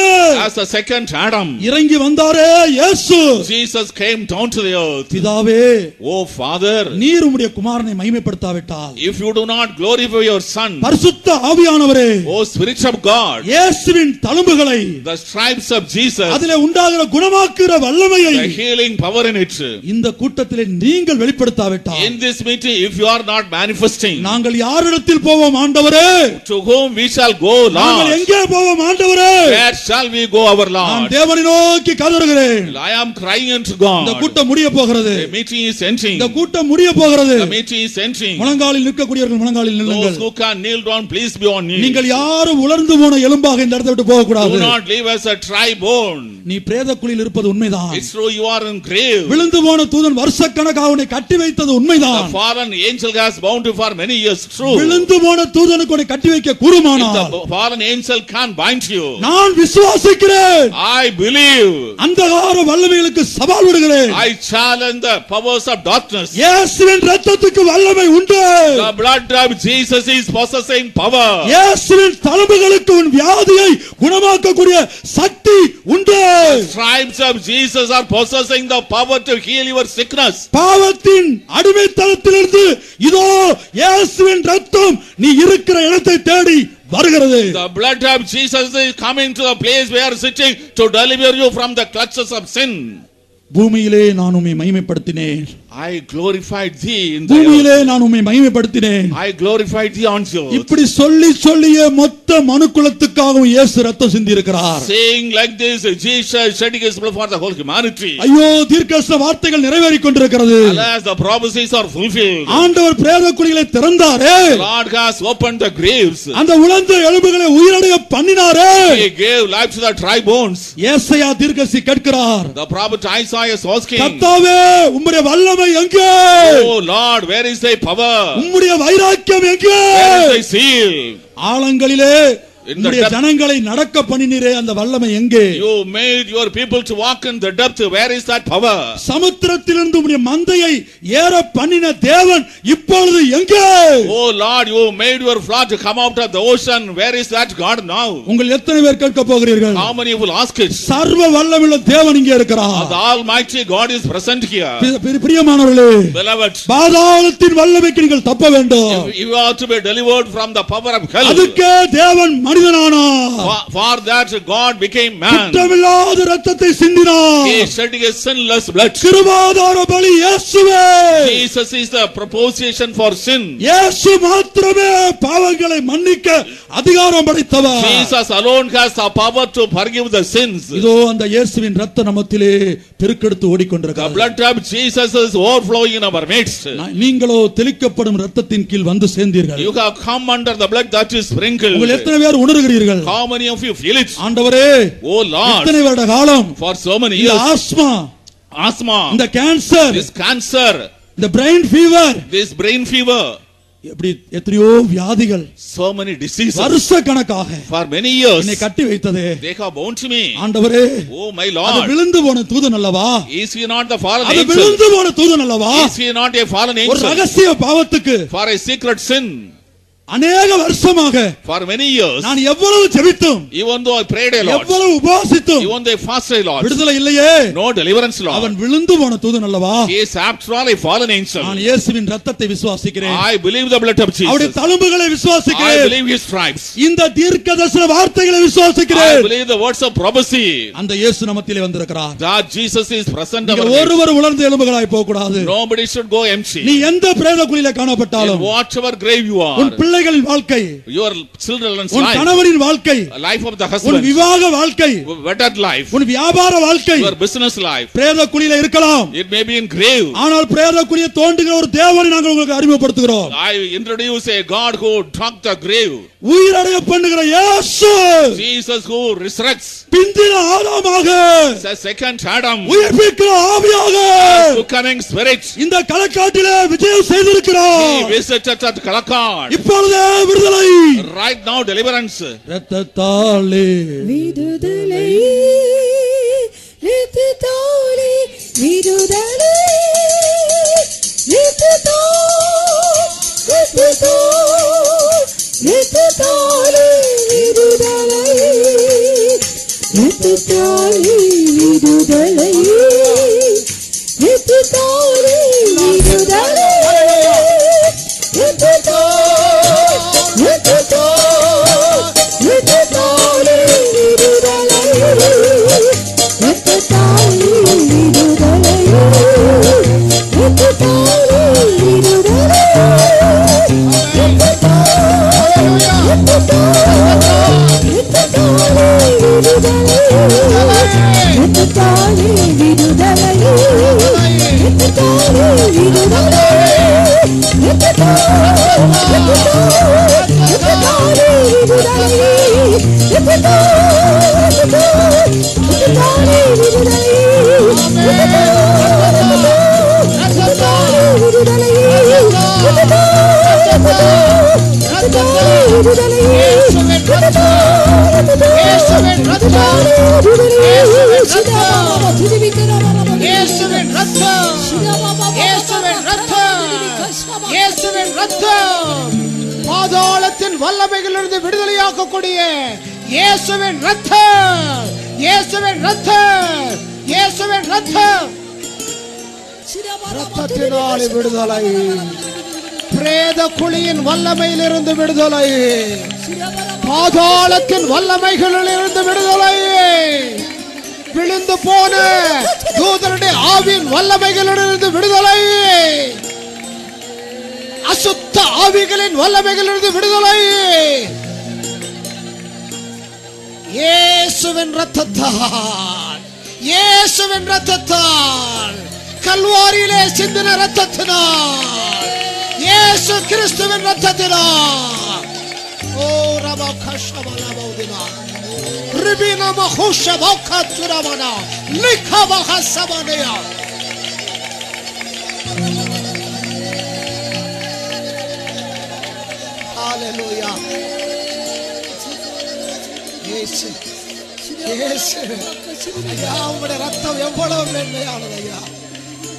As the second Adam. இறங்கி வந்தாரே இயேசு. Jesus came down to the earth. பிதாவே, Oh Father. நீர் உம்முடைய குமாரனை மகிமைப்படுத்தாவிட்டால், If you do not glorify your son. பரிசுத்த ஆவியானவரே, Oh Spirit of God. இயேசுவின் தழும்புகளை, The stripes of Jesus. அதிலே உண்டாகிற குணமாக்குற வல்லமையை The healing power in it. இந்த கூட்டத்திலே நீங்கள் வெளிப்படுத்தாவிட்டால், In this meeting, if you are not manifesting. நாங்கள் யாரிடத்தில் போவோம் ஆண்டவரே? To whom we shall go, நாங்கள் Lord. எங்கே போவோம் ஆண்டவரே? Where shall we go, our நான் Lord? தேவனை நோக்கி கதறுகிறேன். I am crying unto இந்த God. கூட்டம் முடிய போகிறது. The meeting is ending. இந்த கூட்டம் முடிய போகிறது. போகிறது. The meeting is entering. முழங்காலில் நிற்கக்கூடியவர்கள் முழங்காலில் நில்லுங்கள். Those who can kneel down, please be on knees. நீங்கள் யாரும் உலர்ந்து போன எலும்பாக இந்த இடத்தை விட்டு போக கூடாது. Do not leave as a dry bone. நீ பிரேத குழியில் இருப்பது உண்மைதான். It's true, you are in grave. விழுந்து போன தூதன் வருஷக்கணக்காக உன்னை கட்டி வைத்தது உண்மைதான். The fallen angel has bound you for many years. True. விழுந்து போன தூதனுக்கு உன்னை கட்டி வைக்க கூடுமானால் the fallen angel can bind you. நான் விசுவாசிக்கிறேன். I believe. அந்தகார வல்லமைகளுக்கு சவால் விடுகிறேன். I challenge the powers of darkness. இயேசுவின் இரத்தத்துக்கு வல்லமை உண்டு. The blood of Jesus is possessing power. இயேசுவின் தழும்புகளுக்கு உன் வியாதியை குணமாக்கக்கூடிய சக்தி உண்டு. The stripes of Jesus are possessing the power to heal your sickness. பாவத்தின் அடிமைத்தனத்திலிருந்து இதோ இயேசுவின் இரத்தம் நீ இருக்கிற இடத்தை தேடி வருகிறது. The blood of Jesus is coming to the place where you are sitting to deliver you from the clutches of sin. பூமியிலே நான் உம்மை மகிமைப்படுத்தினேன். I glorified thee in the பூமியிலே நான் உம்மை மகிமைப்படுத்தினேன். I glorified thee on earth. இப்படி சொல்லி சொல்லியே மொத்த மனுக்குலத்துக்காகவும் இயேசு ரத்தம் சிந்தி இருக்கிறார். Saying like this, Jesus shedding his blood for the whole humanity. ஐயோ தீர்க்கதரிசன வார்த்தைகள் நிறைவேறிக் கொண்டிருக்கிறது. Alas, the prophecies are fulfilled. ஆண்டவர் பிரேத குழிகளை திறந்தாரே. God has opened the graves. அந்த உலர்ந்த எலும்புகளை உயிரடைய பண்ணினாரே. He gave life to the dry bones. ஏசாயா தீர்க்கதரிசி கேட்கிறார். The prophet Isaiah is asking, கர்த்தாவே உம்முடைய வல்லமை எங்கே? Oh Lord, where is thy power? உம்முடைய வைராக்கியம் எங்கே? Where is thy zeal? ஆழங்களிலே உம்முடைய ஜனங்களை நடக்க பண்ணினீரே அந்த வல்லமை எங்கே? You made your people to walk in the depth. Where is that power? சமுத்திரத்திலிருந்து உம்முடைய மந்தையை ஏற பண்ணின தேவன் இப்பொழுது எங்கே? Oh Lord, you made your flock to come out of the ocean. Where is that God now? உங்கள் எத்தனை பேர் கேட்க போகிறீர்கள்? How many will ask it? சர்வ வல்லமையுள்ள தேவன் இங்கே இருக்கிறார். The Almighty God is present here. பிரியமானவர்களே, Beloved, பாதாளத்தின் வல்லமைக்கு நீங்கள் தப்ப வேண்டும். you are to be delivered from the power of hell. அதுக்கே தேவன் மனிதனானார். For that God became man. குற்றமில்லாத இரத்தத்தை சிந்தினார். He shed his sinless blood. கிருபாதார பலி இயேசுவே. Jesus is the propitiation for sin. இயேசு மாத்திரமே பாவங்களை மன்னிக்க அதிகாரம் படைத்தவர். Jesus alone has the power to forgive the sins. இதோ அந்த இயேசுவின் இரத்த நமத்திலே பெருக்கெடுத்து ஓடிக்கொண்டிருக்கிறது. The blood of Jesus is overflowing in our midst. நீங்களோ தெளிக்கப்படும் இரத்தத்தின் கீழ் வந்து சேர்ந்தீர்கள். You have come under the blood that is sprinkled. உங்கள் எத்தனை பேர் உணர்கிறீர்கள்? How many of you feel it? ஆண்டவரே, Oh Lord, இத்தனை வருட காலம் for so many இந்த years, ஆஸ்மா, இந்த கேன்சர், this cancer, இந்த brain fever, this brain fever, எப்படி எத்தனையோ வியாதிகள், so many diseases, வருஷ கணக்காக for many years என்னை கட்டி வைத்ததே. they have bound to me. ஆண்டவரே, Oh my அது Lord, விழுந்து போன தூதன் அல்லவா? is he not the fallen அது angel? விழுந்து போன தூதன் அல்லவா? Is he not a fallen ஒரு angel? ரகசிய பாவத்துக்கு For a secret sin, அநேக வருஷமாக for many years, நான் எவ்வளவு ஜெபித்தும், even though I prayed a lot, எவ்வளவு உபவாசித்தும் even though I fasted a lot, விடுதலை இல்லையே. no deliverance, Lord. அவன் விழுந்து போன தூதன் அல்லவா? He is after all a fallen angel. நான் இயேசுவின் இரத்தத்தை விசுவாசிக்கிறேன். I believe the blood of அவருடைய Jesus. தழும்புகளை I விசுவாசிக்கிறேன். believe his stripes. இந்த தீர்க்கதரிசன வார்த்தைகளை I விசுவாசிக்கிறேன். believe the words of prophecy. அந்த இயேசு நமத்திலே வந்திருக்கிறார். That Jesus is present நீங்கள் among us. ஒருவர் உலர்ந்த எலும்புகளாய் போக கூடாது. Nobody should go empty. நீ எந்த பிரேத குழியிலே In காணப்பட்டாலும், whatever grave you are, உன் பிள்ளைகளின் வாழ்க்கை, your children's உன் life, கணவனின் வாழ்க்கை, life of the உன் husband, விவாக வாழ்க்கை, wedded life, உன் வியாபார வாழ்க்கை your business life, பிரேத குழியில இருக்கலாம். it may be in grave. ஆனால் பிரேத குழியை தோண்டுகிற ஒரு தேவனை நாங்கள் உங்களுக்கு அறிமுகப்படுத்துகிறோம். I introduce a God who dug the grave. உயிரடைய பண்ணுகிற இயேசு, Jesus who resurrects. பிந்தின ஆதாமாக, The second Adam, உயிர்ப்பிக்கிற ஆவியாக becoming spirit. இந்த களக்காட்டிலே விஜயம் செய்திருக்கிறார். He visited at Kalakad. இப்பொழுதே விடுதலை, Right now deliverance. இரத்தத்தாலே விடுதலை, இரத்தத்தாலே விடுதலை, இரத்தத்தாலே விடுதலை, இரத்தத்தாலே விடுதலை, இரத்தத்தாலே விடுதலை, இரத்தத்தாலே விடுதலை. பாதாளத்தின் வல்லமைகளிலிருந்து விடுதலையாக்கக்கூடிய இயேசுவின் ரத்தம், இயேசுவின் ரத்தம், இயேசுவின் ரத்தம். ரத்தத்தினால் விடுதலை, பிரேத குழியின் வல்லமையிலிருந்து விடுதலை, பாதாளத்தின் வல்லமைகளிலிருந்து விடுதலை, விழுந்து போன தூதருடைய ஆவியின் வல்லமைகளிலிருந்து விடுதலை, அசுத்த ஆவிகளின் வல்லமைகளிலிருந்து விடுதலை. இயேசுவின் ரத்தத்தால், இயேசுவின் ரத்தத்தால், கல்வாரியிலே சிந்தின ரத்தத்தினால், இயேசு கிறிஸ்துவின் ரத்தத்தினால். ஓ ரபா கஷ்டமலா பௌதினா ரிபினா மஹுஷ பௌகத்துரமனா லிகபஹ சபனியா. ஹalleluya. இயேசு, இயேசு, ஐயா உம்முடைய ரத்தம் எவ்வளவு மேன்மையானது ஐயா.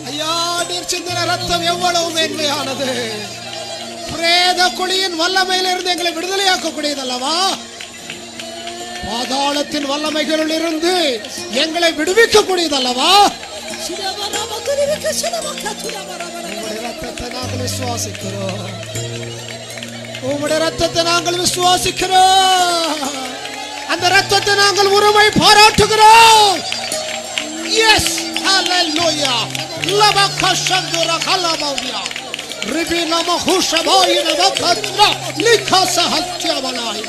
ஐயா நீர் சிந்தின ரத்தம் எவ்வளவு மேன்மையானது. பிரேத குழியின் வல்லமையிலிருந்து எங்களை விடுதலையாக்கக்கூடியது அல்லவா. பாதாளத்தின் வல்லமைகளில் இருந்து எங்களை விடுவிக்கக்கூடியது அல்லவா. உம்முடைய ரத்தத்தை நாங்கள் விசுவாசிக்கிறோம், உம்முடைய ரத்தத்தை நாங்கள் விசுவாசிக்கிறோம், அந்த ரத்தத்தை நாங்கள் உரிமை பாராட்டுகிறோம். எஸ் ஹalleluya. லபகஷந்துர கலபௌயா ரிபினா மஹுஷபாயின வகத்ரா லிகசஹத்யவலாய்.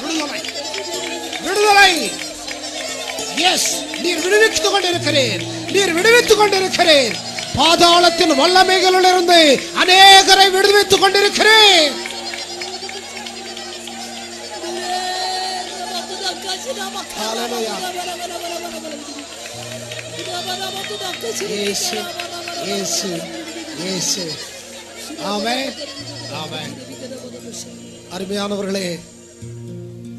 விடுதலை, விடுதலை. எஸ் நீர் விடுவித்துக் கொண்டிருக்கிறீர், நீர் விடுவித்துக் கொண்டிருக்கிறீர். பாதாளத்தின் வல்லமைகளிலிருந்து அநேகரை விடுவித்துக் கொண்டிருக்கிறேன். அருமையானவர்களே,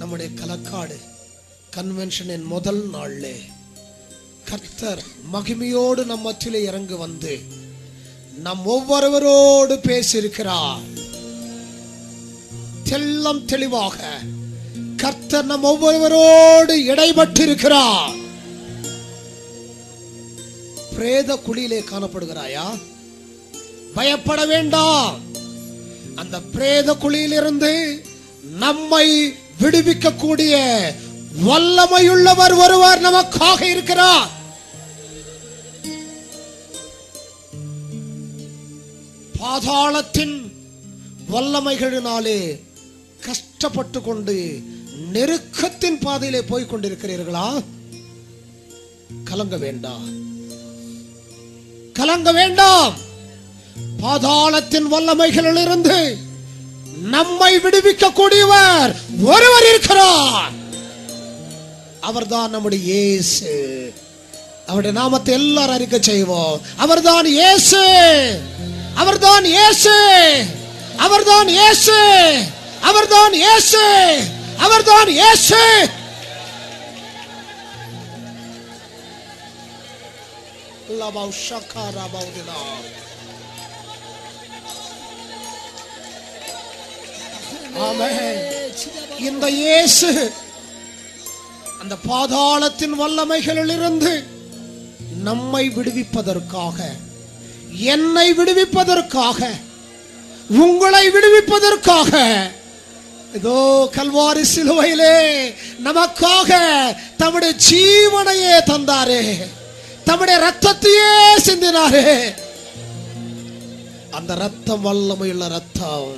நம்முடைய களக்காடு கன்வென்ஷனின் முதல் நாளிலே கர்த்தர் மகிமையோடு நம் மத்தியிலே இறங்கி வந்து நம் ஒவ்வொருவரோடு பேசியிருக்கிறார். தெல்லம் தெளிவாக கர்த்தர் நம் ஒவ்வொருவரோடு இடைப்பட்டிருக்கிறார். பிரேத குழியிலே காணப்படுகிறாயா? பயப்பட வேண்டாம். அந்த பிரேத குழியிலிருந்து நம்மை விடுவிக்கக்கூடிய வல்லமையுள்ளவர் ஒருவர் நமக்காக இருக்கிறார். பாதாளத்தின் வல்லமைகளினாலே கஷ்டப்பட்டு கொண்டு நெருக்கத்தின் பாதையிலே போய் கொண்டிருக்கிறீர்களா? கலங்க வேண்டாம், கலங்க வேண்டாம். பாதாளத்தின் வல்லமைகளிலிருந்து நம்மை விடுவிக்கக்கூடியவர் ஒருவர் இருக்கிறார். அவர்தான் நம்முடைய இயேசு. அவருடைய நாமத்தை எல்லாரும் அறிக்கை செய்வோம். அவர்தான் இயேசு, அவர்தான் இயேசு, அவர்தான் இயேசு, அவர்தான் இயேசு, அவர்தான் இயேசு. இந்த இயேசு அந்த பாதாளத்தின் வல்லமைகளில் இருந்து நம்மை விடுவிப்பதற்காக, என்னை விடுவிப்பதற்காக, உங்களை விடுவிப்பதற்காக இதோ கல்வாரி சிலுவையிலே நமக்காக தம்முடைய ஜீவனையே தந்தாரே, தம்முடைய ரத்தத்தையே சிந்தினாரே. அந்த ரத்தம் வல்லமையுள்ள ரத்தம்.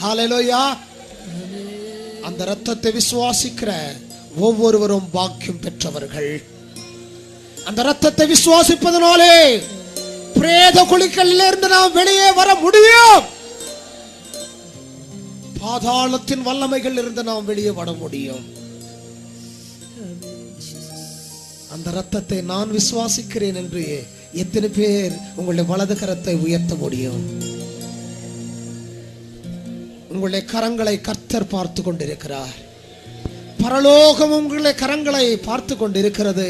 ஹல்லேலூயா. அந்த ரத்தத்தை விசுவாசிக்கிற ஒவ்வொருவரும் பாக்கியம் பெற்றவர்கள். அந்த ரத்தத்தை விசுவாசிப்பதனாலே பிரேத குழிகளிலிருந்து நாம் வெளியே வர முடியும். பாதாளத்தின் வல்லமைகள் இருந்து நாம் வெளியே வர முடியும். அந்த ரத்தத்தை நான் விசுவாசிக்கிறேன் என்று எத்தனை பேர் உங்களுடைய வலது கரத்தை உயர்த்த முடியும்? உங்களுடைய கரங்களை கர்த்தர் பார்த்து கொண்டிருக்கிறார். பரலோகம் உங்களுடைய கரங்களை பார்த்து கொண்டிருக்கிறது.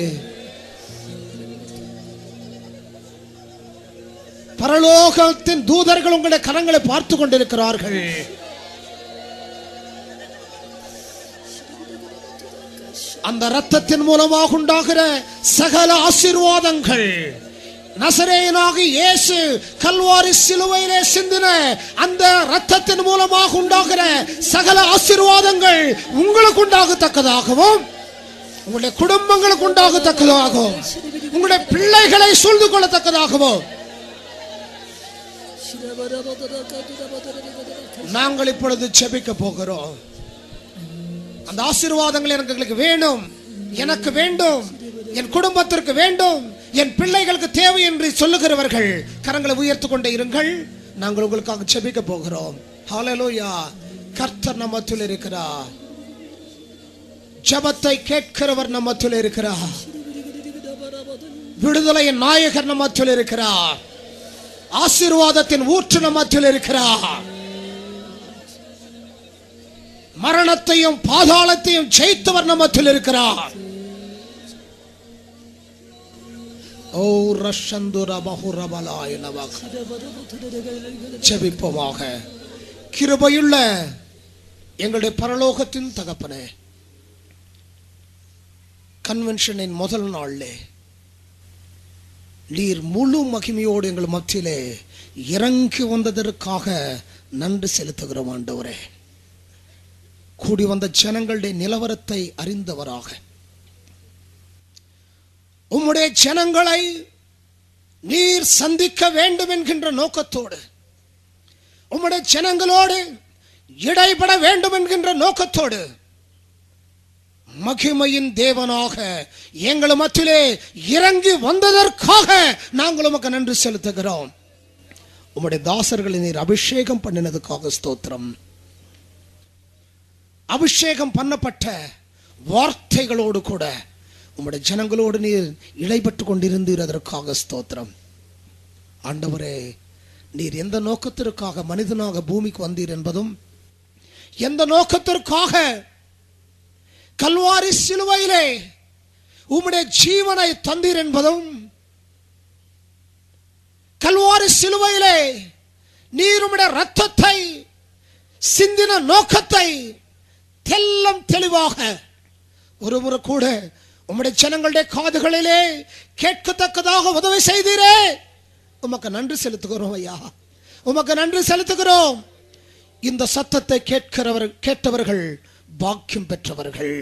பரலோகத்தின் தூதர்கள் உங்களுடைய கரங்களை பார்த்து கொண்டிருக்கிறார்கள். அந்த ரத்தத்தின் மூலமாக உண்டாகிற சகல ஆசீர்வாதங்கள், நசரேயனாகிய இயேசு கல்வாரி சிலுவையிலே சிந்தின அந்த ரத்தத்தின் மூலமாக உண்டாகிற சகல ஆசீர்வாதங்கள் உங்களுக்கு உண்டாகத்தக்கதாகவும், உங்களுடைய குடும்பங்களுக்கு உண்டாகத்தக்கதாகவும், உங்களுடைய பிள்ளைகளை சூழ்ந்து கொள்ளத்தக்கதாகவும் நாங்கள் இப்பொழுது ஜெபிக்க போகிறோம். அந்த ஆசீர்வாதங்கள் எங்களுக்கு வேணும், எனக்கு வேண்டும், என் குடும்பத்திற்கு வேண்டும், என் பிள்ளைகளுக்கு தேவை என்று சொல்லுகிறவர்கள் கரங்களை உயர்த்திக் கொண்டே இருங்கள். நாங்கள் உங்களுக்காக ஜெபிக்க போகிறோம். ஹல்லேலூயா. கர்த்தர் நம்மத்தில் இருக்கிறார். ஜெபத்தை கேட்கிறவர் நம்மத்தில் இருக்கிறார். விடுதலையின் நாயகர் நம்மத்தில் இருக்கிறார். ஆசீர்வாதத்தின் ஊற்று நம்மத்தில் இருக்கிறார். மரணத்தையும் பாதாளத்தையும் ஜெயித்தவர் நம்மத்தில் இருக்கிறார். ஓ ரஷந்துர பஹுரபலாய நமக. ஜெபிப்போமாக. கிருபையுள்ள எங்களுடைய பரலோகத்தின் தகப்பனே, கன்வென்ஷனின் முதல் நாளிலே நீர் முழு மகிமையோடு எங்கள் மத்தியிலே இறங்கி வந்ததற்காக நன்றி செலுத்துகிறோம் ஆண்டவரே. கூடி வந்த ஜனங்களுடைய நிலவரத்தை அறிந்தவராக உம்முடைய ஜனங்களை நீர் சந்திக்க வேண்டும் என்கின்ற நோக்கத்தோடு, உம்முடைய ஜனங்களோடு இடைபட வேண்டும் என்கின்ற நோக்கத்தோடு மகிமையின் தேவனாக எங்கள் மத்தியிலே இறங்கி வந்ததற்காக நாங்கள் உமக்கு நன்றி செலுத்துகிறோம். உம்முடைய தாசர்களை நீர் அபிஷேகம் பண்ணினதுக்காக ஸ்தோத்திரம். அபிஷேகம் பண்ணப்பட்ட வார்த்தைகளோடு கூட உம்முடைய ஜனங்களோடு நீர் இடைப்பட்டு கொண்டிருந்தீர், அதற்காக ஸ்தோத்திரம். ஆண்டவரே, நீர் எந்த நோக்கத்திற்காக மனிதனாக பூமிக்கு வந்தீர் என்பதும், எந்த நோக்கத்திற்காக கல்வாரி சிலுவையிலே உம்முடைய ஜீவனை தந்தீர் என்பதும், கல்வாரி சிலுவையிலே நீர் உம்முடைய ரத்தத்தை சிந்தின நோக்கத்தை தெல்லம் தெளிவாக ஒருமுறை கூட உம்முடைய ஜனங்களுடைய காதுகளிலே கேட்கத்தக்கதாக உதவி செய்தீரே, உமக்கு நன்றி செலுத்துகிறோம் ஐயா, உமக்கு நன்றி செலுத்துகிறோம். இந்த சத்தத்தை கேட்டவர்கள் பாக்கியம் பெற்றவர்கள்.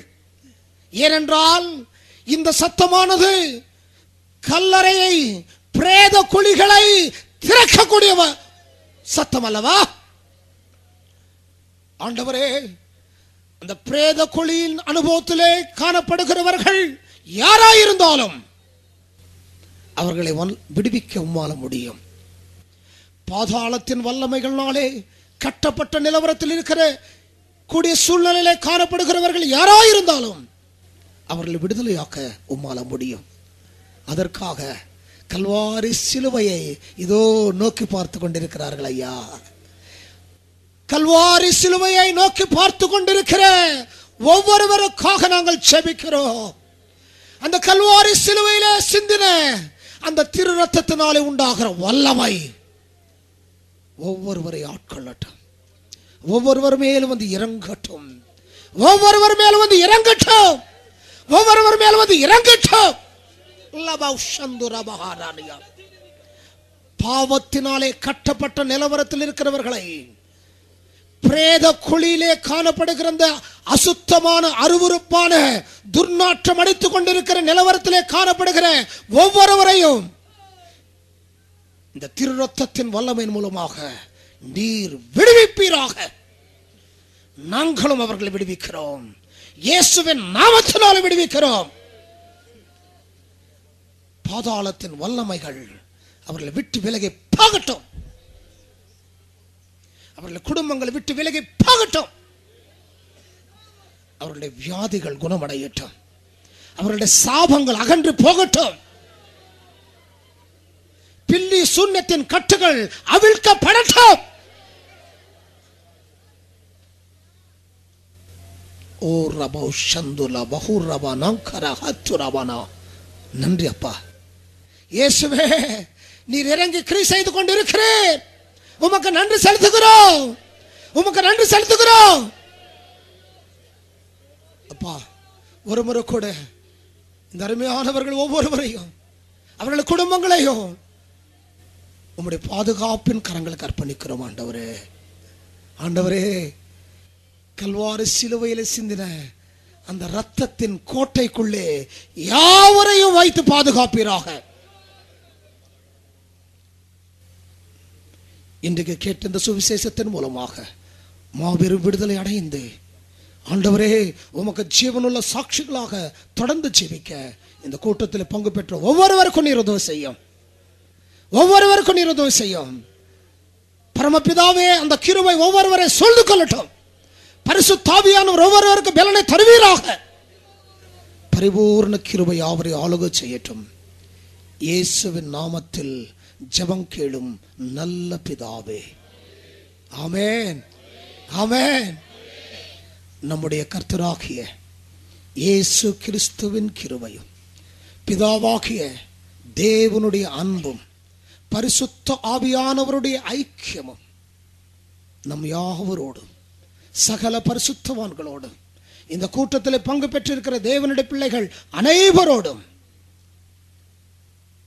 ஏனென்றால் இந்த சத்தமானது கல்லறையை, பிரேத குழிகளை திறக்கக்கூடிய சத்தம் அல்லவா ஆண்டவரே? அந்த பிரேத குழியின் அனுபவத்திலே காணப்படுகிறவர்கள் யாராயிருந்தாலும் அவர்களை விடுவிக்க உம்மால முடியும். பாதாளத்தின் வல்லமைகளாலே கட்டப்பட்ட நிலவரத்தில் இருக்கிற கூடிய சூழ்நிலையிலே காணப்படுகிறவர்கள் யாராயிருந்தாலும் அவர்களை விடுதலையாக்க உம்மால முடியும். அதற்காக கல்வாரி சிலுவையை இதோ நோக்கி பார்த்து கொண்டிருக்கிறார்கள் ஐயா. கல்வாரி சிலுவையை நோக்கி பார்த்து கொண்டிருக்கிற ஒவ்வொருவருக்காக நாங்கள் ஜெபிக்கிறோம். அந்த கல்வாரி சிலுவையிலே சிந்தின அந்த திரு ரத்தத்தினாலே உண்டாகிற வல்லமை ஒவ்வொருவரை ஆட்கொள்ளட்டும், ஒவ்வொருவர் மேலும் வந்து இறங்கட்டும், ஒவ்வொருவர் மேலும் வந்து இறங்கட்டும், ஒவ்வொருவர் மேலும் வந்து இறங்கட்டும். பாவத்தினாலே கட்டப்பட்ட நிலவரத்தில் இருக்கிறவர்களை, பிரேத குழியிலே காணப்படுகிற அந்த அசுத்தமான அருவருப்பான துர்நாற்றம் அடித்துக் கொண்டிருக்கிற நிலவரத்திலே காணப்படுகிற ஒவ்வொருவரையும் இந்த திரு ரத்தத்தின் வல்லமையின் மூலமாக நீர் விடுவிப்பீராக. நாங்களும் அவர்களை விடுவிக்கிறோம், இயேசுவின் நாமத்தினால் விடுவிக்கிறோம். பாதாளத்தின் வல்லமைகள் அவர்களை விட்டு விலகி போகட்டும். அவர்களுடைய குடும்பங்களை விட்டு விலகி போகட்டும். அவருடைய வியாதிகள் குணமடையட்டும். அவருடைய சாபங்கள் அகன்று போகட்டும். பில்லி சூன்யத்தின் கட்டுகள் அவிழ்க்கப்படட்டும். ஓ ரபோ சந்துலா பஹுரபா நங்கரா ஹத்துரபனா. நன்றி அப்பா இயேசுவே, நீர் இறங்கி கிரியை செய்து கொண்டிருக்கிறீர். உமக்கு நன்றி செலுத்துகிறோம். உமக்கு நன்றி செலுத்துகிறோம் அப்பா. ஒரு முறை கூட இந்த அருமையானவர்கள் ஒவ்வொருவரையும் அவர்கள் குடும்பங்களையும் உம்முடைய பாதுகாப்பின் கரங்களுக்கு அர்ப்பணிக்கிறோம் ஆண்டவரே. ஆண்டவரே, கல்வாரி சிலுவையிலே சிந்தின அந்த இரத்தத்தின் கோட்டைக்குள்ளே யாவரையும் வைத்து பாதுகாப்பீராக. இன்றைக்கு கேட்ட இந்த சுவிசேஷத்தின் மூலமாக மாபெரும் விடுதலை அடைந்து ஆண்டவரே உமக்கு ஜீவனுள்ள சாட்சிகளாக தொடர்ந்து ஜீவிக்க இந்த கூட்டத்தில் பங்கு பெற்ற ஒவ்வொருவருக்கும் நீர் உதவி செய்யும். ஒவ்வொருவருக்கும் நீர் உதவி செய்யும். பரமபிதாவே, அந்த கிருபை ஒவ்வொருவரை சூழ்ந்து கொள்ளட்டும். பரிசுத்த ஆவியானவர் ஒவ்வொருவருக்கு பலனை தருவீராக. பரிபூர்ண கிருபை யாவரை ஆளுகை செய்யட்டும். இயேசுவின் நாமத்தில் ஜெபம் கேளும் நல்ல பிதாவே. ஆமென், ஆமென். நம்முடைய கர்த்தராகிய இயேசு கிறிஸ்துவின் கிருபையும் பிதாவாகிய தேவனுடைய அன்பும் பரிசுத்த ஆவியானவருடைய ஐக்கியமும் நம் யாவரோடும் சகல பரிசுத்தவான்களோடும் இந்த கூட்டத்தில் பங்கு பெற்றிருக்கிற தேவனுடைய பிள்ளைகள் அனைவரோடும்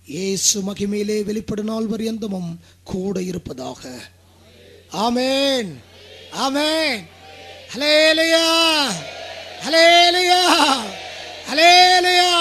இயேசு மகிமையிலே வெளிப்படும் நாள் பரியந்தமும் கூட இருப்பதாக. ஆமென், ஆமென். ஹல்லேலூயா, ஹல்லேலூயா, ஹல்லேலூயா.